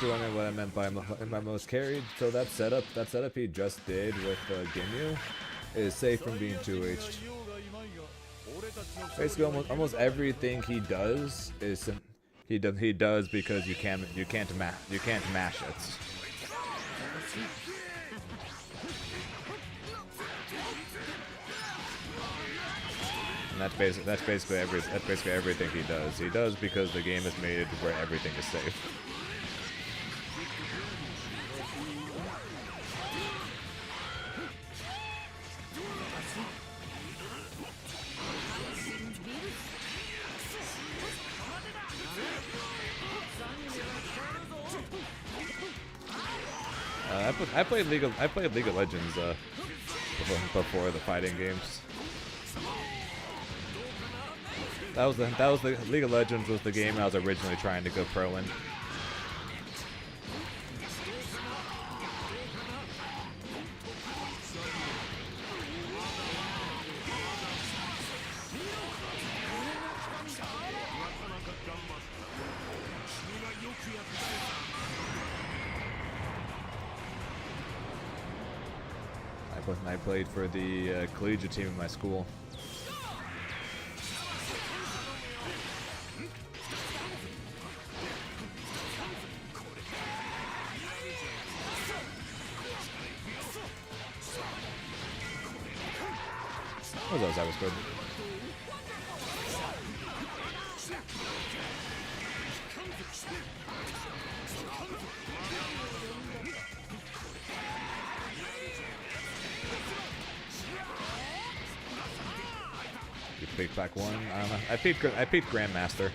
you're wondering what I meant by my most carried, so that setup he just did with Ginyu is safe from being 2H'd. Basically, almost everything he does is he does because you can't mash it. And that's basically everything he does. He does because the game is made where everything is safe. I played League of Legends before the fighting games. That was the League of Legends was the game I was originally trying to go pro in. I played for the collegiate team in my school. Oh, that was good. You picked back one. I don't know. I peaked Grandmaster.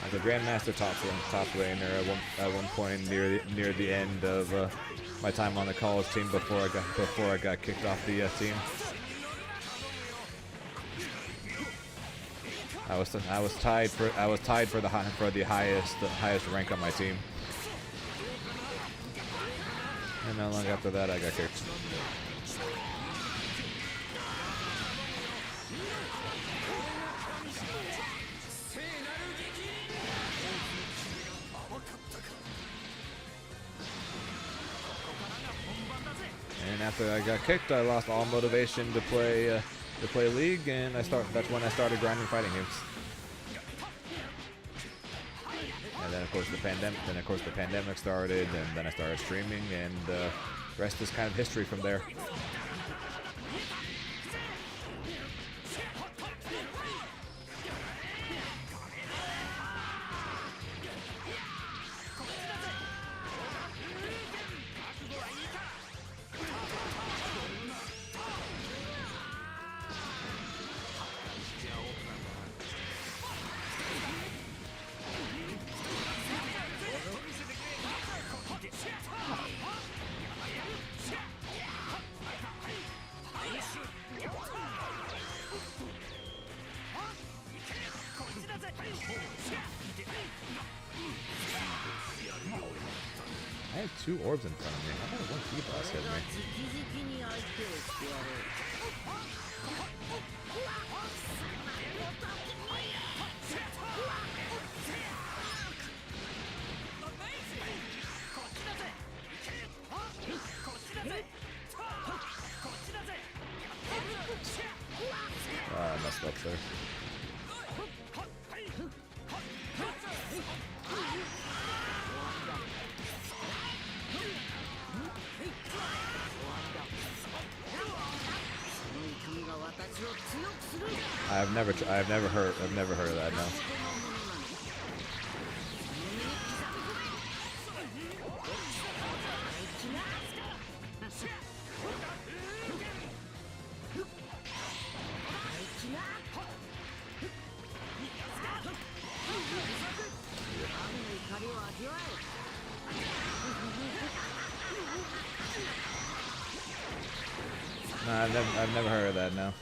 As a Grandmaster top laner at one point near the end of my time on the college team before I got kicked off the team. I was tied for the highest rank on my team. And not long after that, I got kicked. And after I got kicked, I lost all motivation to play League, and that's when I started grinding fighting games. And then of course the pandemic started, and then I started streaming, and the rest is kind of history from there. I have two orbs in front of me. How about one key boss hit me? I messed up there. I've never heard of that, no. No, I've never heard of that, no.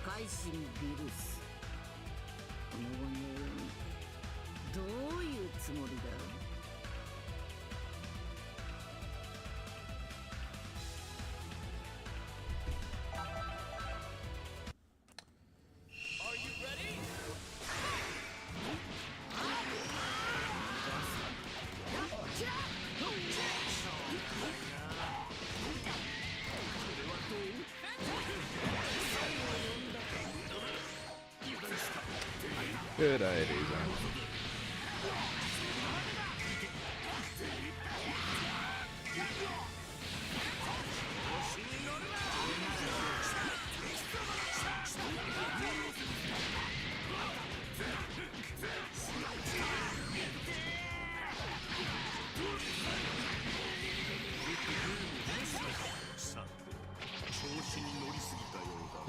海進ビルス。この後どういうつもりだ。 Are you ready? Good idea, man.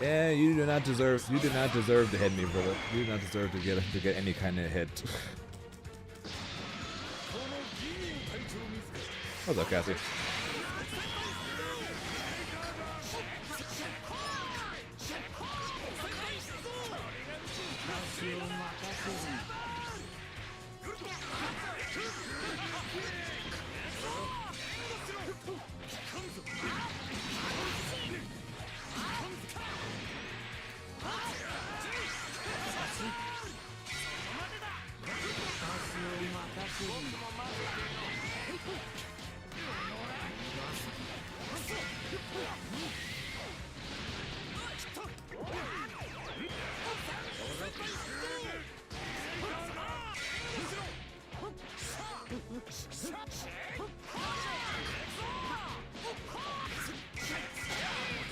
Yeah, you do not deserve to hit me, brother. You do not deserve to get any kind of hit. What's up, Cassie?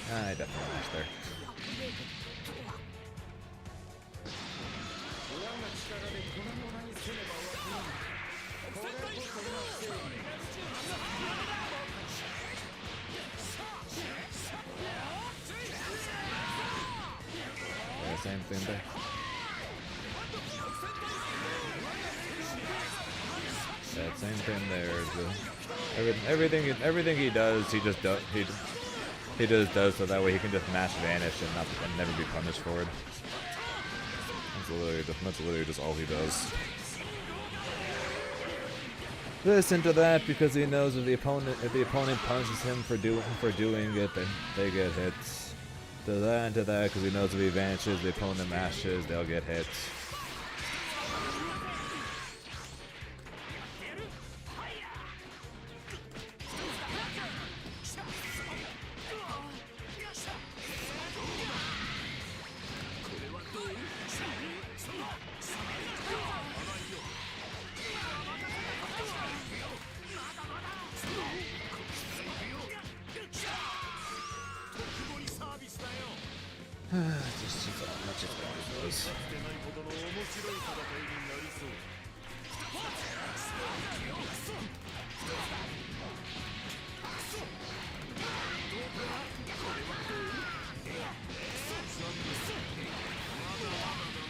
I definitely matched there. Yeah, same thing there. Yeah, same thing there. Everything he does, he just does so that way he can just mash vanish and never be punished for it. That's literally just all he does. Listen to that because he knows if the opponent punishes him for doing it, then they get hits. To that because he knows if he vanishes, the opponent mashes, they'll get hits.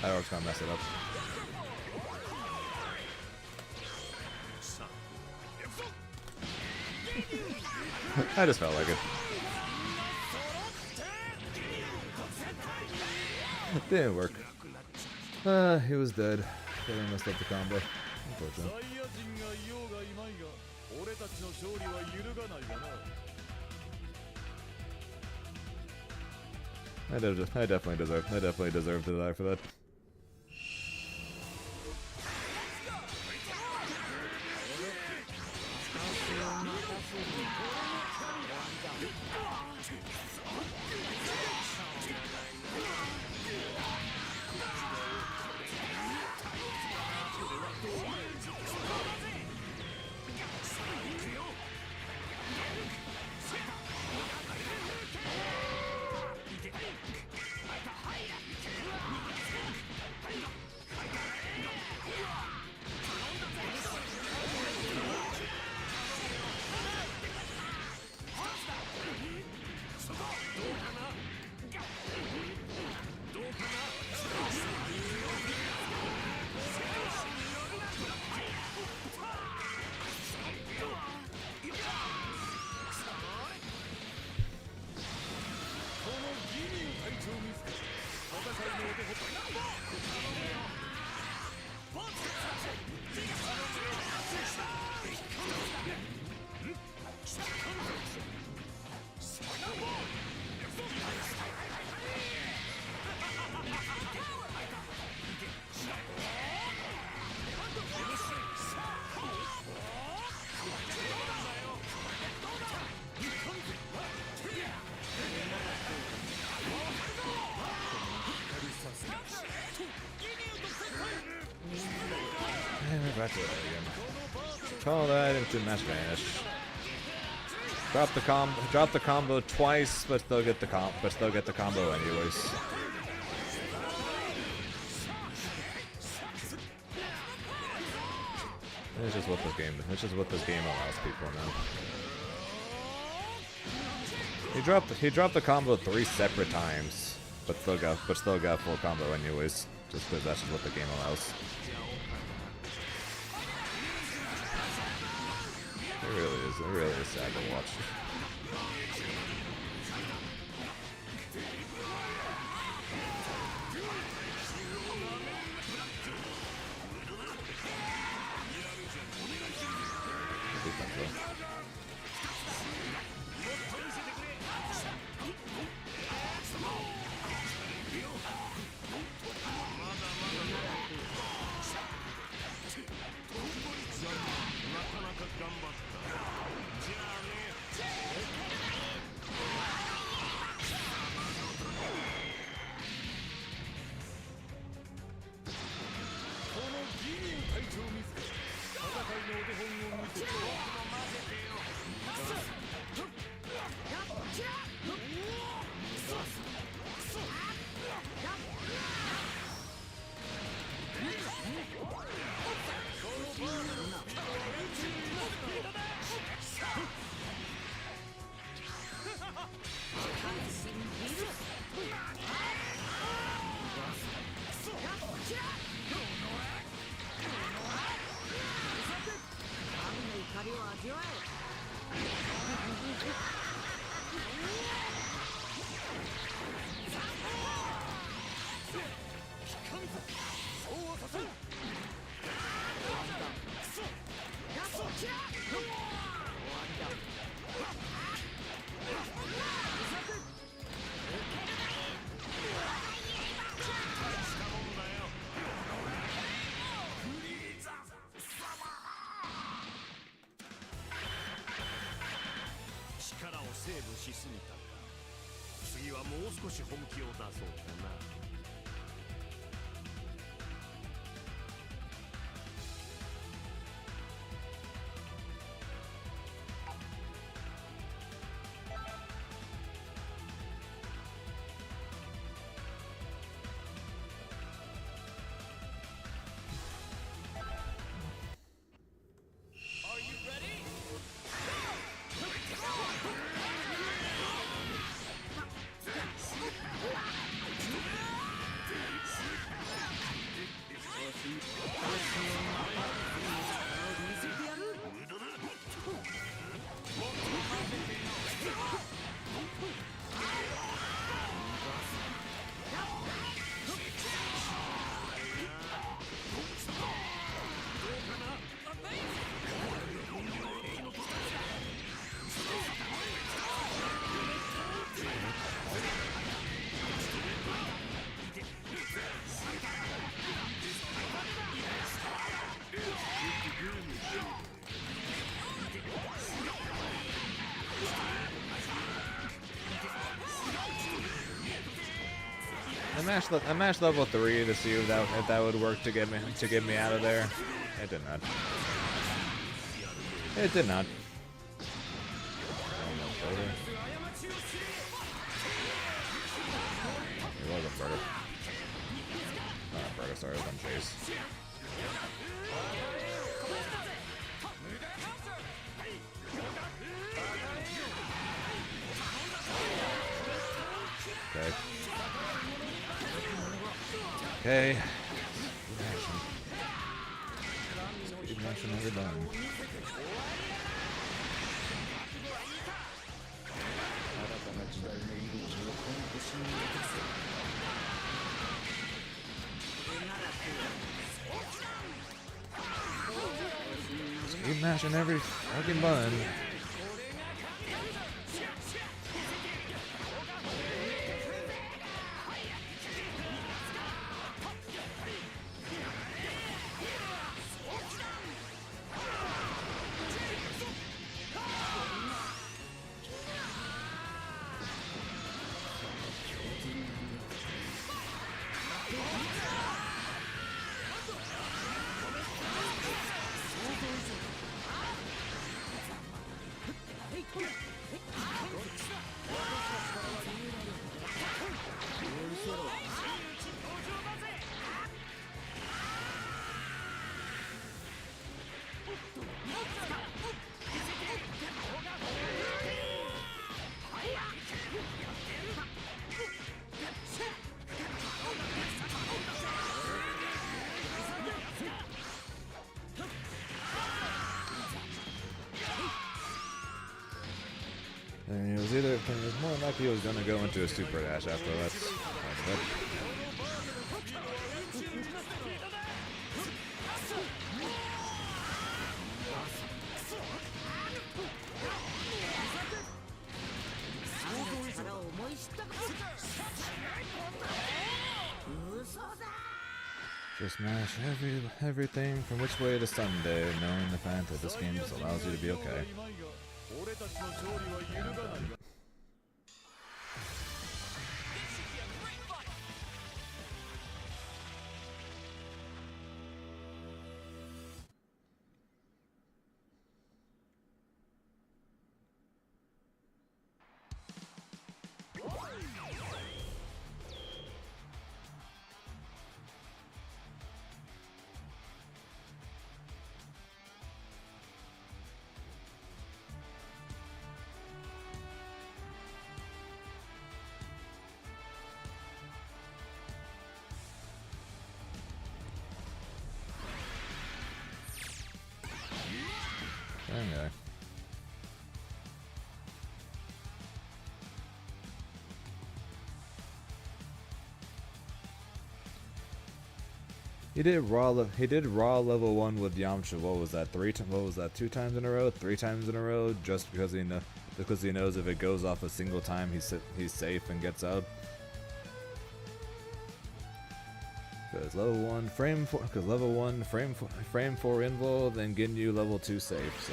I was gonna mess it up. I just felt like it. Didn't work. He was dead. They messed up the combo. Unfortunate. I definitely deserve to die for that. back to that again. Call that into match finish. Drop the combo twice, but still get the combo anyways. It's just what this game allows people now. He dropped the combo 3 separate times, but still got full combo anyways. Just because that's just what the game allows. It really is sad to watch. I matched level 3 to see if that would work to get me out of there. It did not. It did not. It wasn't Berta. Not Berta, sorry, it was on Chase. Okay. Okay. Speed action never done. Keep mashing every fucking button. And it was more than likely he was gonna go into a super dash after that. Just mash everything from which way to Sunday, knowing the fact that this game just allows you to be okay. Okay. He did raw level 1 with Yamcha. What was that? 2 times in a row? 3 times in a row? Just because he knows if it goes off a single time, he's safe and gets up. Because level 1 frame 4 invul, then Ginyu level 2 safe. So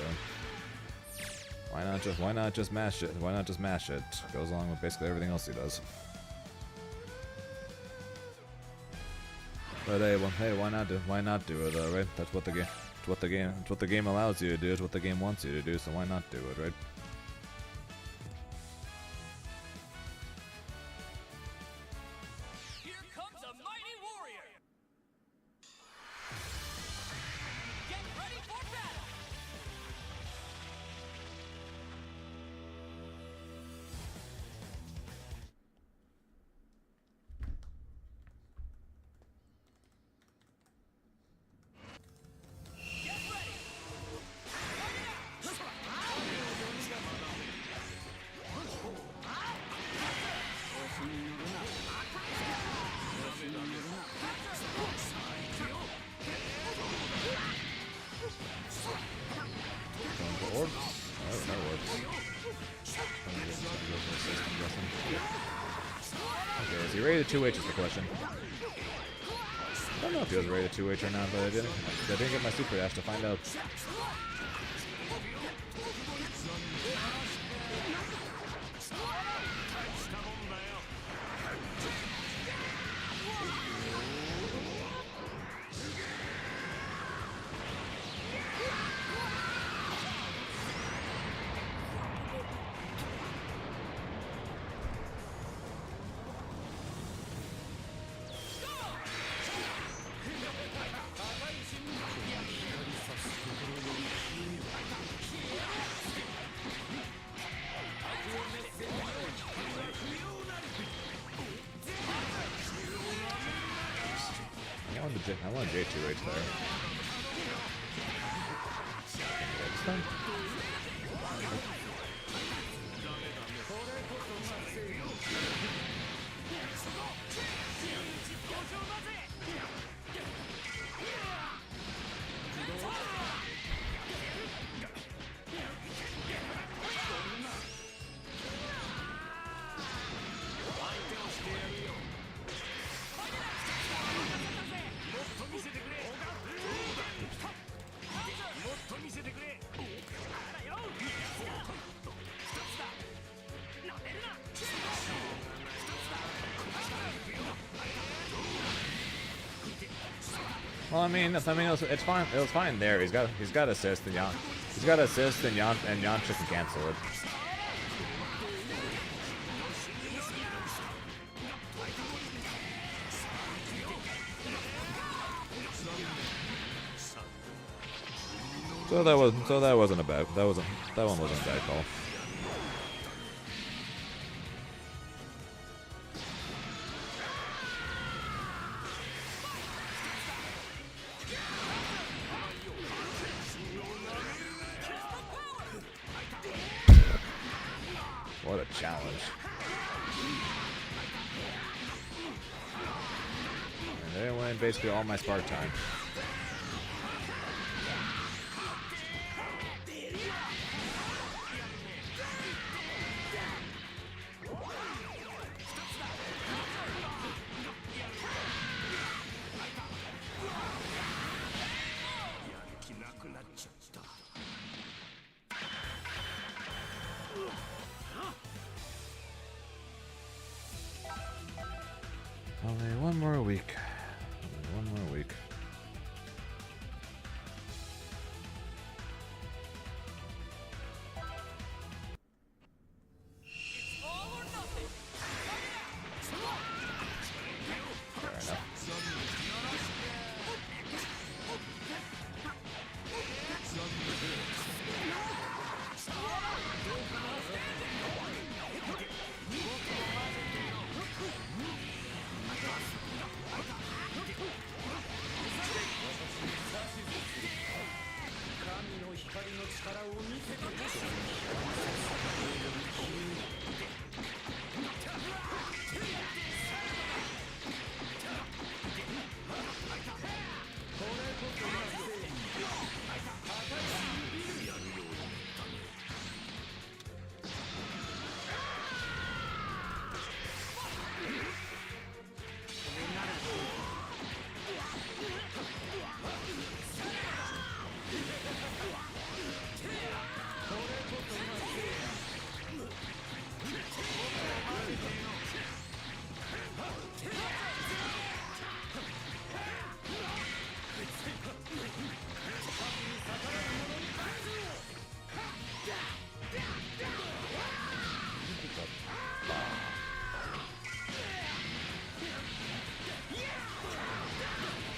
why not just mash it? Why not just mash it? Goes along with basically everything else he does. But hey, why not do it, right? That's what the game allows you to do. It's what the game wants you to do. So why not do it, right? Here comes a mighty warrior. Get ready for battle. Get ready. Orbs? Oh, no orbs. Okay, is he rated 2H is the question. I don't know if he was rated 2H or not, but I didn't get my super dash to find out. I want J2H there. It's fine. Well, I mean, it's fine. It was fine there. He's got assist and Yamcha can cancel it. So that wasn't a bad. That one wasn't a bad call. What a challenge. And they win basically all my spark time. Only one more week. Only one more week. It's all or nothing. Fair enough.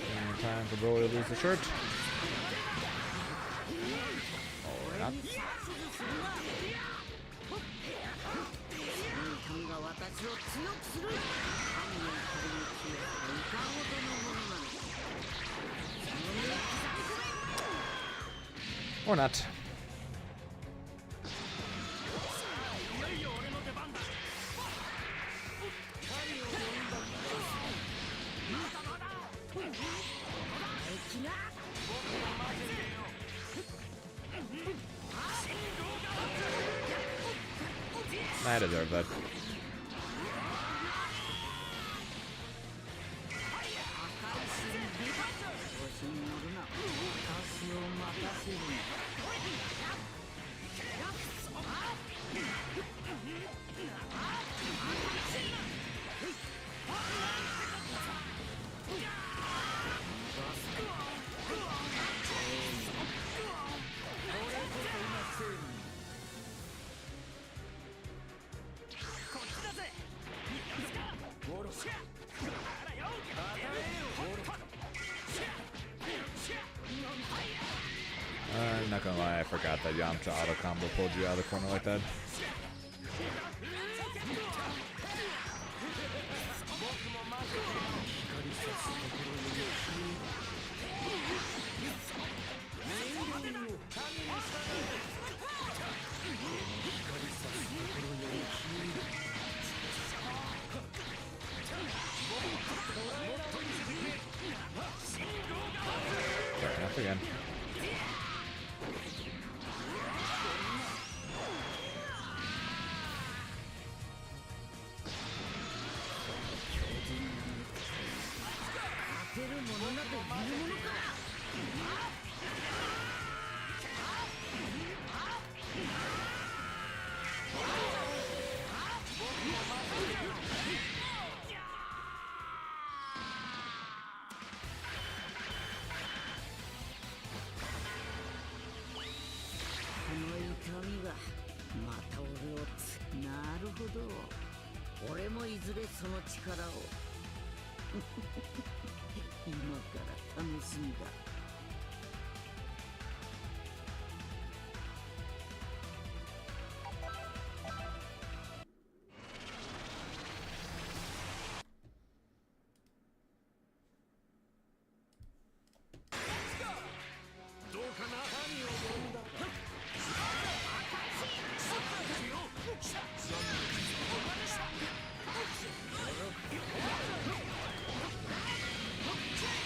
And time for Broly to lose the shirt. Or not. 神が私を強くする。神の怒りの強さはいかほどのものなのか。その目を刻み込め。 Or not. I deserve that. I'm not gonna lie, I forgot that Yamcha auto combo pulled you out of the corner like that. Fair enough again.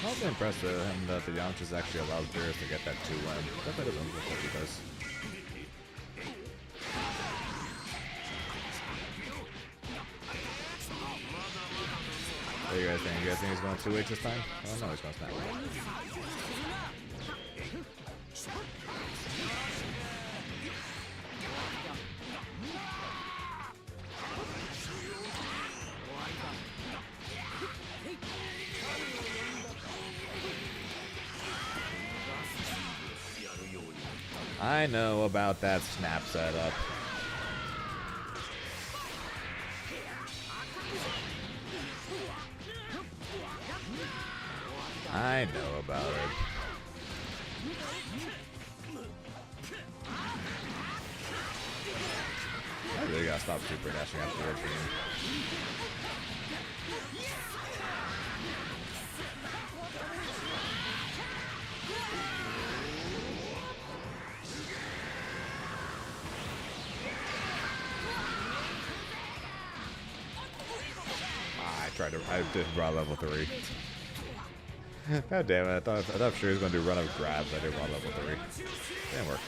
also impressed with him that the Yamcha's actually allows Beerus to get that 2-win. Definitely doesn't look like he does. What do you guys think? You guys think he's going 2H this time? Oh no, he's going snap. I know about that snap setup. I know about it. I really gotta stop super dashing after their team. I did raw level 3. God damn it, I thought for sure he was going to do run of grabs. I did raw level 3. Didn't work.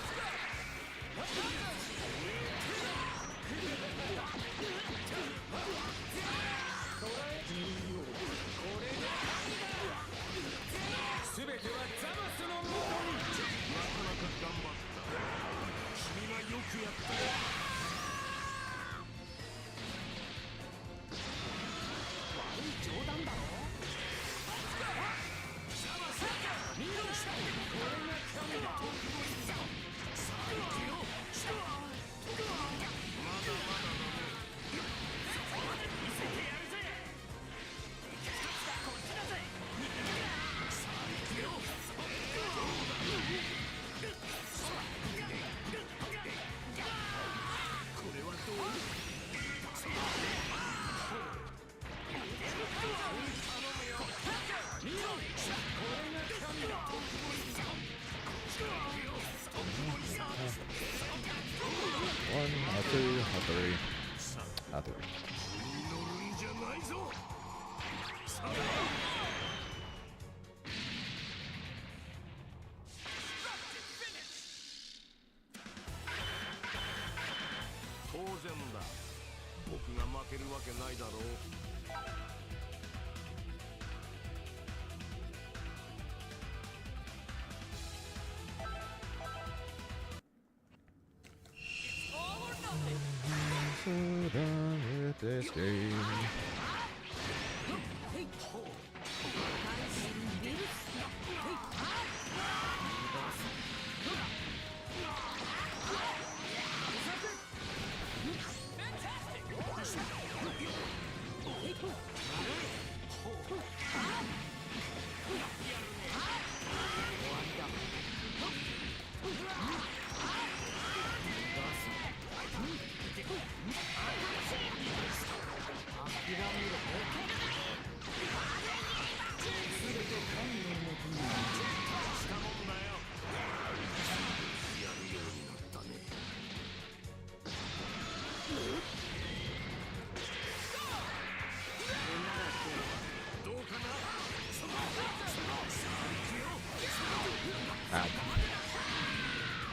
So done with this game.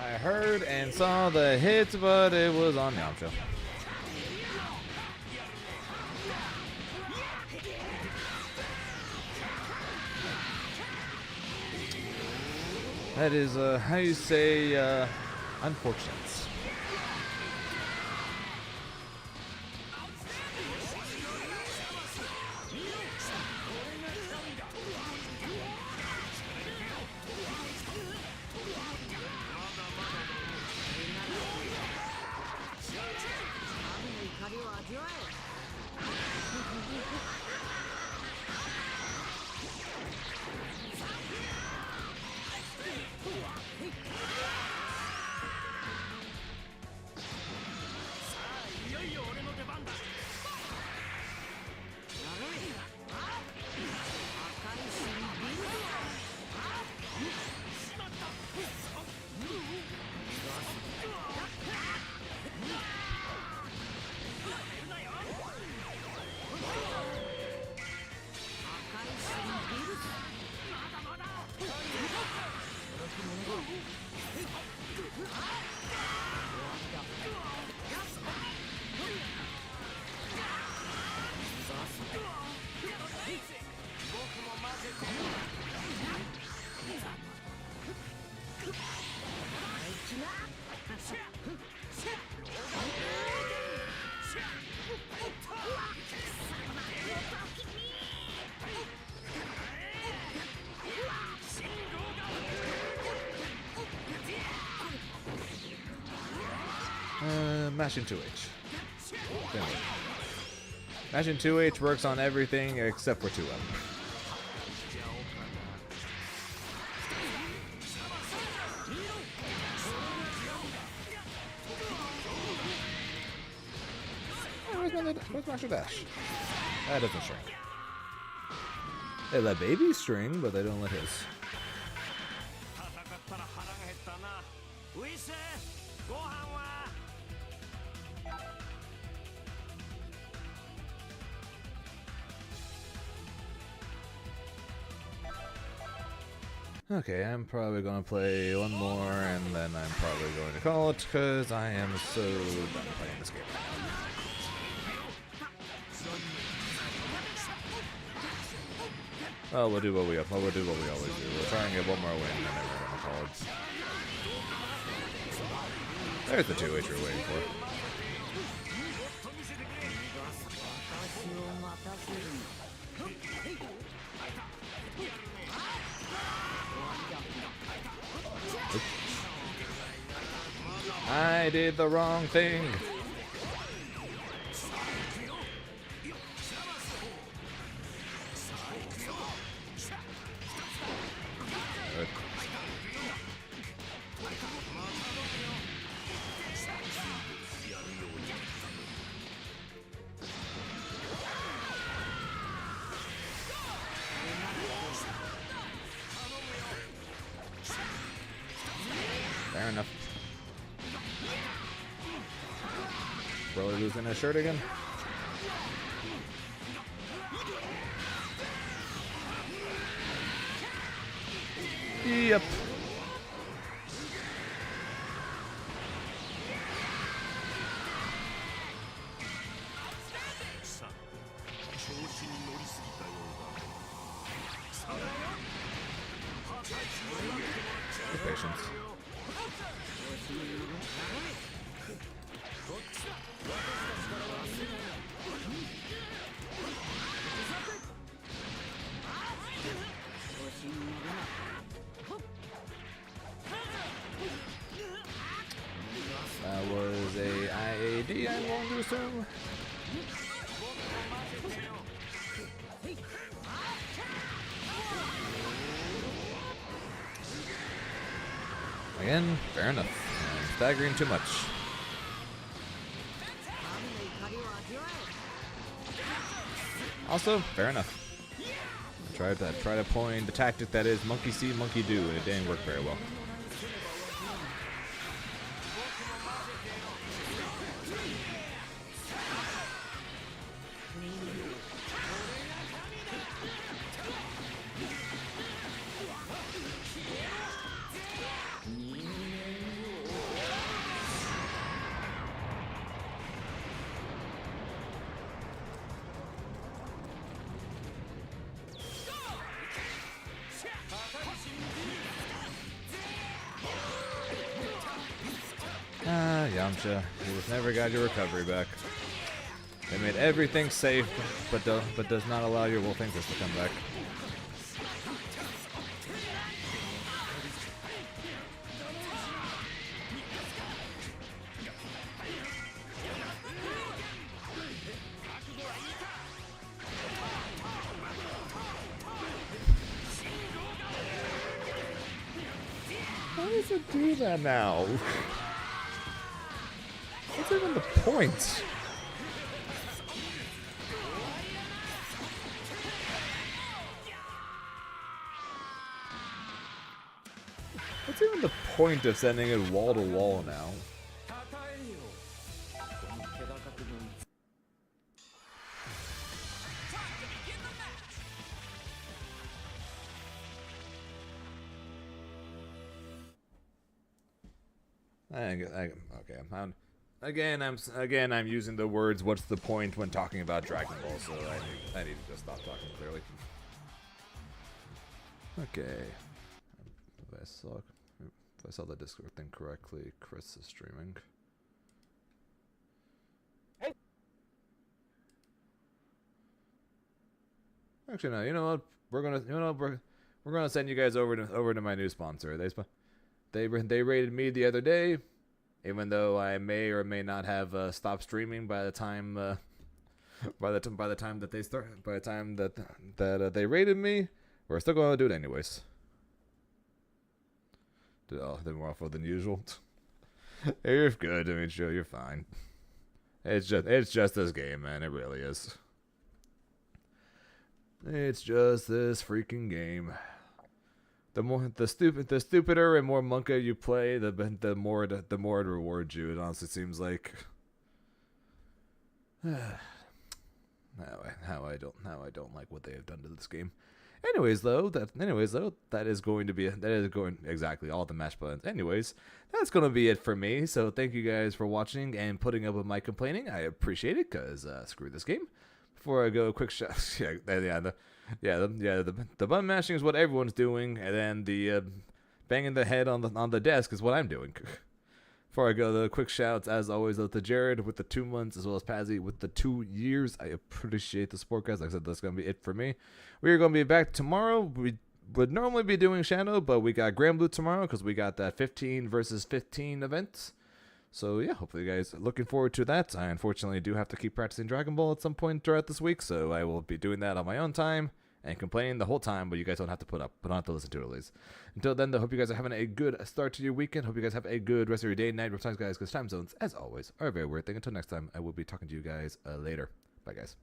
I heard and saw the hits, but it was on Yamcha. That is, how you say, unfortunate. mashing 2H. Didn't work. Mashing 2H works on everything except for 2M. Where's Master Dash? That doesn't shrink. They let baby string, but they don't let his. Okay, I'm probably gonna play one more, and then I'm probably going to call it, because I am so done playing this game right now. Well, we'll do what we always do. We'll try and get one more win, and then we're gonna call it. There's the 2H we're waiting for. Oops. I did the wrong thing. Good. Fair enough. Broly losing his shirt again. Yep. Good patience. That was a IAD, I'm going to assume. Again, fair enough. I'm staggering too much. Also, fair enough. I try to point the tactic that is monkey see, monkey do, and it didn't work very well. Yamcha, you just never got your recovery back. They made everything safe, but does not allow your Wolf Anchors to come back. Why does it do that now? What's even the point? What's even the point of sending it wall to wall now? Okay. I'm using the words "what's the point" when talking about Dragon Ball, so I need to just stop talking clearly. Okay. If I saw the Discord thing correctly, Chris is streaming. Actually, no. You know what? We're gonna send you guys over to my new sponsor. They rated me the other day even though I may or may not have stopped streaming by the time that they start, by the time that they rated me, we're still gonna do it anyways. Oh, they're more awful than usual. You're good. I mean, Joe, you're fine. It's just this game, man. It really is. It's just this freaking game. The stupider and more monka you play, the more it rewards you. It honestly seems like. How I don't like what they have done to this game. Anyways, that is going exactly all the mash buttons. Anyways, that's going to be it for me. So thank you guys for watching and putting up with my complaining. I appreciate it, cause screw this game. Before I go, quick shot. The button mashing is what everyone's doing, and then the banging the head on the desk is what I'm doing. Before I go, the quick shouts, as always, to Jared with the 2 months, as well as Pazzy with the 2 years. I appreciate the support, guys. Like I said, that's going to be it for me. We are going to be back tomorrow. We would normally be doing Shadow, but we got Grand Blue tomorrow because we got that 15 versus 15 event. So, yeah, hopefully you guys are looking forward to that. I unfortunately do have to keep practicing Dragon Ball at some point throughout this week, so I will be doing that on my own time and complaining the whole time, but you guys don't have to but don't have to listen to it at least. Until then, I hope you guys are having a good start to your weekend. Hope you guys have a good rest of your day and night. Sometimes, guys, because time zones, as always, are a very weird thing. Until next time, I will be talking to you guys later. Bye, guys.